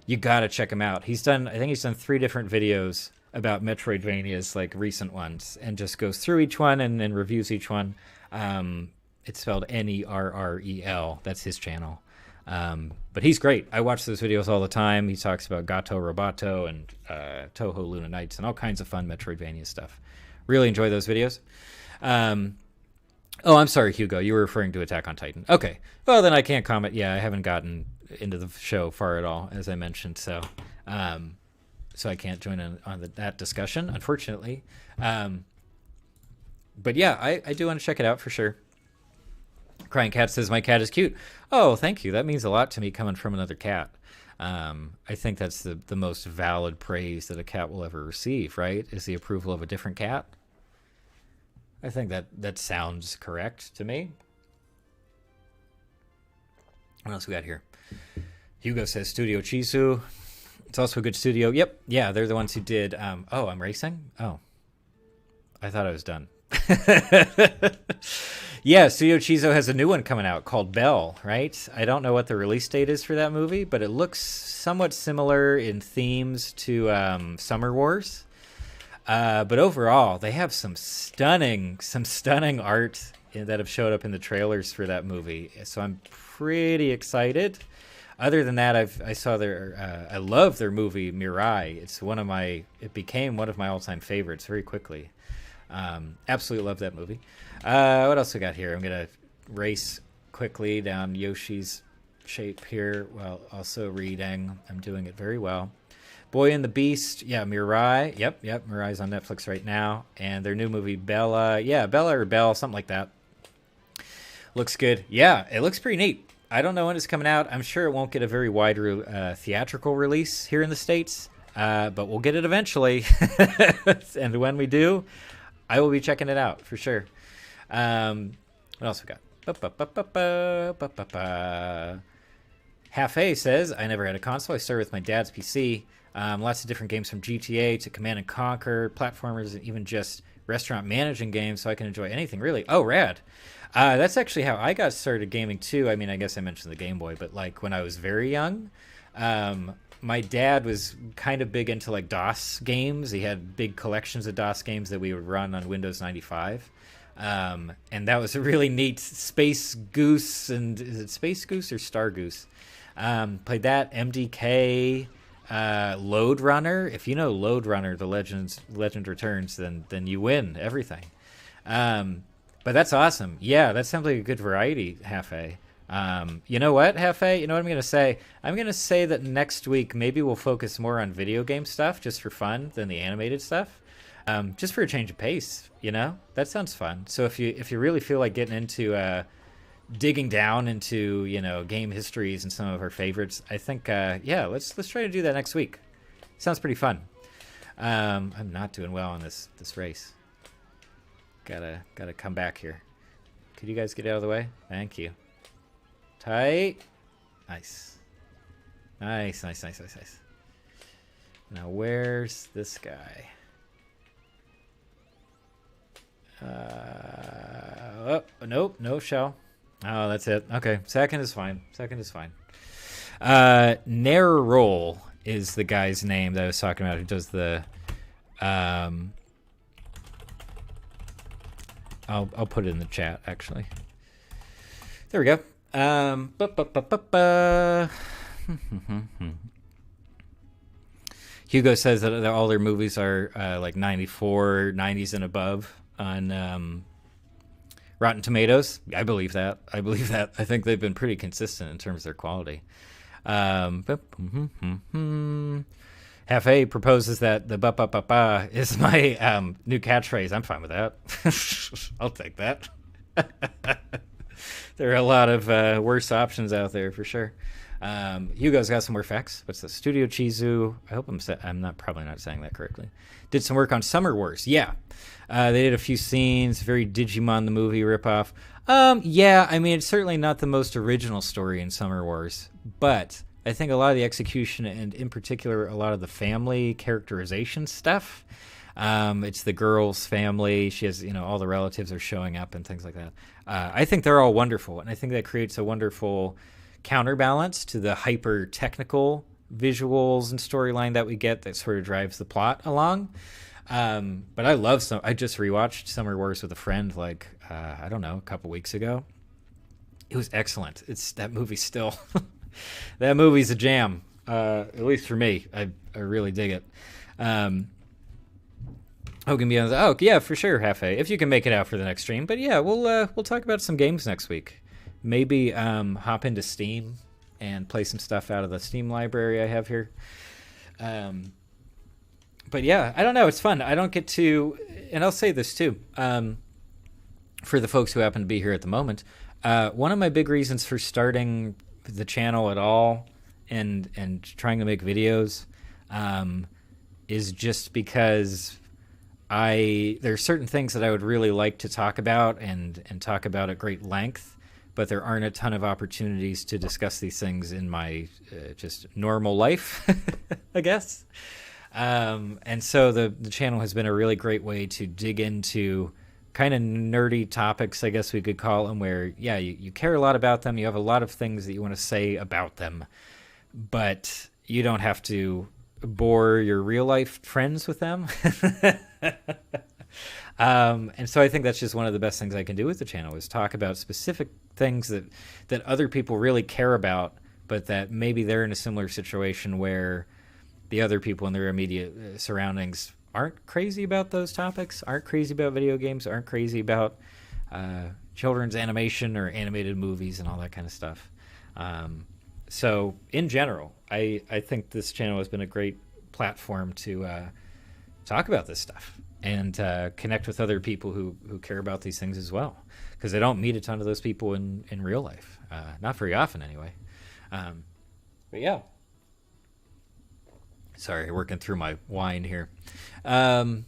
you gotta check him out. I think he's done 3 different videos about Metroidvanias, like recent ones, and just goes through each one and reviews each one. It's spelled Nerrel. That's his channel. But he's great. I watch those videos all the time. He talks about Gato Roboto and Toho Luna Nights and all kinds of fun Metroidvania stuff. Really enjoy those videos. Oh, I'm sorry, Hugo. You were referring to Attack on Titan. Okay. Well, then I can't comment. Yeah, I haven't gotten into the show far at all, as I mentioned. So I can't join in on that discussion, unfortunately. But yeah, I do want to check it out for sure. Crying Cat says, my cat is cute. Oh, thank you. That means a lot to me coming from another cat. I think that's the most valid praise that a cat will ever receive, right? Is the approval of a different cat. I think that sounds correct to me. What else we got here? Hugo says Studio Chizu. It's also a good studio. Yep. Yeah, they're the ones who did... oh, I'm racing? Oh. I thought I was done. Yeah, Studio Chizu has a new one coming out called Bell, right? I don't know what the release date is for that movie, but it looks somewhat similar in themes to Summer Wars. But overall, they have some stunning art that have showed up in the trailers for that movie. So I'm pretty excited. Other than that, I saw I love their movie Mirai. It became one of my all-time favorites very quickly. Absolutely love that movie. What else we got here? I'm gonna race quickly down Yoshi's shape here while also reading. I'm doing it very well. Boy and the Beast, yeah, Mirai. Yep, Mirai's on Netflix right now. And their new movie, Bella. Yeah, Bella or Belle, something like that. Looks good. Yeah, it looks pretty neat. I don't know when it's coming out. I'm sure it won't get a very wide theatrical release here in the States, but we'll get it eventually. And when we do, I will be checking it out for sure. What else we got? Half A says, I never had a console. I started with my dad's PC. Lots of different games from GTA to Command and Conquer, platformers, and even just restaurant managing games, so I can enjoy anything, really. Oh, rad. That's actually how I got started gaming, too. I mean, I guess I mentioned the Game Boy, but, like, when I was very young, my dad was kind of big into, like, DOS games. He had big collections of DOS games that we would run on Windows 95. And that was a really neat Space Goose, and is it Space Goose or Star Goose? Played that, MDK... Load Runner. If you know Load Runner, the Legend Returns, then you win everything. But that's awesome. Yeah, that sounds like a good variety, Half A. You know what, Half A? You know what I'm going to say? I'm going to say that next week maybe we'll focus more on video game stuff just for fun than the animated stuff. Just for a change of pace, you know? That sounds fun. So if you really feel like getting into digging down into, you know, game histories and some of our favorites, I think yeah, let's try to do that next week. Sounds pretty fun. I'm not doing well on this race. Gotta come back here. Could you guys get out of the way? Thank you. Tight. Nice. Now where's this guy? Oh, nope, no shell. Oh, that's it. Okay, second is fine. Nerrel is the guy's name that I was talking about who does the... I'll put it in the chat, actually. There we go. Hugo says that all their movies are like 94, 90s and above on... Rotten Tomatoes, I believe that. I think they've been pretty consistent in terms of their quality. Half A proposes that the ba-ba-ba-ba is my new catchphrase. I'm fine with that. I'll take that. There are a lot of worse options out there for sure. Hugo's got some more facts. What's the Studio Chizu? I hope I'm not probably not saying that correctly. Did some work on Summer Wars. Yeah, they did a few scenes. Very Digimon the movie ripoff. Yeah, I mean it's certainly not the most original story in Summer Wars, but I think a lot of the execution and in particular a lot of the family characterization stuff. It's the girl's family. She has, all the relatives are showing up and things like that. I think they're all wonderful, and I think that creates a wonderful counterbalance to the hyper technical visuals and storyline that we get that sort of drives the plot along. But I just rewatched Summer Wars with a friend I don't know, a couple weeks ago. It was excellent. That movie still that movie's a jam. At least for me. I really dig it. Hogan Beyond. Oh yeah, for sure, Hefe. If you can make it out for the next stream. But yeah, we'll talk about some games next week. Maybe hop into Steam and play some stuff out of the Steam library I have here. But yeah, I don't know. It's fun. I don't get to, and I'll say this too, for the folks who happen to be here at the moment. One of my big reasons for starting the channel at all and trying to make videos is just because there are certain things that I would really like to talk about and talk about at great length, but there aren't a ton of opportunities to discuss these things in my just normal life, I guess. And so the channel has been a really great way to dig into kind of nerdy topics, I guess we could call them, where, yeah, you care a lot about them. You have a lot of things that you want to say about them, but you don't have to bore your real life friends with them. And so I think that's just one of the best things I can do with the channel is talk about specific things that other people really care about, but that maybe they're in a similar situation where the other people in their immediate surroundings aren't crazy about those topics, aren't crazy about video games, aren't crazy about children's animation or animated movies and all that kind of stuff. So in general, I think this channel has been a great platform to talk about this stuff and connect with other people who care about these things as well, because I don't meet a ton of those people in real life, not very often anyway. But yeah. Sorry, working through my wine here. Crying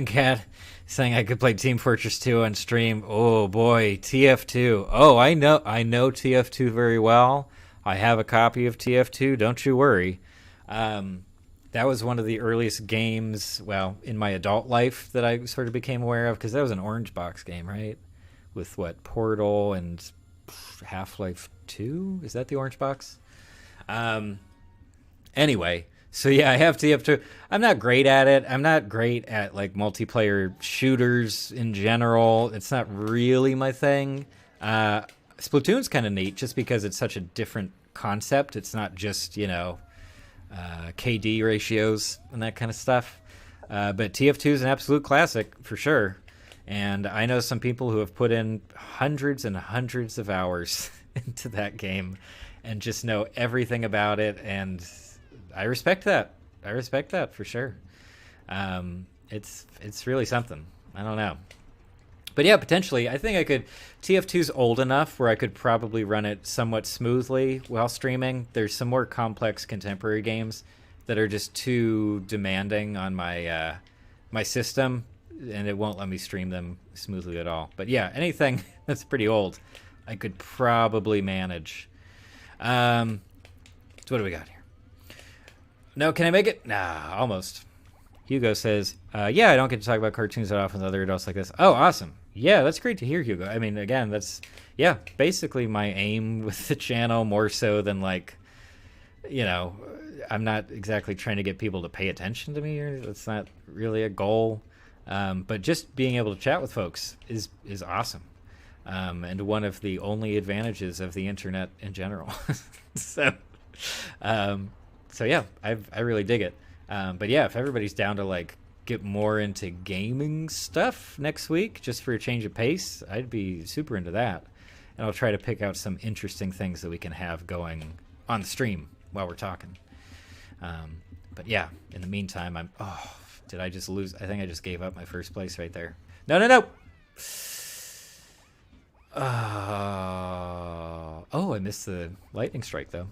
Cat saying I could play Team Fortress 2 on stream. Oh boy, TF2. Oh, I know TF2 very well. I have a copy of TF2. Don't you worry. That was one of the earliest games, well, in my adult life that I sort of became aware of, because that was an Orange Box game, right? With what, Portal and Half-Life 2? Is that the Orange Box? Anyway, so yeah, I have TF2. I'm not great at it. I'm not great at like multiplayer shooters in general. It's not really my thing. Splatoon's kind of neat just because it's such a different concept. It's not just, KD ratios and that kind of stuff. But TF2 is an absolute classic for sure. And I know some people who have put in hundreds and hundreds of hours into that game and just know everything about it, and I respect that. I respect that for sure. It's really something. I don't know. But yeah, potentially, I think I could. TF2's old enough where I could probably run it somewhat smoothly while streaming. There's some more complex contemporary games that are just too demanding on my my system, and it won't let me stream them smoothly at all. But yeah, anything that's pretty old, I could probably manage. So what do we got here? No, can I make it? Nah, almost. Hugo says, yeah, I don't get to talk about cartoons that often with other adults like this. Oh, awesome. Yeah, that's great to hear, Hugo. I mean, again, that's, yeah, basically my aim with the channel, more so than like, I'm not exactly trying to get people to pay attention to me. That's not really a goal. But just being able to chat with folks is awesome. And one of the only advantages of the internet in general. So yeah, I really dig it. But yeah, if everybody's down to like get more into gaming stuff next week, just for a change of pace, I'd be super into that. And I'll try to pick out some interesting things that we can have going on the stream while we're talking. But yeah, in the meantime, did I just lose? I think I just gave up my first place right there. No. Oh, I missed the lightning strike though.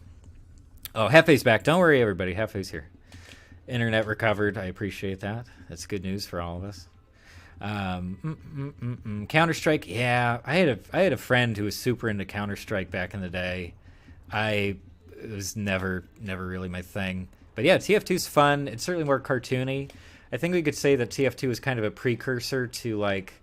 Oh, Hefe's back. Don't worry, everybody. Hefe's here. Internet recovered. I appreciate that. That's good news for all of us. Counter Strike. Yeah, I had a friend who was super into Counter Strike back in the day. It was never really my thing. But yeah, TF2 is fun. It's certainly more cartoony. I think we could say that TF2 is kind of a precursor to like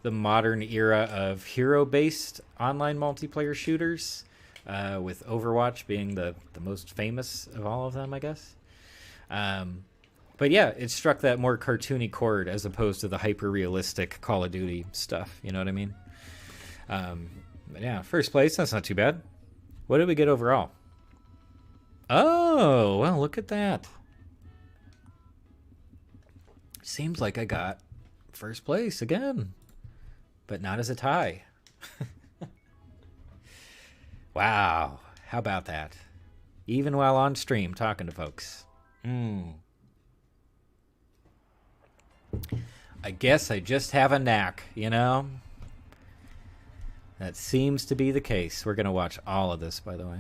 the modern era of hero-based online multiplayer shooters, with Overwatch being the most famous of all of them, I guess. But yeah, it struck that more cartoony chord as opposed to the hyper-realistic Call of Duty stuff. You know what I mean? But yeah, first place. That's not too bad. What did we get overall? Oh, well, look at that. Seems like I got first place again, but not as a tie. Wow, how about that? Even while on stream talking to folks. I guess I just have a knack, you know? That seems to be the case. We're going to watch all of this, by the way.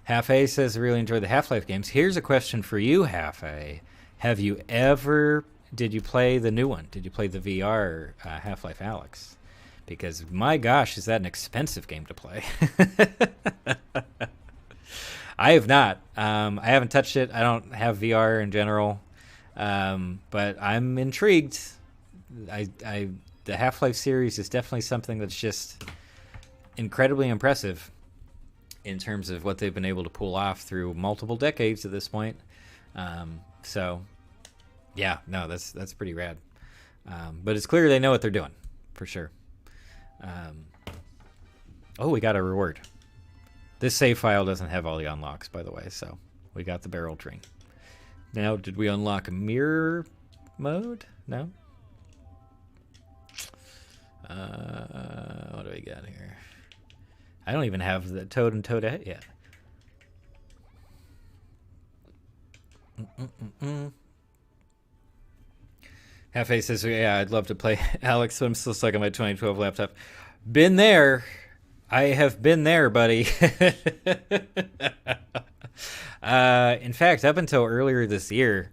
Half A says, I really enjoyed the Half-Life games. Here's a question for you, Half A. Did you play the new one? Did you play the VR Half-Life Alyx? Because, my gosh, is that an expensive game to play. I have not. I haven't touched it. I don't have VR in general. But I'm intrigued. The Half-Life series is definitely something that's just incredibly impressive in terms of what they've been able to pull off through multiple decades at this point. So, yeah, no, that's pretty rad. But it's clear they know what they're doing, for sure. Oh, we got a reward. This save file doesn't have all the unlocks, by the way, so we got the barrel tree. Now, did we unlock mirror mode? No? What do we got here? I don't even have the Toad and Toadette yet. Half-A says, yeah, I'd love to play Alyx, but I'm still stuck on my 2012 laptop. Been there. I have been there, buddy. In fact, up until earlier this year,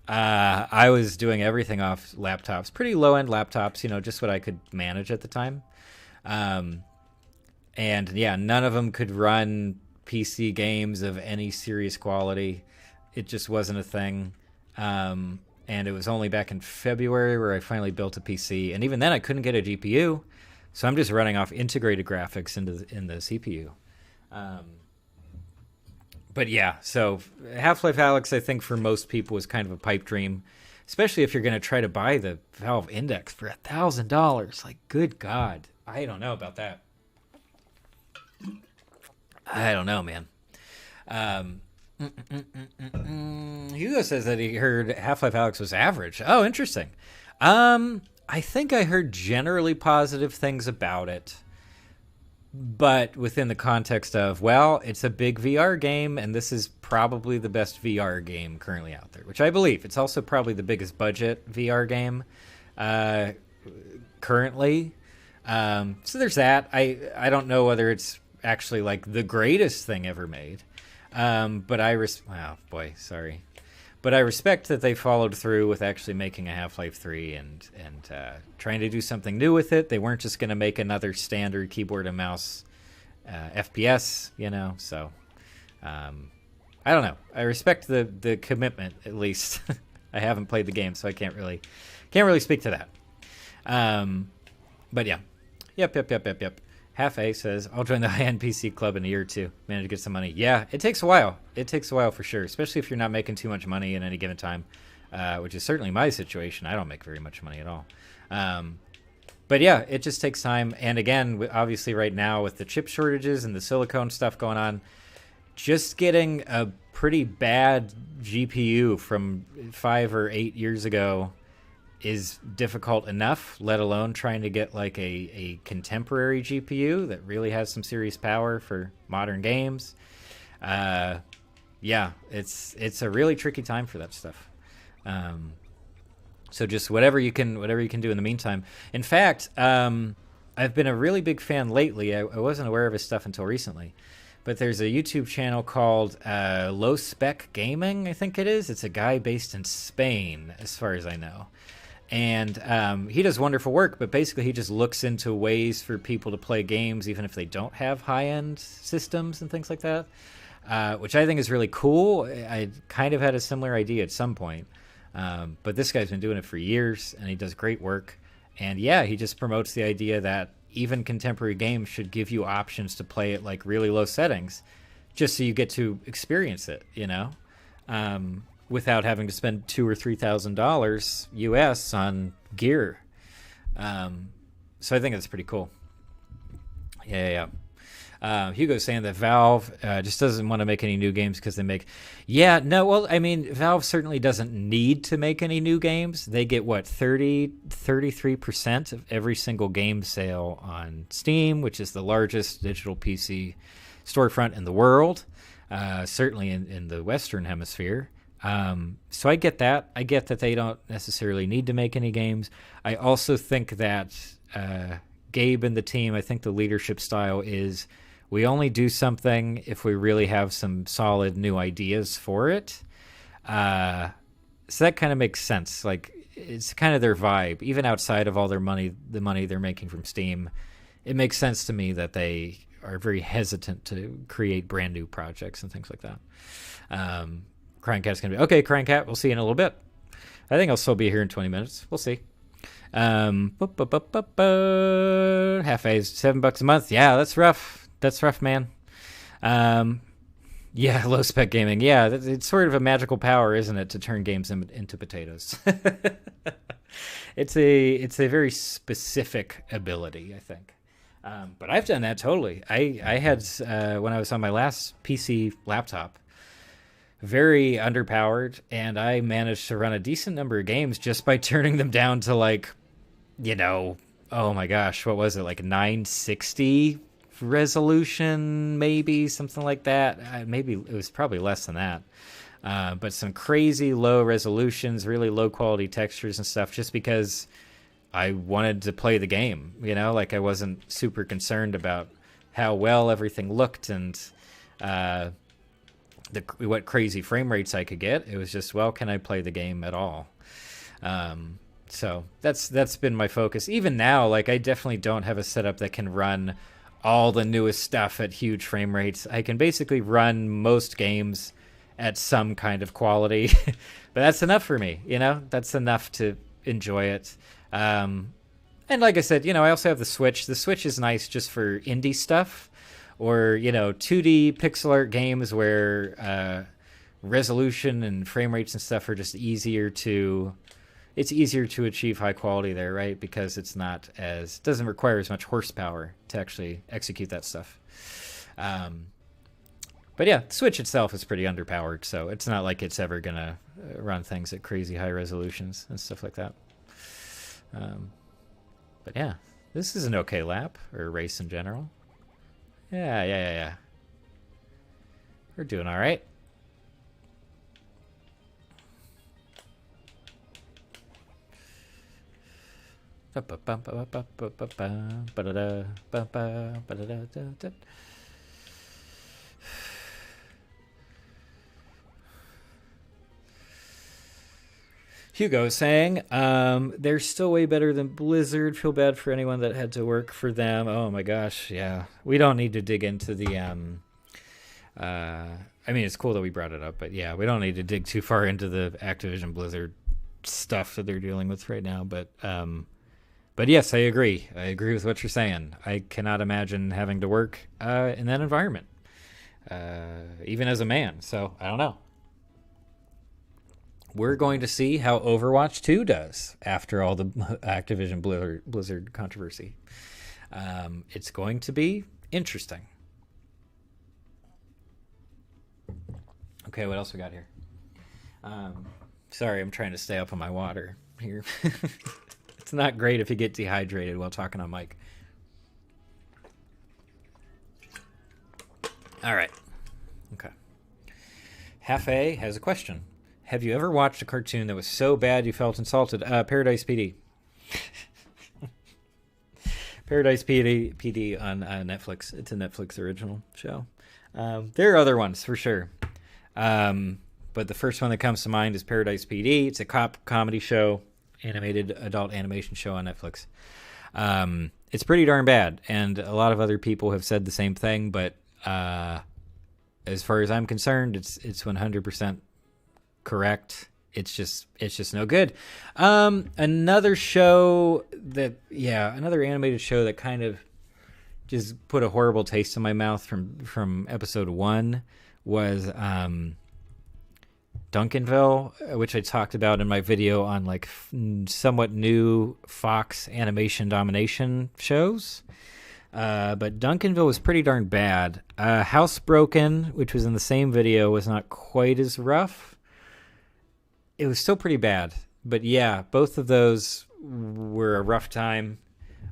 I was doing everything off laptops, pretty low-end laptops, you know, just what I could manage at the time. And yeah, none of them could run PC games of any serious quality. It just wasn't a thing. And it was only back in February where I finally built a PC. And even then, I couldn't get a GPU. So I'm just running off integrated graphics in the CPU. But yeah, so Half-Life Alyx, I think for most people was kind of a pipe dream, especially if you're going to try to buy the Valve Index for $1,000. Like, good God. I don't know about that. I don't know, man. Hugo says that he heard Half-Life Alyx was average. Oh, interesting. I think I heard generally positive things about it, but within the context of, well, it's a big VR game, and this is probably the best VR game currently out there, which I believe. It's also probably the biggest budget VR game currently. So there's that. I don't know whether it's actually like the greatest thing ever made. But But I respect that they followed through with actually making a Half-Life 3 and trying to do something new with it. They weren't just going to make another standard keyboard and mouse FPS, you know. So I don't know. I respect the commitment, at least. I haven't played the game, so I can't really speak to that. But yeah, yep. Half-A says, I'll join the high-end PC club in a year or two. Manage to get some money. Yeah, it takes a while. It takes a while for sure, especially if you're not making too much money in any given time, which is certainly my situation. I don't make very much money at all. But yeah, it just takes time. And again, obviously right now with the chip shortages and the silicone stuff going on, just getting a pretty bad GPU from 5 or 8 years ago is difficult enough, let alone trying to get like a contemporary GPU that really has some serious power for modern games. Yeah, it's a really tricky time for that stuff. So just whatever you can do in the meantime. In fact, I've been a really big fan lately. I wasn't aware of his stuff until recently. But there's a YouTube channel called Low Spec Gaming, I think it is. It's a guy based in Spain, as far as I know. And he does wonderful work, but basically he just looks into ways for people to play games even if they don't have high-end systems and things like that, which I think is really cool. I kind of had a similar idea at some point, but this guy's been doing it for years, and he does great work. And yeah, he just promotes the idea that even contemporary games should give you options to play at like really low settings, just so you get to experience it, you know, without having to spend $2,000 or $3,000 US on gear. So I think that's pretty cool. Yeah. Hugo's saying that Valve just doesn't want to make any new games because they make... Yeah, no, well, I mean, Valve certainly doesn't need to make any new games. They get, 33% of every single game sale on Steam, which is the largest digital PC storefront in the world, certainly in the Western Hemisphere. So I get that. I get that they don't necessarily need to make any games. I also think that Gabe and the team, I think the leadership style is... we only do something if we really have some solid new ideas for it. So that kind of makes sense. Like, it's kind of their vibe. Even outside of all their money, the money they're making from Steam, it makes sense to me that they are very hesitant to create brand new projects and things like that. Crying Cat's going to be... okay, Crying Cat, we'll see you in a little bit. I think I'll still be here in 20 minutes. We'll see. Half A's $7 a month. Yeah, that's rough. That's rough, man. Yeah, low spec gaming. Yeah, it's sort of a magical power, isn't it, to turn games into potatoes? It's a very specific ability, I think. But I've done that totally. I had when I was on my last PC laptop, very underpowered, and I managed to run a decent number of games just by turning them down to like, oh my gosh, what was it, like 960 resolution, maybe something like that. Maybe it was probably less than that, but some crazy low resolutions, really low quality textures and stuff, just because I wanted to play the game. Like I wasn't super concerned about how well everything looked and what crazy frame rates I could get. It was just, well, can I play the game at all? So that's been my focus. Even now, like I definitely don't have a setup that can run all the newest stuff at huge frame rates. I can basically run most games at some kind of quality, but that's enough for me. That's enough to enjoy it. And like I said, I also have the Switch. The Switch is nice just for indie stuff, or 2D pixel art games where resolution and frame rates and stuff are just easier to achieve high quality there, right? Because doesn't require as much horsepower to actually execute that stuff. But yeah, the Switch itself is pretty underpowered, so it's not like it's ever gonna run things at crazy high resolutions and stuff like that. But yeah, this is an okay lap, or race in general. Yeah. We're doing all right. Hugo is saying, they're still way better than Blizzard. Feel bad for anyone that had to work for them. Oh my gosh, yeah. We don't need to dig into the I mean, it's cool that we brought it up, but yeah, we don't need to dig too far into the Activision Blizzard stuff that they're dealing with right now. But yes, I agree. I agree with what you're saying. I cannot imagine having to work in that environment, even as a man. So I don't know. We're going to see how Overwatch 2 does after all the Activision Blizzard controversy. It's going to be interesting. Okay, what else we got here? Sorry, I'm trying to stay up on my water here. It's not great if you get dehydrated while talking on mic. All right. Okay. Half A has a question. Have you ever watched a cartoon that was so bad you felt insulted? Paradise PD. Paradise PD on Netflix. It's a Netflix original show. There are other ones for sure. But the first one that comes to mind is Paradise PD. It's a cop comedy show, animated adult animation show on Netflix. It's pretty darn bad, and a lot of other people have said the same thing, but as far as I'm concerned, it's 100% correct. It's just no good. Another animated show that kind of just put a horrible taste in my mouth from episode 1 was Duncanville, which I talked about in my video on like somewhat new Fox animation domination shows. But Duncanville was pretty darn bad. Housebroken, which was in the same video, was not quite as rough. It was still pretty bad. But yeah, both of those were a rough time.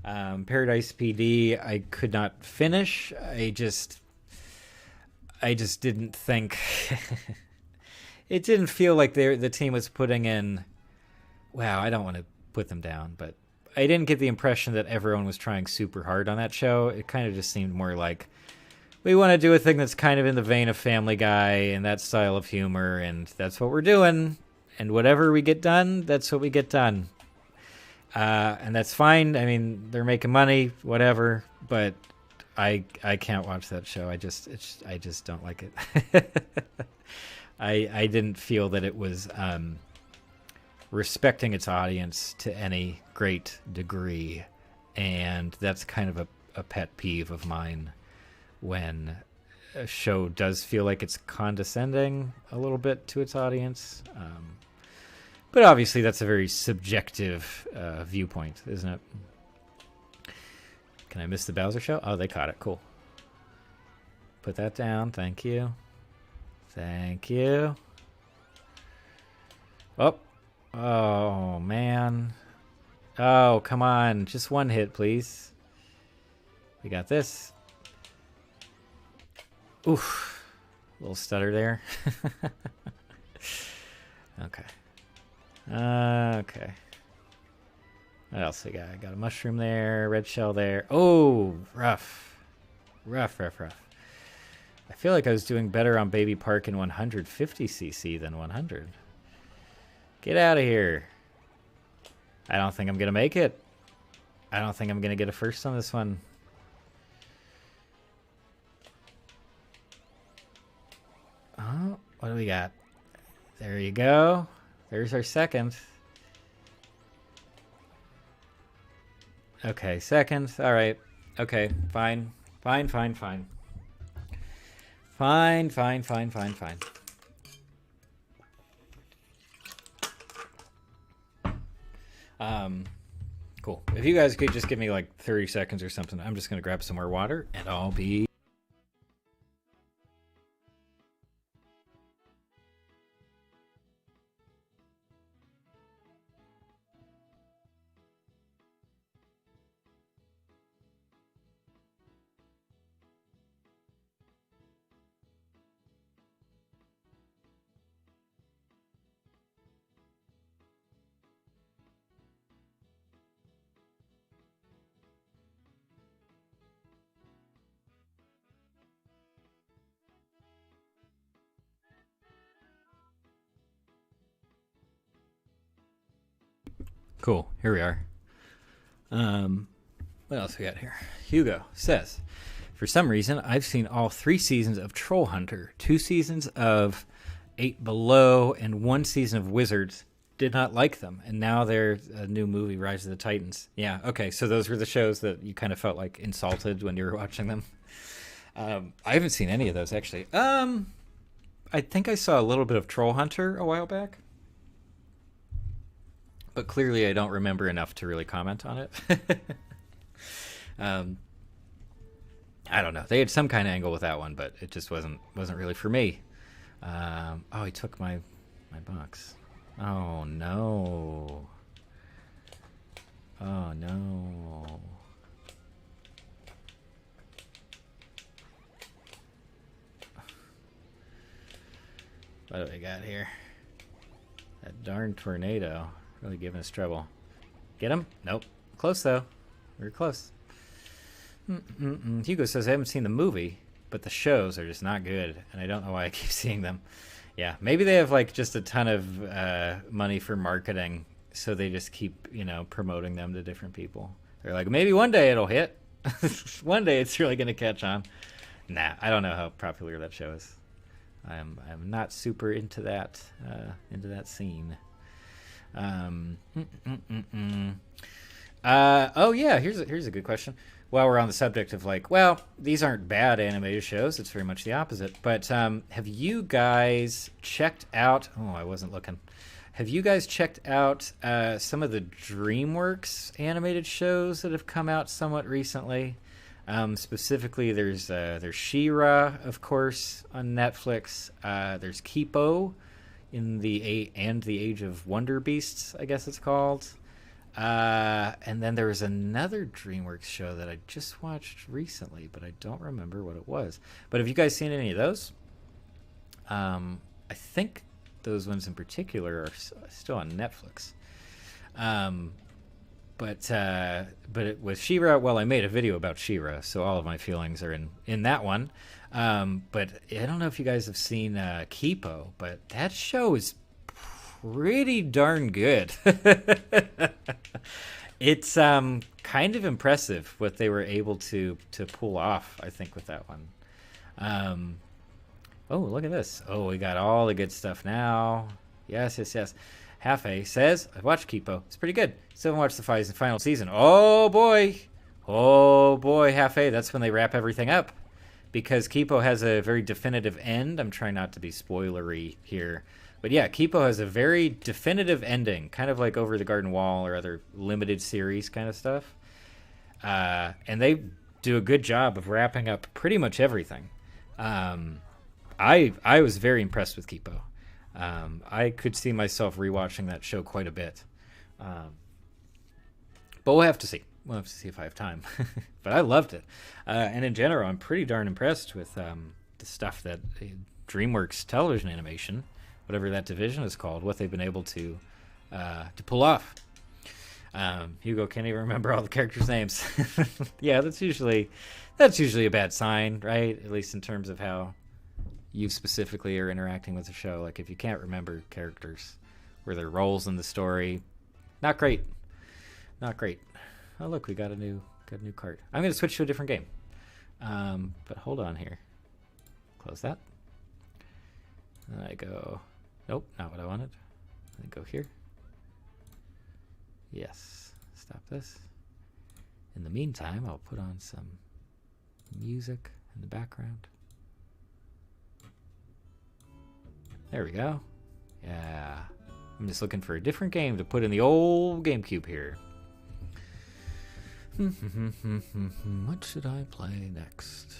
Paradise PD, I could not finish. I just didn't think... It didn't feel like the team was putting in... Wow, I don't want to put them down, but I didn't get the impression that everyone was trying super hard on that show. It kind of just seemed more like, we want to do a thing that's kind of in the vein of Family Guy and that style of humor, and that's what we're doing. And whatever we get done, that's what we get done. And that's fine. I mean, they're making money, whatever, but I can't watch that show. I just don't like it. I didn't feel that it was respecting its audience to any great degree, and that's kind of a pet peeve of mine when a show does feel like it's condescending a little bit to its audience. But obviously that's a very subjective viewpoint, isn't it? Can I miss the Bowser show? Oh, they caught it. Cool. Put that down. Thank you. Thank you. Oh, man. Oh, come on. Just one hit, please. We got this. Oof. Little stutter there. Okay. Okay. What else we got? I got a mushroom there, red shell there. Oh, rough. Rough. I feel like I was doing better on Baby Park in 150cc than 100. Get out of here. I don't think I'm going to make it. I don't think I'm going to get a first on this one. Oh, what do we got? There you go. There's our second. Okay, second. All right. Okay, fine. Fine. Cool. If you guys could just give me like 30 seconds or something, I'm just going to grab some more water and I'll be... Cool. Here we are. What else we got here? Hugo says, for some reason, I've seen all 3 seasons of Troll Hunter, 2 seasons of 8 Below, and 1 season of Wizards. Did not like them. And now there's a new movie, Rise of the Titans. Yeah, okay. So those were the shows that you kind of felt like insulted when you were watching them. I haven't seen any of those, actually. I think I saw a little bit of Troll Hunter a while back. But clearly I don't remember enough to really comment on it. I don't know. They had some kind of angle with that one, but it just wasn't really for me. Oh, he took my box. Oh, no. Oh, no. What do we got here? That darn tornado. Really giving us trouble. Get him? Nope. Close, though. We were close. Hugo says, I haven't seen the movie, but the shows are just not good, and I don't know why I keep seeing them. Yeah, maybe they have like just a ton of money for marketing, so they just keep, promoting them to different people. They're like, maybe one day it'll hit. One day it's really going to catch on. Nah, I don't know how popular that show is. I'm not super into that scene. Oh yeah, here's a good question. While we're on the subject of like, well, these aren't bad animated shows. It's very much the opposite. But have you guys checked out? Oh, I wasn't looking. Have you guys checked out some of the DreamWorks animated shows that have come out somewhat recently? Specifically, there's She-Ra, of course, on Netflix. There's Kipo in the Age of Wonder Beasts, I guess it's called. And then there was another DreamWorks show that I just watched recently, but I don't remember what it was. But have you guys seen any of those? I think those ones in particular are still on Netflix. But with She-Ra, well, I made a video about She-Ra, so all of my feelings are in that one. But I don't know if you guys have seen Kipo, but that show is pretty darn good. It's kind of impressive what they were able to pull off, I think, with that one. Oh, look at this. Oh, we got all the good stuff now. Yes. Half-A says, I watched Kipo. It's pretty good. Still haven't watched the final season. Oh, boy, Half-A. That's when they wrap everything up. Because Kipo has a very definitive end. I'm trying not to be spoilery here. But yeah, Kipo has a very definitive ending. Kind of like Over the Garden Wall or other limited series kind of stuff. And they do a good job of wrapping up pretty much everything. I was very impressed with Kipo. I could see myself rewatching that show quite a bit. But we'll have to see. We'll have to see if I have time. But I loved it. And in general, I'm pretty darn impressed with the stuff that DreamWorks television animation, whatever that division is called, what they've been able to pull off. Hugo can't even remember all the characters' names. Yeah, that's usually a bad sign, right? At least in terms of how you specifically are interacting with the show. Like if you can't remember characters or their roles in the story, not great. Oh look, we got a new card. I'm going to switch to a different game. But hold on here. Close that. And I go, nope, not what I wanted. I go here. Yes, stop this. In the meantime, I'll put on some music in the background. There we go. Yeah. I'm just looking for a different game to put in the old GameCube here. What should I play next?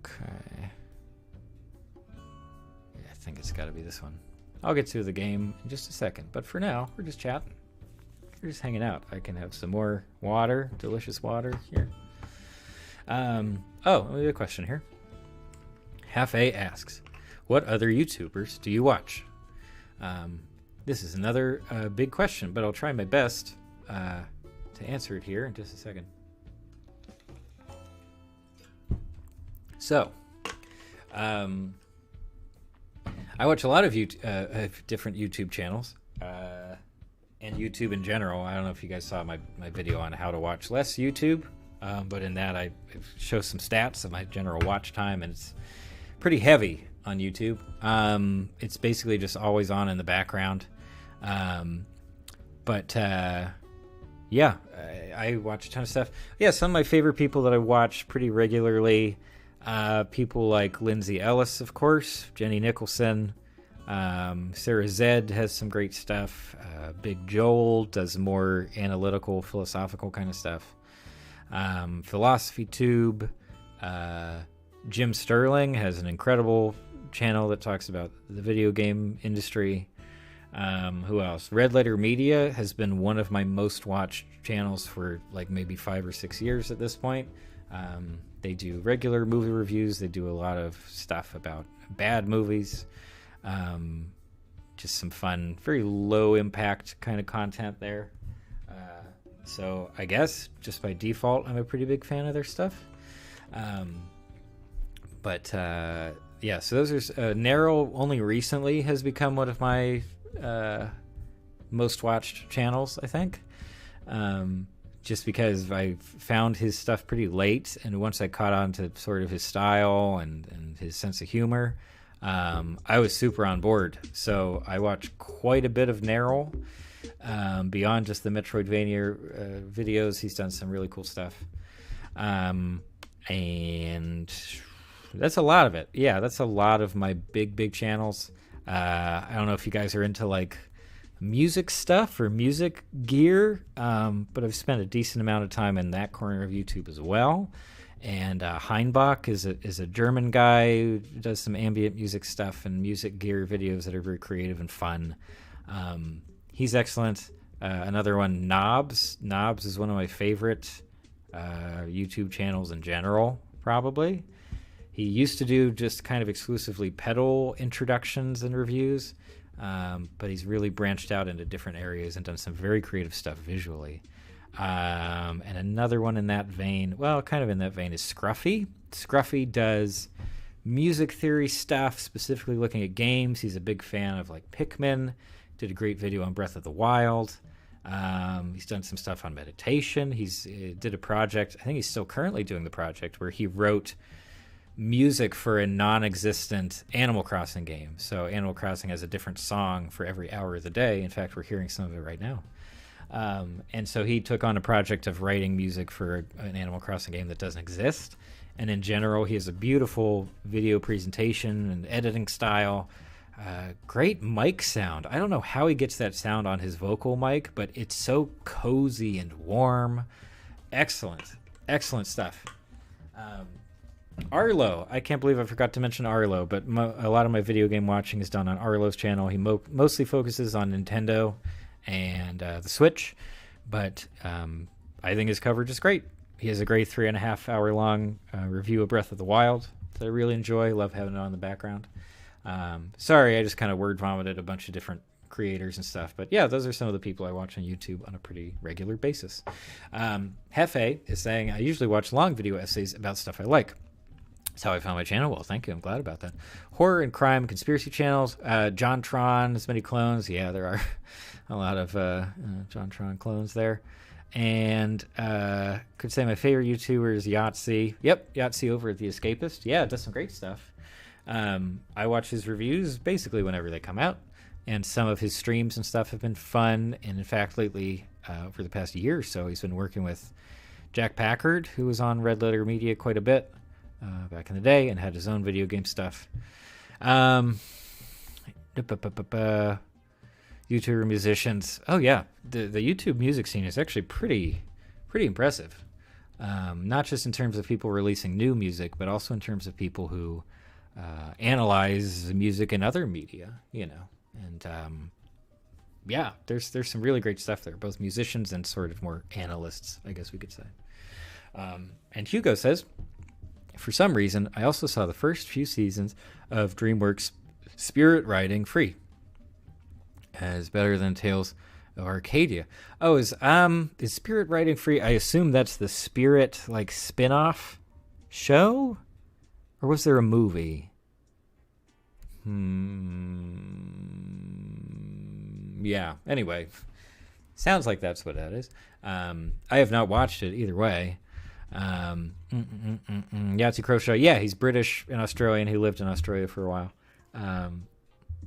Okay. Yeah, I think it's got to be this one. I'll get to the game in just a second, but for now, we're just chatting. We're just hanging out. I can have some more water, delicious water here. Oh, we have a question here. Half-A asks, what other YouTubers do you watch? This is another big question, but I'll try my best to answer it here in just a second. So, I watch a lot of different YouTube channels, and YouTube in general. I don't know if you guys saw my video on how to watch less YouTube, but in that I show some stats of my general watch time, and it's pretty heavy on YouTube. It's basically just always on in the background. Yeah, I watch a ton of stuff. Yeah, some of my favorite people that I watch pretty regularly, people like Lindsay Ellis, of course, Jenny Nicholson, Sarah Zed has some great stuff. Big Joel does more analytical, philosophical kind of stuff. Philosophy Tube, Jim Sterling has an incredible channel that talks about the video game industry. Who else? Red Letter Media has been one of my most watched channels for like maybe 5 or 6 years at this point. They do regular movie reviews. They do a lot of stuff about bad movies. just some fun, very low impact kind of content there. So I guess just by default, I'm a pretty big fan of their stuff. Yeah, so those are Narrow only recently has become one of my most watched channels, I think. Just because I found his stuff pretty late, and once I caught on to sort of his style and his sense of humor, I was super on board. So I watched quite a bit of Narrow. Beyond just the Metroidvania videos, he's done some really cool stuff. And that's a lot of it. Yeah, that's a lot of my big channels. I don't know if you guys are into like music stuff or music gear, but I've spent a decent amount of time in that corner of YouTube as well. And Heinbach is a German guy who does some ambient music stuff and music gear videos that are very creative and fun. He's excellent. Another one, Knobs. Knobs is one of my favorite YouTube channels in general, probably. He used to do just kind of exclusively pedal introductions and reviews, but he's really branched out into different areas and done some very creative stuff visually. And another one in that vein, well, kind of in that vein, is Scruffy. Scruffy does music theory stuff, specifically looking at games. He's a big fan of like Pikmin. Did a great video on Breath of the Wild. He's done some stuff on meditation. He did a project, I think he's still currently doing the project, where he wrote music for a non-existent Animal Crossing game. So Animal Crossing has a different song for every hour of the day. In fact, we're hearing some of it right now. And so he took on a project of writing music for an Animal Crossing game that doesn't exist. And in general, he has a beautiful video presentation and editing style. Great mic sound. I don't know how he gets that sound on his vocal mic, but it's so cozy and warm. Excellent stuff. Arlo, I can't believe I forgot to mention Arlo, but a lot of my video game watching is done on Arlo's channel. He mostly focuses on Nintendo and the Switch, but I think his coverage is great. He has a great 3.5 hour long review of Breath of the Wild that I really enjoy. Love having it on in the background. Sorry, I just kind of word vomited a bunch of different creators and stuff, but yeah, those are some of the people I watch on YouTube on a pretty regular basis. Hefe is saying, I usually watch long video essays about stuff I like. That's how I found my channel. Well, thank you. I'm glad about that. Horror and crime conspiracy channels. John Tron, as many clones. Yeah, there are a lot of John Tron clones there. And could say my favorite YouTuber is Yahtzee. Yep, Yahtzee over at The Escapist. Yeah, does some great stuff. I watch his reviews basically whenever they come out. And some of his streams and stuff have been fun. And in fact, lately, over the past year or so, he's been working with Jack Packard, who was on Red Letter Media quite a bit back in the day and had his own video game stuff. YouTuber musicians. Oh, yeah. The YouTube music scene is actually pretty impressive. Not just in terms of people releasing new music, but also in terms of people who analyze music in other media, you know. And yeah, there's some really great stuff there, both musicians and sort of more analysts, I guess we could say. And Hugo says, for some reason, I also saw the first few seasons of DreamWorks Spirit Riding free as better than Tales of Arcadia. Oh, is Spirit Riding free? I assume that's the Spirit like spin-off show, or was there a movie? Yeah. Anyway, sounds like that's what that is. I have not watched it either way. Yahtzee Croshaw. Yeah, he's British and Australian. He lived in Australia for a while.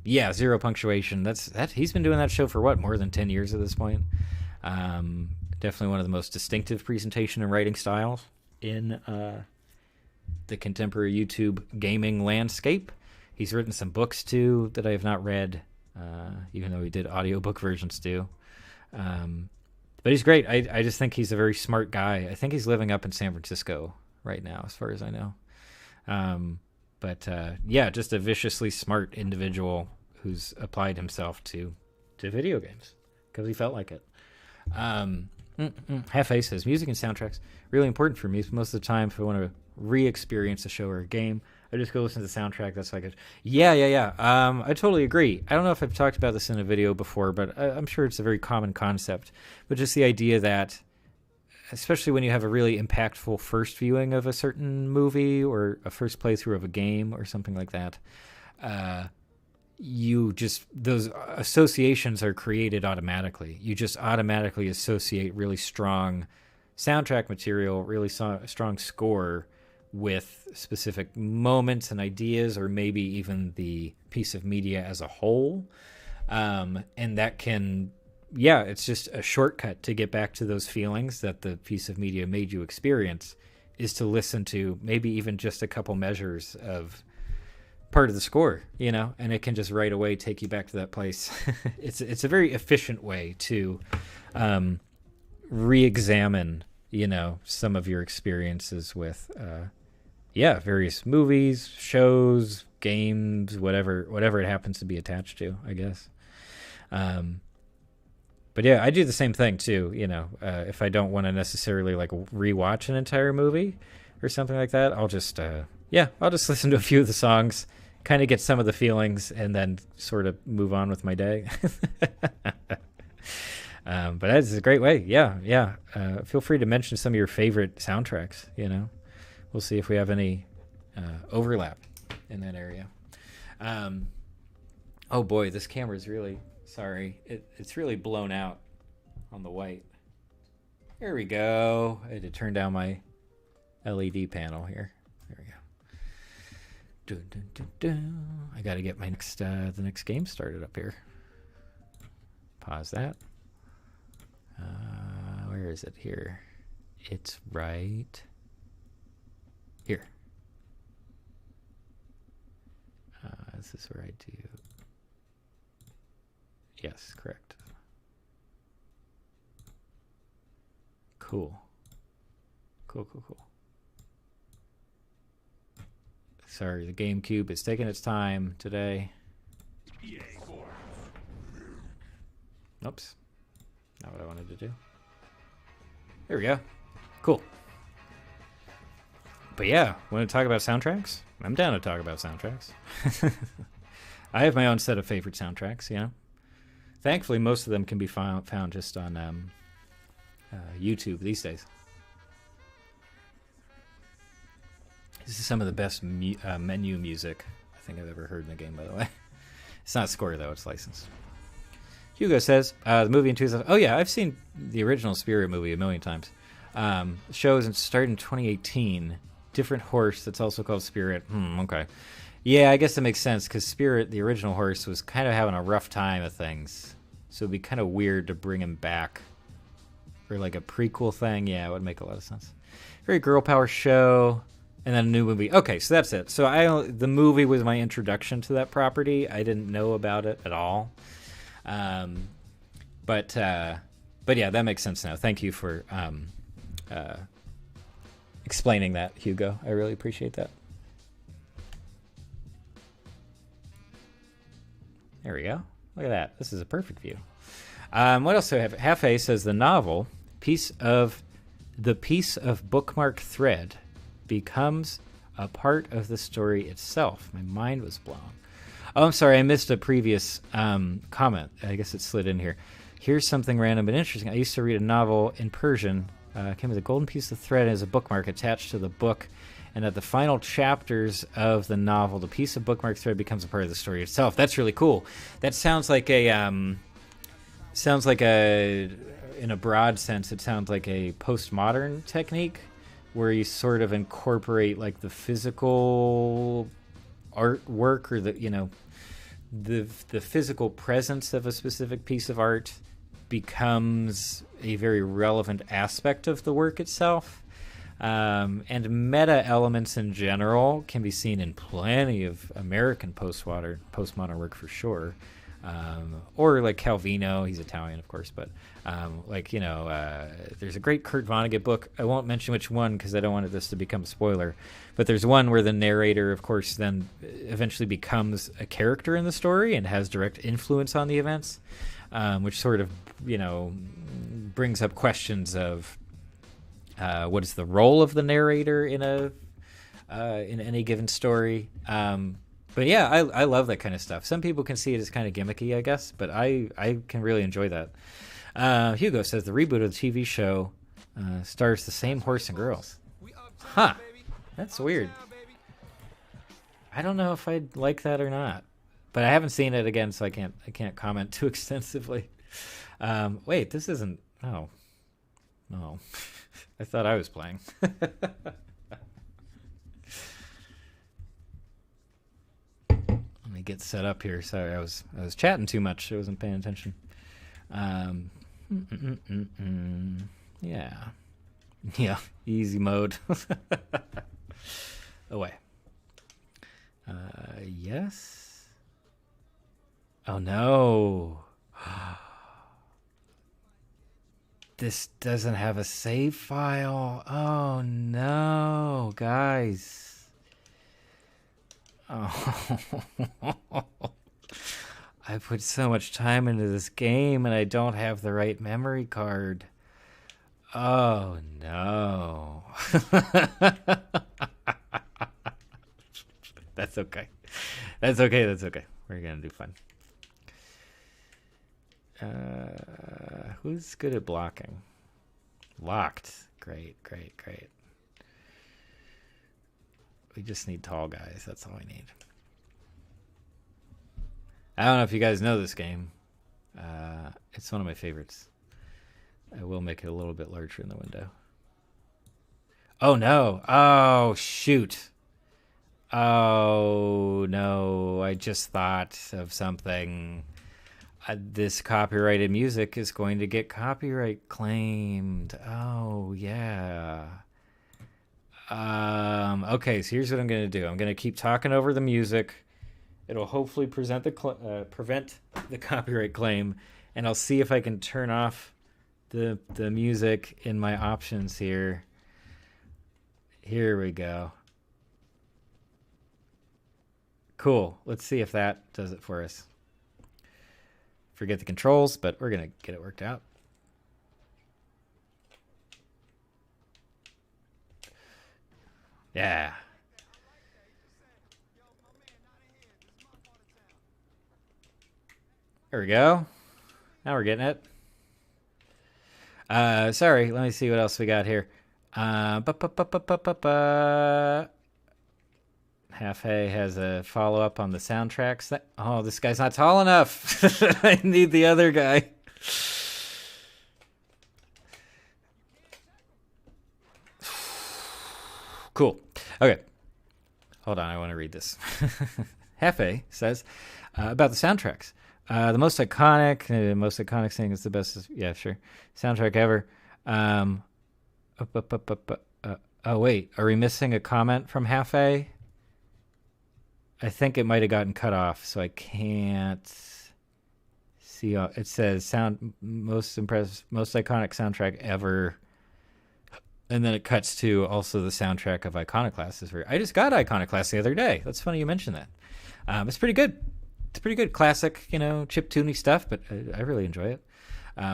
Yeah, Zero Punctuation. That's he's been doing that show for what, more than 10 years at this point. Definitely one of the most distinctive presentation and writing styles in the contemporary YouTube gaming landscape. He's written some books too that I have not read, even though he did audiobook versions too. But he's great. I just think he's a very smart guy. I think he's living up in San Francisco right now, as far as I know. Yeah, just a viciously smart individual who's applied himself to video games because he felt like it. Hefe says, music and soundtracks really important for me. Most of the time, if I want to re-experience a show or a game, I just go listen to the soundtrack. That's like, yeah. I totally agree. I don't know if I've talked about this in a video before, but I'm sure it's a very common concept. But just the idea that, especially when you have a really impactful first viewing of a certain movie or a first playthrough of a game or something like that, those associations are created automatically. You just automatically associate really strong soundtrack material, really strong score with specific moments and ideas, or maybe even the piece of media as a whole. And that can, it's just a shortcut to get back to those feelings that the piece of media made you experience, is to listen to maybe even just a couple measures of part of the score, and it can just right away take you back to that place. It's a very efficient way to re-examine, some of your experiences with, various movies, shows, games, whatever it happens to be attached to, I guess. But yeah, I do the same thing too. If I don't want to necessarily like rewatch an entire movie or something like that, I'll just listen to a few of the songs, kind of get some of the feelings, and then sort of move on with my day. But that's a great way. Yeah. Feel free to mention some of your favorite soundtracks. We'll see if we have any overlap in that area. Oh boy, this camera's really, sorry. It's really blown out on the white. There we go. I had to turn down my LED panel here. There we go. I got to get my the next game started up here. Pause that. Where is it here? It's right here. This is where I do. Yes, correct. Cool. Sorry, the GameCube is taking its time today. Oops. Not what I wanted to do. There we go. Cool. But yeah, want to talk about soundtracks? I'm down to talk about soundtracks. I have my own set of favorite soundtracks, Thankfully, most of them can be found just on YouTube these days. This is some of the best menu music I think I've ever heard in a game, by the way. It's not score, though. It's licensed. Hugo says, the movie in 2000... Oh, yeah, I've seen the original Spirit movie a million times. Shows started in 2018. Different horse that's also called Spirit. Okay. Yeah, I guess that makes sense, because Spirit, the original horse, was kind of having a rough time of things. So it'd be kind of weird to bring him back for like a prequel thing. Yeah, it would make a lot of sense. Very girl power show. And then a new movie. Okay, so that's it. So the movie was my introduction to that property. I didn't know about it at all. But yeah, that makes sense now. Thank you for explaining that, Hugo. I really appreciate that. There we go. Look at that. This is a perfect view. What else do I have? Hafe says the novel, piece of bookmark thread, becomes a part of the story itself. My mind was blown. Oh, I'm sorry. I missed a previous comment. I guess it slid in here. Here's something random but interesting. I used to read a novel in Persian. Came with a golden piece of thread as a bookmark attached to the book. And at the final chapters of the novel, the piece of bookmark thread becomes a part of the story itself. That's really cool. That sounds like in a broad sense, it sounds like a postmodern technique where you sort of incorporate like the physical artwork or the physical presence of a specific piece of art becomes a very relevant aspect of the work itself. And meta elements in general can be seen in plenty of American postmodern work for sure. Or like Calvino, he's Italian, of course, but there's a great Kurt Vonnegut book. I won't mention which one because I don't want this to become a spoiler, but there's one where the narrator, of course, then eventually becomes a character in the story and has direct influence on the events, which sort of, brings up questions of what is the role of the narrator in a in any given story. But yeah, I love that kind of stuff. Some people can see it as kind of gimmicky, I guess, but I can really enjoy that. Hugo says the reboot of the TV show stars the same horse and girls. Huh. That's weird. I don't know if I'd like that or not, but I haven't seen it again, so I can't comment too extensively. Wait, this isn't. Oh, no. I thought I was playing. Let me get set up here. Sorry, I was chatting too much. I wasn't paying attention. Yeah. Yeah, easy mode. Away. Yes. Oh no. This doesn't have a save file. Oh no, guys. Oh. I put so much time into this game and I don't have the right memory card. Oh no. That's okay. That's okay. That's okay. We're gonna do fun. Who's good at blocking? Locked. Great. We just need tall guys. That's all we need. I don't know if you guys know this game. It's one of my favorites. I will make it a little bit larger in the window. Oh no. Oh shoot. Oh no. I just thought of something. This copyrighted music is going to get copyright claimed. Oh yeah. Okay, so here's what I'm going to do. I'm going to keep talking over the music. It'll hopefully prevent the copyright claim, and I'll see if I can turn off the music in my options here. Here we go. Cool. Let's see if that does it for us. Forget the controls, but we're gonna get it worked out. Yeah. There we go. Now we're getting it. Sorry, let me see what else we got here. Half A has a follow-up on the soundtracks. Oh, this guy's not tall enough. I need the other guy. Cool. Okay. Hold on, I want to read this. Half A says about the soundtracks. The most iconic thing is the best. Yeah, sure. Soundtrack ever. Oh, wait. Are we missing a comment from Half A? I think it might have gotten cut off, so I can't see. It says most iconic soundtrack ever. And then it cuts to also the soundtrack of Iconoclast. I just got Iconoclast the other day. That's funny you mentioned that. It's pretty good. It's pretty good. Classic, chiptune-y stuff, but I really enjoy it.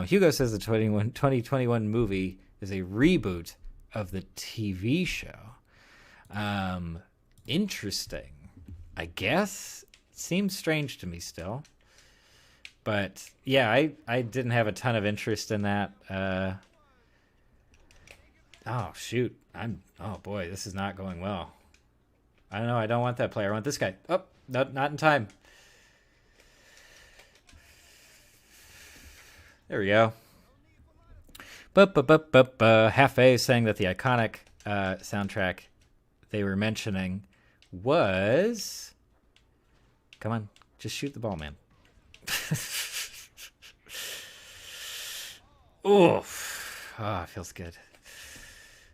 Hugo says the 2021 movie is a reboot of the TV show. Interesting. I guess. Seems strange to me still. But, yeah, I didn't have a ton of interest in that. Oh, shoot. Oh, boy, this is not going well. I don't know. I don't want that player. I want this guy. Oh, no, not in time. There we go. Half A is saying that the iconic soundtrack they were mentioning was... Come on. Just shoot the ball, man. Oof. Oh, it feels good.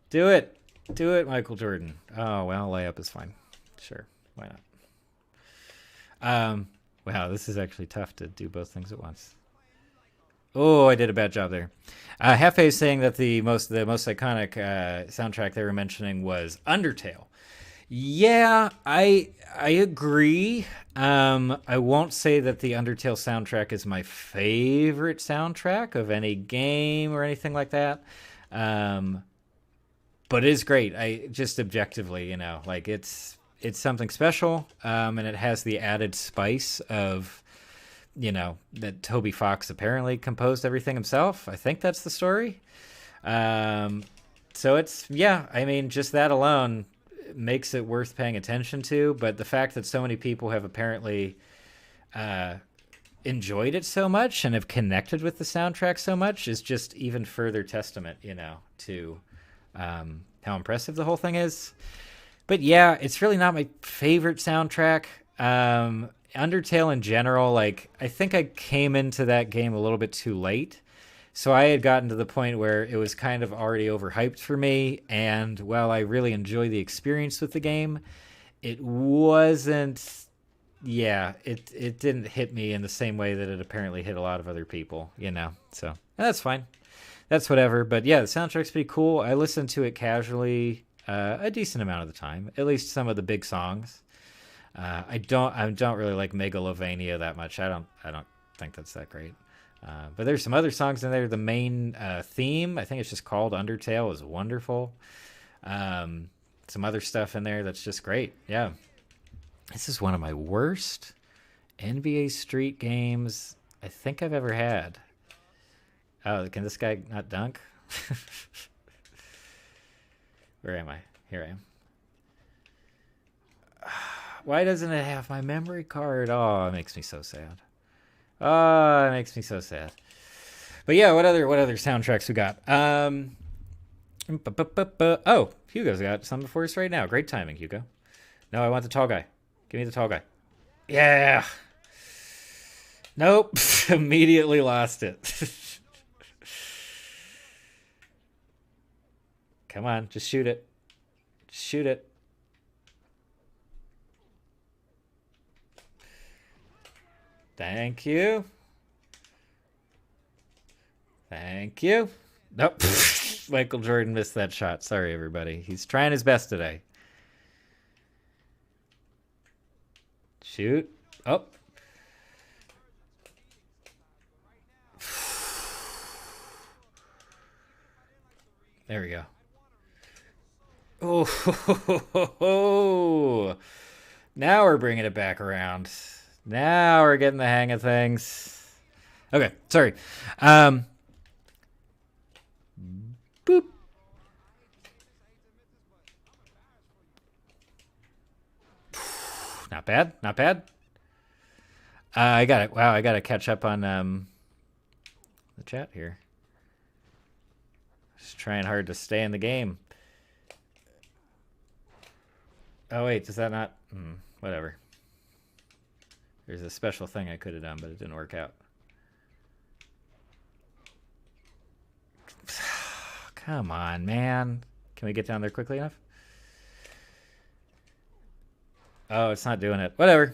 Do it. Do it, Michael Jordan. Oh, well, layup is fine. Sure. Why not? Wow, this is actually tough to do both things at once. Oh, I did a bad job there. Half A is saying that the most iconic soundtrack they were mentioning was Undertale. Yeah, I agree. I won't say that the Undertale soundtrack is my favorite soundtrack of any game or anything like that. but it is great. I just objectively, like it's something special, and it has the added spice of, that Toby Fox apparently composed everything himself. I think that's the story. So it's, yeah, I mean, just that alone makes it worth paying attention to. But the fact that so many people have apparently enjoyed it so much and have connected with the soundtrack so much is just even further testament, to how impressive the whole thing is. But yeah, it's really not my favorite soundtrack. Undertale in general, like, I think I came into that game a little bit too late. So I had gotten to the point where it was kind of already overhyped for me. And while I really enjoy the experience with the game, it wasn't, it didn't hit me in the same way that it apparently hit a lot of other people, So that's fine. That's whatever. But yeah, the soundtrack's pretty cool. I listened to it casually a decent amount of the time, at least some of the big songs. I don't really like Megalovania that much. I don't think that's that great. But there's some other songs in there. The main theme, I think it's just called Undertale, is wonderful. Some other stuff in there that's just great. Yeah. This is one of my worst NBA Street games I think I've ever had. Oh, can this guy not dunk? Where am I? Here I am. Why doesn't it have my memory card? Oh, it makes me so sad. Oh, it makes me so sad. But yeah, what other soundtracks we got? Oh, Hugo's got something for us right now. Great timing, Hugo. No, I want the tall guy. Give me the tall guy. Yeah. Nope. Immediately lost it. Come on, just shoot it. Just shoot it. Thank you. Thank you. Nope. Michael Jordan missed that shot. Sorry, everybody. He's trying his best today. Shoot. Oh. There we go. Oh, now we're bringing it back around. Now we're getting the hang of things. Okay, sorry. Boop. Not bad, not bad. I got it. Wow, I got to catch up on the chat here. Just trying hard to stay in the game. Oh wait, does that not? Whatever. There's a special thing I could have done, but it didn't work out. Come on, man. Can we get down there quickly enough? Oh, it's not doing it. Whatever.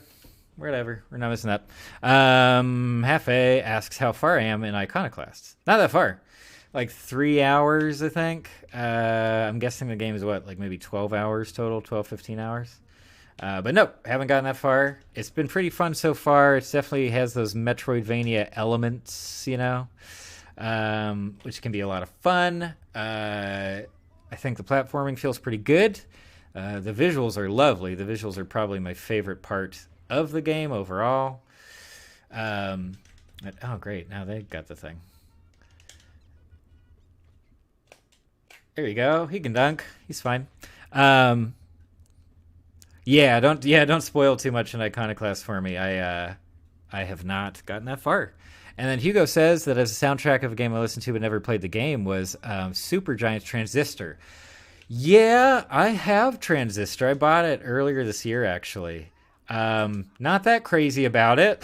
Whatever. We're not missing that. Half A asks how far I am in Iconoclast. Not that far. Like 3 hours, I think. I'm guessing the game is what, like maybe 12 hours total, 12, 15 hours. But nope, haven't gotten that far. It's been pretty fun so far. It definitely has those Metroidvania elements, which can be a lot of fun. I think the platforming feels pretty good. The visuals are lovely. The visuals are probably my favorite part of the game overall. Oh, great. Now they got the thing. There you go. He can dunk. He's fine. Don't spoil too much in Iconoclast for me. I have not gotten that far. And then Hugo says that as a soundtrack of a game I listened to but never played the game was Supergiant's Transistor. Yeah, I have Transistor. I bought it earlier this year, actually. Not that crazy about it.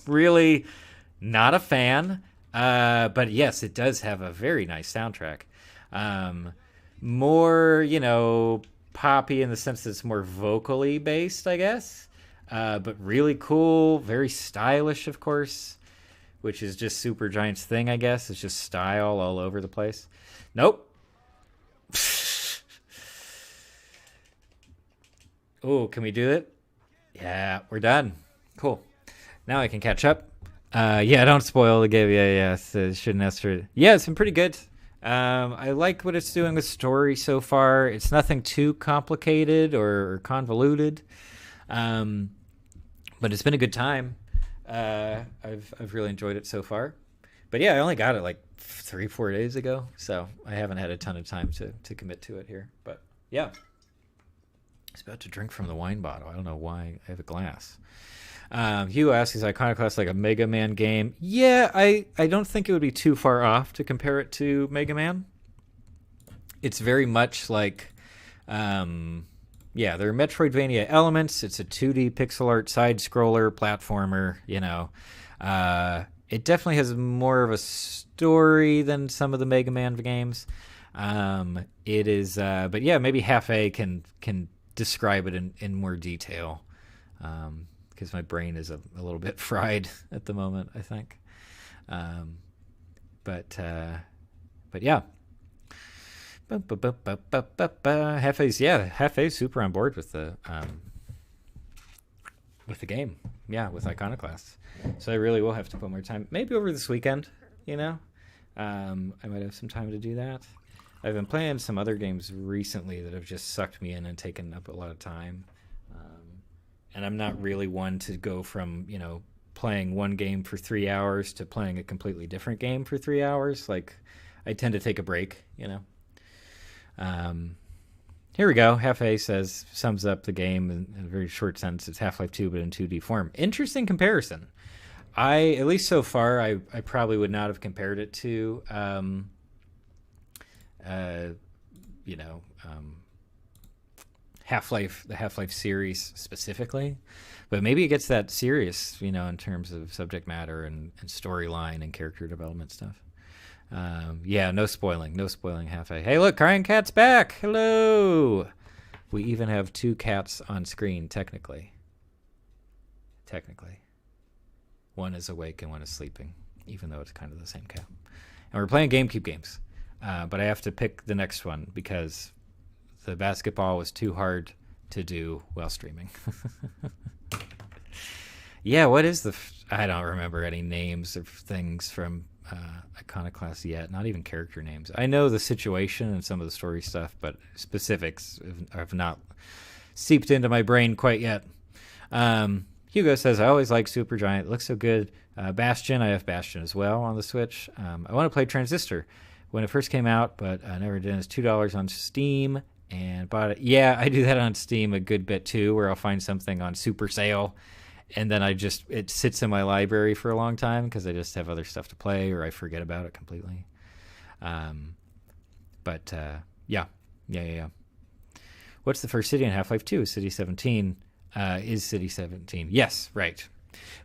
Really not a fan. But yes, it does have a very nice soundtrack. More, poppy in the sense that it's more vocally based, I guess. But really cool, very stylish, of course, which is just Supergiant's thing, I guess. It's just style all over the place. Nope. Oh, can we do it? Yeah, we're done. Cool. Now I can catch up. Don't spoil the game. Yeah, shouldn't ask for it. Yeah, it's been pretty good. I like what it's doing with story so far. It's nothing too complicated or convoluted, but it's been a good time. I've really enjoyed it so far. But yeah, I only got it like 3-4 days ago, so I haven't had a ton of time to commit to it here. But yeah, I was about to drink from the wine bottle. I don't know why I have a glass. Hugh asks, is Iconoclast like a Mega Man game? Yeah, I don't think it would be too far off to compare it to Mega Man. It's very much like, yeah, there are Metroidvania elements. It's a 2D pixel art side-scroller platformer, you know. It definitely has more of a story than some of the Mega Man games. It is, but yeah, maybe Half A can describe it in more detail. Because my brain is a little bit fried at the moment, I think. But yeah. Half-A's super on board with the game. Yeah, with Iconoclast. So I really will have to put more time. Maybe over this weekend, you know? I might have some time to do that. I've been playing some other games recently that have just sucked me in and taken up a lot of time. And I'm not really one to go from, you know, playing one game for 3 hours to playing a completely different game for 3 hours. Like, I tend to take a break, you know. Here we go. Half-A sums up the game in a very short sentence. It's Half-Life 2, but in 2D form. Interesting comparison. At least so far, I probably would not have compared it to, you know, the Half-Life series specifically, but maybe it gets that serious, you know, in terms of subject matter and storyline and character development stuff. Yeah, no spoiling Half-A. Hey, look, Crying Cat's back. Hello. We even have 2 cats on screen, technically. One is awake and one is sleeping, even though it's kind of the same cat. And we're playing GameCube games, but I have to pick the next one because the basketball was too hard to do while streaming. Yeah, what is I don't remember any names of things from Iconoclast yet, not even character names. I know the situation and some of the story stuff, but specifics have not seeped into my brain quite yet. Hugo says, I always like Supergiant. It looks so good. Bastion, I have Bastion as well on the Switch. I want to play Transistor when it first came out, but I never did. It's $2 on Steam. And bought it. Yeah, I do that on Steam a good bit too, where I'll find something on super sale, and then it sits in my library for a long time because I just have other stuff to play or I forget about it completely. Yeah. What's the first city in Half-Life 2? City 17. Is City 17? Yes, right.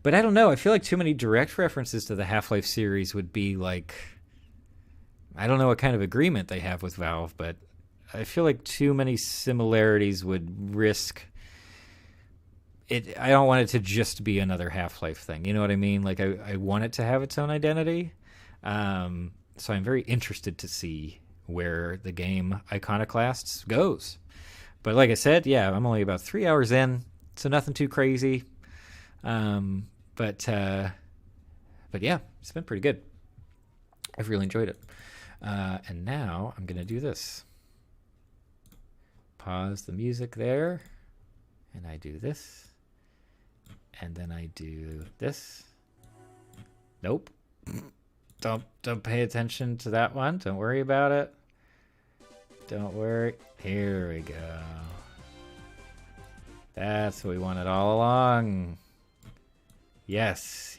But I don't know. I feel like too many direct references to the Half-Life series would be like, I don't know what kind of agreement they have with Valve, but I feel like too many similarities would risk it. I don't want it to just be another Half-Life thing. You know what I mean? Like I want it to have its own identity. So I'm very interested to see where the game Iconoclasts goes. But like I said, yeah, I'm only about 3 hours in, so nothing too crazy. But yeah, it's been pretty good. I've really enjoyed it. And now I'm going to do this. Pause the music there, and I do this, and then I do this. Nope. Don't pay attention to that one. Don't worry about it. Don't worry. Here we go. That's what we wanted all along. Yes.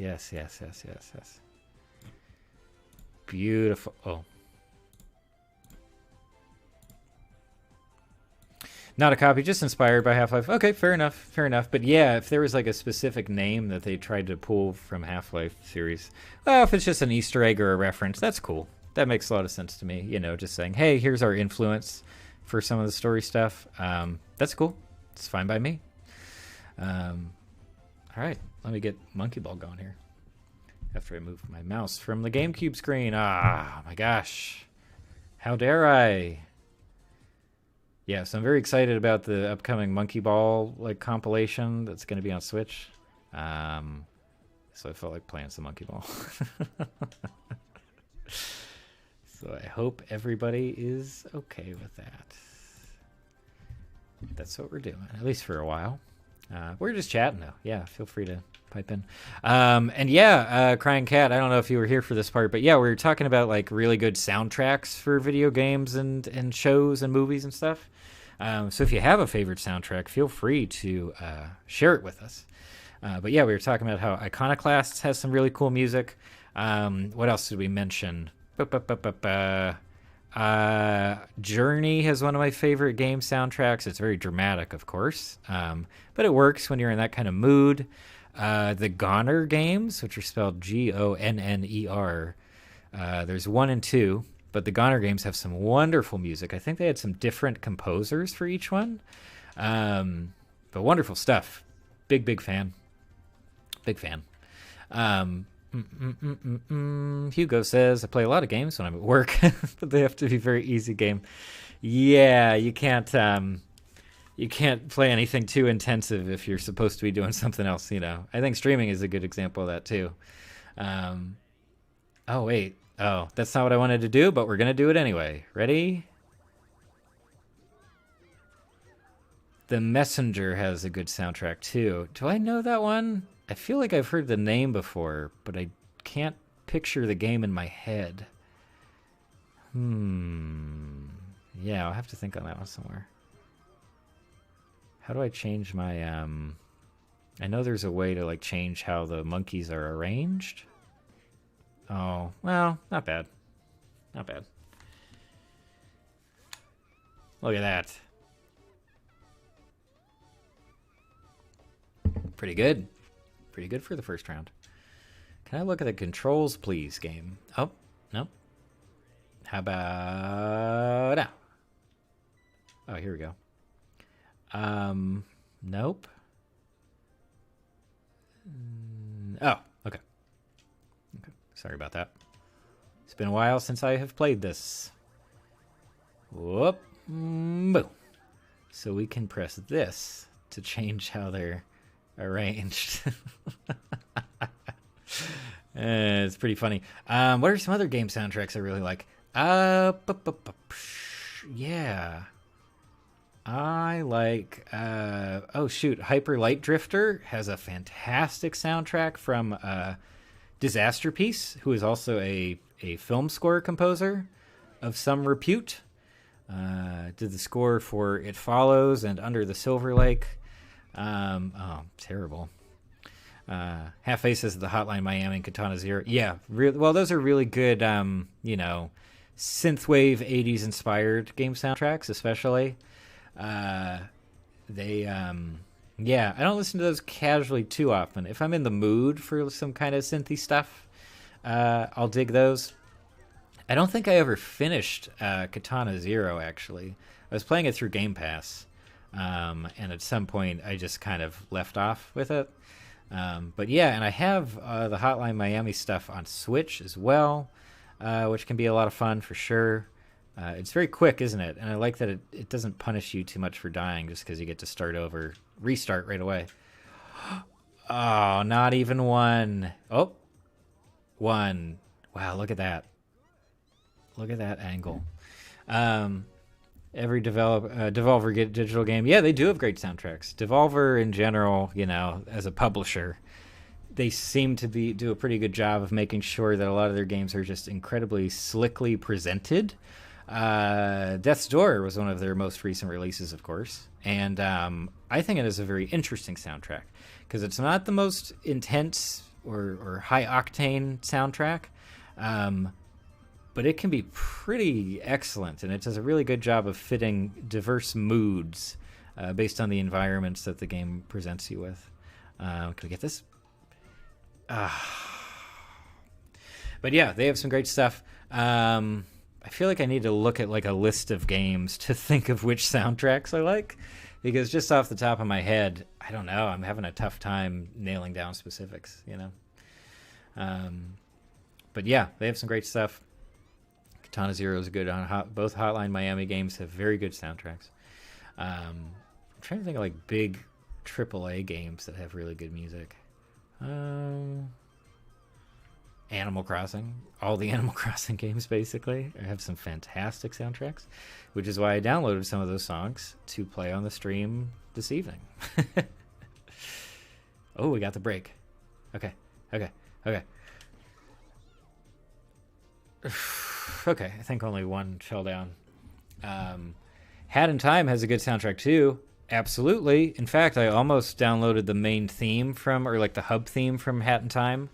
Beautiful. Oh. Not a copy, just inspired by Half-Life. Okay, fair enough. But yeah, if there was like a specific name that they tried to pull from Half-Life series, well, if it's just an Easter egg or a reference, that's cool. That makes a lot of sense to me. You know, just saying, hey, here's our influence for some of the story stuff. That's cool. It's fine by me. All right, let me get Monkey Ball going here. After I move my mouse from the GameCube screen. Ah, my gosh. How dare I? Yeah, so I'm very excited about the upcoming Monkey Ball compilation that's going to be on Switch. So I felt like playing some Monkey Ball. So I hope everybody is okay with that. That's what we're doing, at least for a while. We're just chatting though. Yeah, feel free to pipe in. And yeah, Crying Cat, I don't know if you were here for this part, but yeah, we were talking about like really good soundtracks for video games and shows and movies and stuff. So if you have a favorite soundtrack, feel free to share it with us. But yeah, we were talking about how Iconoclasts has some really cool music. What else did we mention? Journey has one of my favorite game soundtracks. It's very dramatic, of course, but it works when you're in that kind of mood. The Goner games, which are spelled Gonner, there's 1 and 2, but the Goner games have some wonderful music. I think they had some different composers for each one, but wonderful stuff. Big fan. Hugo says, I play a lot of games when I'm at work, but they have to be very easy game. Yeah, you can't play anything too intensive if you're supposed to be doing something else, you know. I think streaming is a good example of that too. Oh, wait. Oh, that's not what I wanted to do, but we're going to do it anyway. Ready? The Messenger has a good soundtrack too. Do I know that one? I feel like I've heard the name before, but I can't picture the game in my head. Yeah, I'll have to think on that one somewhere. How do I change my... I know there's a way to like change how the monkeys are arranged. Oh, well, not bad. Not bad. Look at that. Pretty good. Pretty good for the first round. Can I look at the controls, please, game? Oh, no. How about now? Oh, here we go. Nope. Oh, okay. Okay. Sorry about that. It's been a while since I have played this. Whoop. Boom. So we can press this to change how they're arranged. It's pretty funny. What are some other game soundtracks I really like? Yeah. I like, oh shoot, Hyper Light Drifter has a fantastic soundtrack from Disaster Piece, who is also a film score composer of some repute. Did the score for It Follows and Under the Silver Lake. Oh, terrible. Half Aces of the Hotline Miami and Katana Zero. Yeah, well, those are really good, you know, synthwave 80s inspired game soundtracks, especially. Yeah, I don't listen to those casually too often. If I'm in the mood for some kind of synthy stuff, I'll dig those. I don't think I ever finished Katana Zero, actually. I was playing it through Game Pass, and at some point I just kind of left off with it. But yeah, and I have the Hotline Miami stuff on Switch as well, which can be a lot of fun for sure. It's very quick, isn't it? And I like that it doesn't punish you too much for dying just because you get to restart right away. Oh, not even one. Oh, one. Wow, look at that. Look at that angle. Every Devolver digital game, yeah, they do have great soundtracks. Devolver in general, you know, as a publisher, they seem to do a pretty good job of making sure that a lot of their games are just incredibly slickly presented. Death's Door was one of their most recent releases, of course, and I think it is a very interesting soundtrack because it's not the most intense or high octane soundtrack, but it can be pretty excellent, and it does a really good job of fitting diverse moods based on the environments that the game presents you with. Can we get this? But yeah, they have some great stuff. I feel like I need to look at like a list of games to think of which soundtracks I like, because just off the top of my head, I don't know. I'm having a tough time nailing down specifics, you know. But yeah, they have some great stuff. Katana Zero is good on both Hotline Miami games have very good soundtracks. I'm trying to think of like big AAA games that have really good music. Animal Crossing. All the Animal Crossing games basically have some fantastic soundtracks, which is why I downloaded some of those songs to play on the stream this evening. Oh, we got the break. Okay. Okay. Okay. Okay, I think only one fell down. Hat in Time has a good soundtrack too. Absolutely. In fact, I almost downloaded the main theme from, or like the hub theme from Hat in Time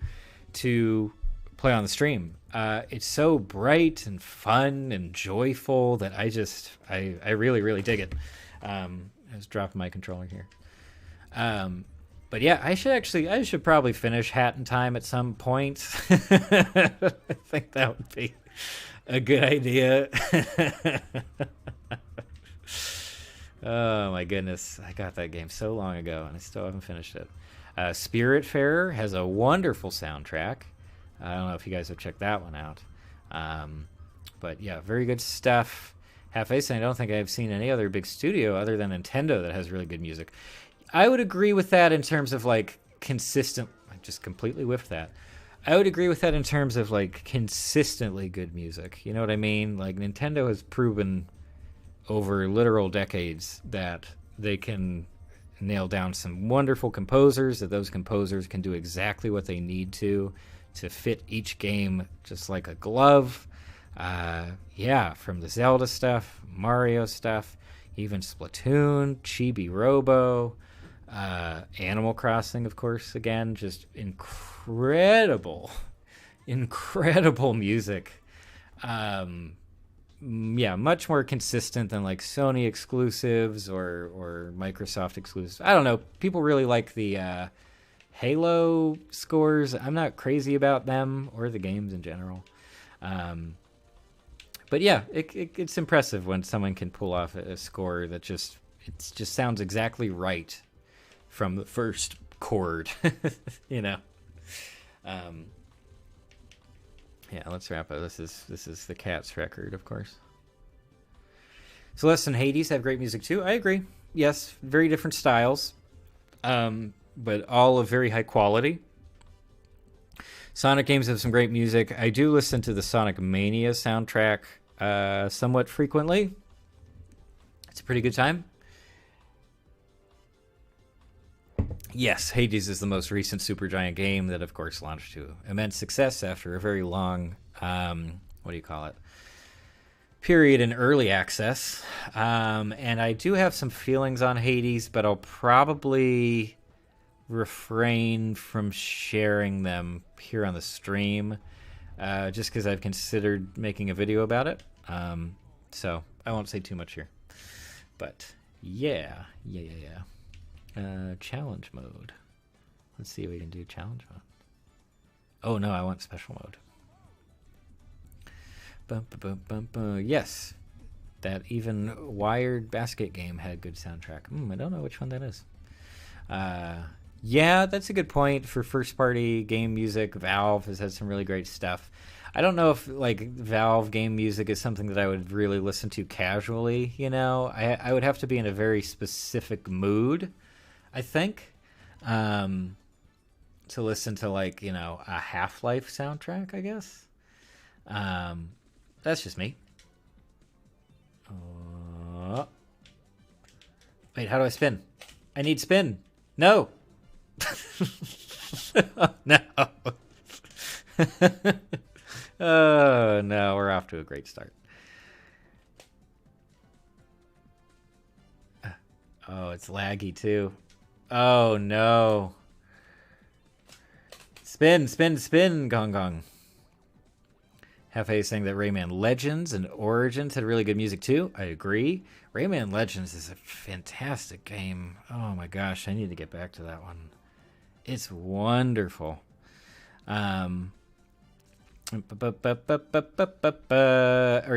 to play on the stream. It's so bright and fun and joyful that I really, really dig it. I was dropping my controller here. But yeah, I should probably finish Hat in Time at some point. I think that would be a good idea. Oh my goodness, I got that game so long ago and I still haven't finished it. Spiritfarer has a wonderful soundtrack. I don't know if you guys have checked that one out. But yeah, very good stuff. Halfway saying I don't think I've seen any other big studio other than Nintendo that has really good music. I would agree with that in terms of like consistent. I just completely whiffed that. I would agree with that in terms of like consistently good music. You know what I mean? Like Nintendo has proven over literal decades that they can nail down some wonderful composers, that those composers can do exactly what they need to fit each game just like a glove. Yeah, from the Zelda stuff, Mario stuff, even Splatoon, Chibi Robo, Animal Crossing, of course, again, just incredible music. Yeah, much more consistent than like Sony exclusives or Microsoft exclusives. I don't know. People really like the Halo scores. I'm not crazy about them or the games in general. But yeah, it's impressive when someone can pull off a score that just sounds exactly right from the first chord, you know. Yeah, let's wrap up. This is the Cat's record, of course. Celeste and Hades have great music too. I agree. Yes, very different styles, but all of very high quality. Sonic games have some great music. I do listen to the Sonic Mania soundtrack somewhat frequently. It's a pretty good time. Yes, Hades is the most recent Supergiant game that, of course, launched to immense success after a very long, period in early access. And I do have some feelings on Hades, but I'll probably refrain from sharing them here on the stream, just because I've considered making a video about it. So I won't say too much here. But yeah. Challenge mode. Let's see if we can do challenge mode. Oh no, I want special mode. Yes, that even Wired Basket game had good soundtrack. I don't know which one that is. Yeah, that's a good point. For first party game music, Valve has had some really great stuff. I don't know if like Valve game music is something that I would really listen to casually, you know. I would have to be in a very specific mood, I think, to listen to like, you know, a Half-Life soundtrack, I guess. That's just me. Wait, how do I spin? I need spin. No. No. Oh, no, we're off to a great start. Oh, it's laggy too. Oh, no. Spin, Gong Gong. Hefe is saying that Rayman Legends and Origins had really good music too. I agree. Rayman Legends is a fantastic game. Oh my gosh, I need to get back to that one. It's wonderful. Are you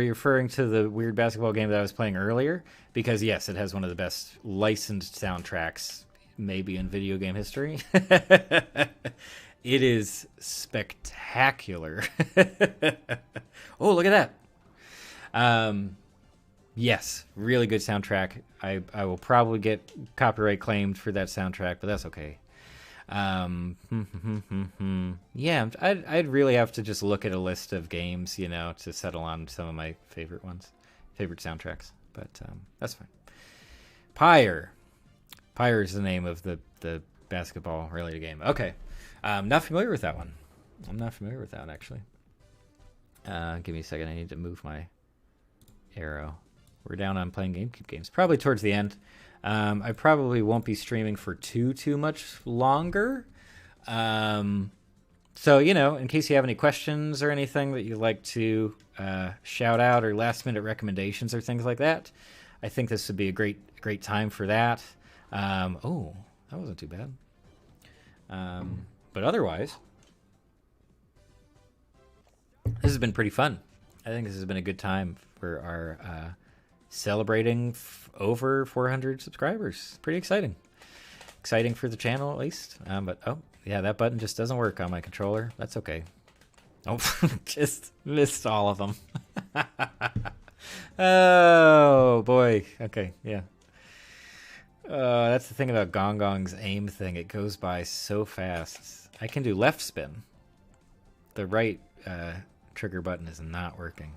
referring to the weird basketball game that I was playing earlier? Because yes, it has one of the best licensed soundtracks maybe in video game history. It is spectacular. Oh, look at that. Yes, really good soundtrack. I will probably get copyright claimed for that soundtrack, but that's okay. Yeah, I'd really have to just look at a list of games, to settle on some of my favorite ones, favorite soundtracks. But that's fine. Pyre. Pyre is the name of the basketball related game. Okay. Not familiar with that one. I'm not familiar with that one, actually. Give me a second. I need to move my arrow. We're down on playing GameCube games. Probably towards the end. I probably won't be streaming for too much longer. So, in case you have any questions or anything that you'd like to shout out, or last minute recommendations or things like that, I think this would be a great time for that. Oh, that wasn't too bad. But otherwise, this has been pretty fun. I think this has been a good time for our celebrating over 400 subscribers. Pretty exciting. Exciting for the channel, at least. But, oh, yeah, that button just doesn't work on my controller. That's okay. Oh, just missed all of them. Oh, boy. Okay, yeah. That's the thing about Gong Gong's aim thing. It goes by so fast. I can do left spin. The right trigger button is not working.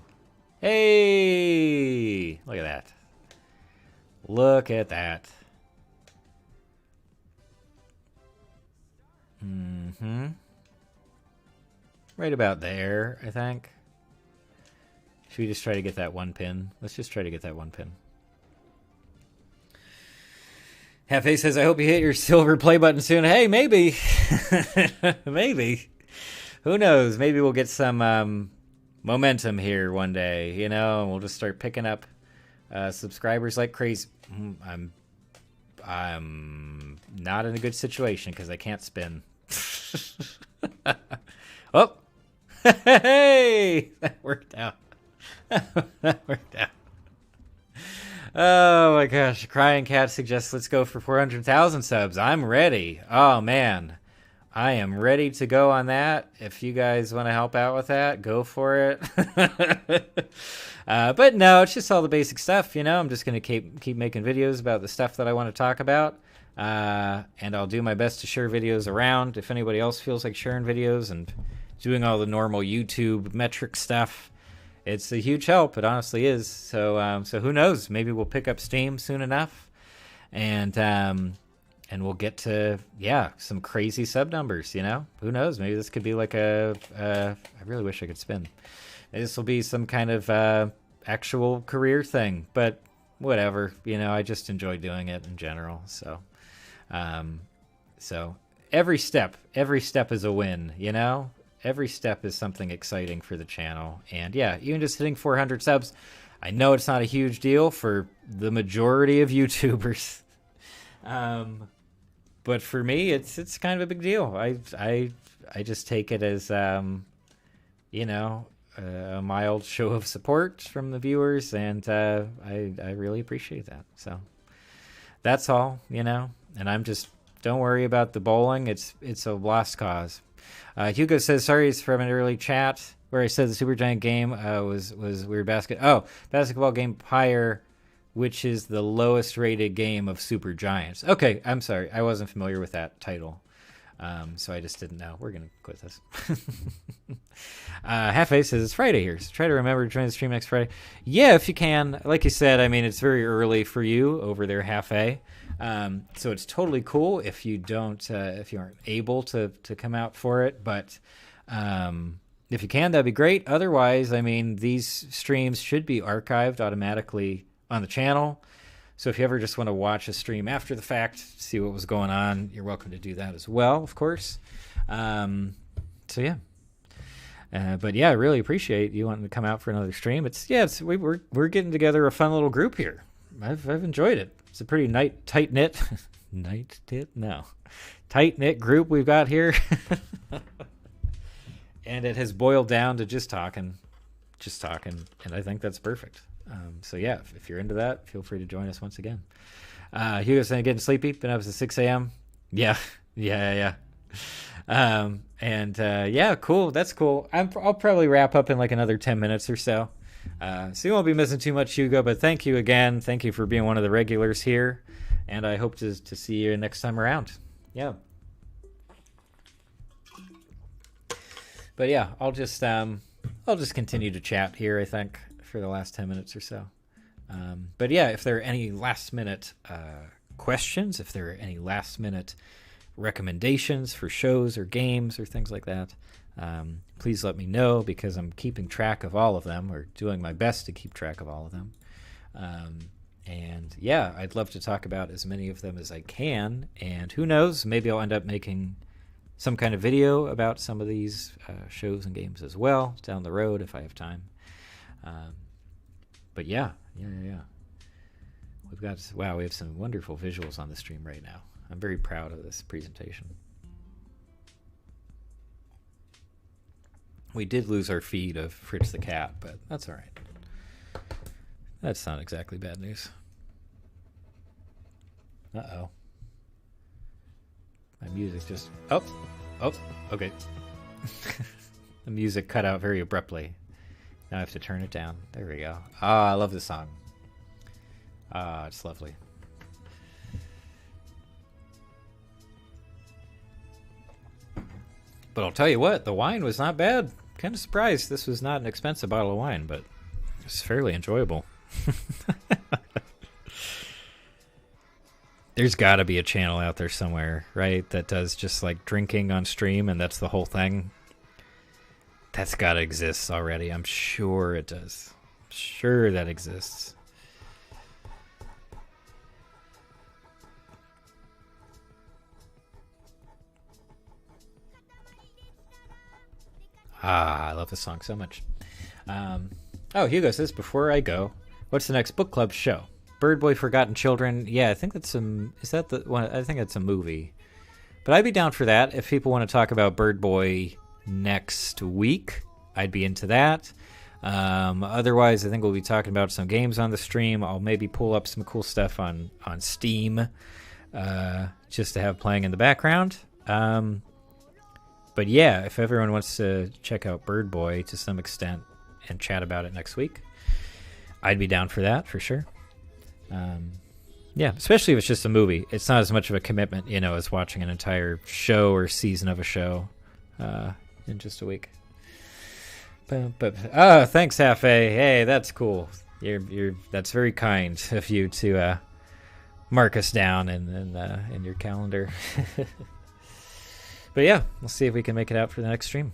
Hey! Look at that. Look at that. Right about there, I think. Should we just try to get that one pin? Let's just try to get that one pin. Hefe says, I hope you hit your silver play button soon. Hey, maybe. Maybe. Who knows? Maybe we'll get some momentum here one day, and we'll just start picking up subscribers like crazy. I'm not in a good situation because I can't spin. Oh, hey, that worked out. That worked out. Oh my gosh, Crying Cat suggests let's go for 400,000 subs. I'm ready. Oh man, I am ready to go on that. If you guys want to help out with that, go for it. But no, it's just all the basic stuff. I'm just gonna keep making videos about the stuff that I want to talk about, and I'll do my best to share videos around. If anybody else feels like sharing videos and doing all the normal YouTube metric stuff, it's a huge help. It honestly is. So who knows? Maybe we'll pick up steam soon enough, and we'll get to some crazy sub numbers. Who knows? Maybe this could be like I really wish I could spin. This will be some kind of actual career thing, but whatever. I just enjoy doing it in general. So every step is a win. Every step is something exciting for the channel. And yeah, even just hitting 400 subs, I know it's not a huge deal for the majority of YouTubers. But for me, it's kind of a big deal. I just take it as, a mild show of support from the viewers. And I really appreciate that. So that's all, and I'm just, don't worry about the bowling. It's a lost cause. Hugo says, sorry, it's from an early chat where I said the Supergiant game was weird basketball game Pyre, which is the lowest rated game of Supergiants. Okay, I'm sorry. I wasn't familiar with that title. So I just didn't know. We're going to quit this. Half-A says, it's Friday here, so try to remember to join the stream next Friday. Yeah, if you can. Like you said, I mean, it's very early for you over there, Half-A. So it's totally cool if you don't, if you aren't able to come out for it. But if you can, that'd be great. Otherwise, I mean, these streams should be archived automatically on the channel. So if you ever just want to watch a stream after the fact, see what was going on, you're welcome to do that as well, of course. So yeah. But yeah, I really appreciate you wanting to come out for another stream. We're getting together a fun little group here. I've enjoyed it. It's a pretty tight-knit tight-knit group we've got here. And it has boiled down to just talking, and I think that's perfect. So yeah, if you're into that, feel free to join us once again. Hugo's saying, getting sleepy, been up since 6 a.m. Yeah. Yeah, cool. That's cool. I'll probably wrap up in like another 10 minutes or so. So you won't be missing too much, Hugo, but thank you again. Thank you for being one of the regulars here. And I hope to see you next time around. Yeah. But yeah, I'll just continue to chat here, I think, for the last 10 minutes or so. But yeah, if there are any last minute questions, if there are any last minute recommendations for shows or games or things like that, please let me know, because I'm keeping track of all of them, or doing my best to keep track of all of them. And yeah, I'd love to talk about as many of them as I can. And who knows, maybe I'll end up making some kind of video about some of these shows and games as well down the road if I have time. But yeah. We have some wonderful visuals on the stream right now. I'm very proud of this presentation. We did lose our feed of Fritz the Cat, but that's all right. That's not exactly bad news. Uh-oh. My music just... Oh, okay. The music cut out very abruptly. Now I have to turn it down. There we go. Ah, I love this song. Ah, it's lovely. But I'll tell you what, the wine was not bad. Kind of surprised this was not an expensive bottle of wine, but it's fairly enjoyable. There's got to be a channel out there somewhere, right, that does just like drinking on stream, and that's the whole thing. That's got to exist already. I'm sure it does. I'm sure that exists. Ah, I love this song so much. Oh, Hugo says, before I go, what's the next book club show? Bird Boy Forgotten Children. Yeah, I think that's some... Is that the one? I think it's a movie. But I'd be down for that. If people want to talk about Bird Boy next week, I'd be into that. Otherwise, I think we'll be talking about some games on the stream. I'll maybe pull up some cool stuff on Steam just to have playing in the background. But yeah, if everyone wants to check out Bird Boy to some extent and chat about it next week, I'd be down for that for sure. Yeah, especially if it's just a movie. It's not as much of a commitment, you know, as watching an entire show or season of a show in just a week. But thanks, Hafe. Hey, that's cool. That's very kind of you to mark us down in your calendar. But yeah, we'll see if we can make it out for the next stream.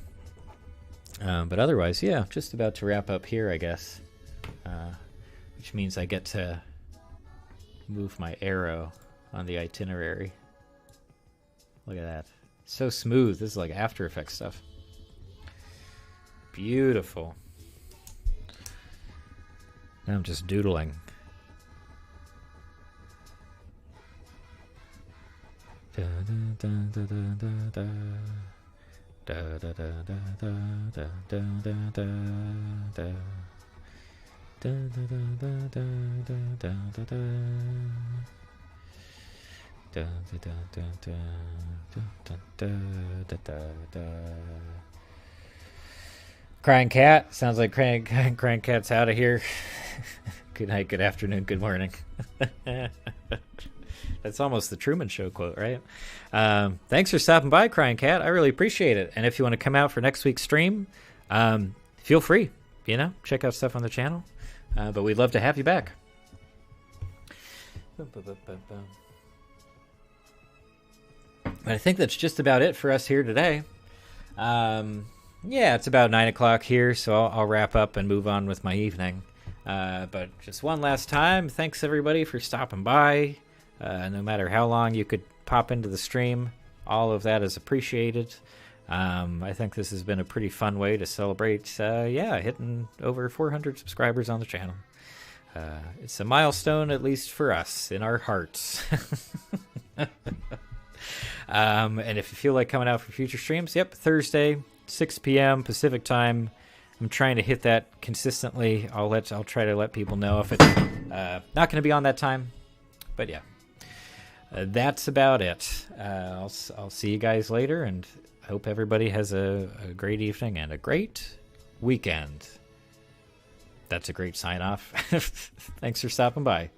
But otherwise, yeah, just about to wrap up here, I guess. Which means I get to move my arrow on the itinerary. Look at that. So smooth. This is like After Effects stuff. Beautiful. Now I'm just doodling. Da, da, da, da, da, da, da, da, da, da, da, da, da, da. Da, da, da, da, da, da, da, da. Da, da, da, da, da, da, da, da, da. Crying Cat. Sounds like Crying Cat's out of here. Good night, good afternoon, good morning. That's almost the Truman Show quote, right? Thanks for stopping by, Crying Cat. I really appreciate it. And if you want to come out for next week's stream, feel free. You know, check out stuff on the channel. But we'd love to have you back. But I think that's just about it for us here today. Yeah, it's about 9 o'clock here, so I'll wrap up and move on with my evening. But just one last time, thanks everybody for stopping by. No matter how long you could pop into the stream, all of that is appreciated. I think this has been a pretty fun way to celebrate, hitting over 400 subscribers on the channel. It's a milestone, at least for us, in our hearts. And if you feel like coming out for future streams, Thursday, 6 p.m. Pacific time. I'm trying to hit that consistently. I'll try to let people know if it's not going to be on that time. But yeah, that's about it. I'll see you guys later, and hope everybody has a great evening and a great weekend. That's a great sign off. Thanks for stopping by.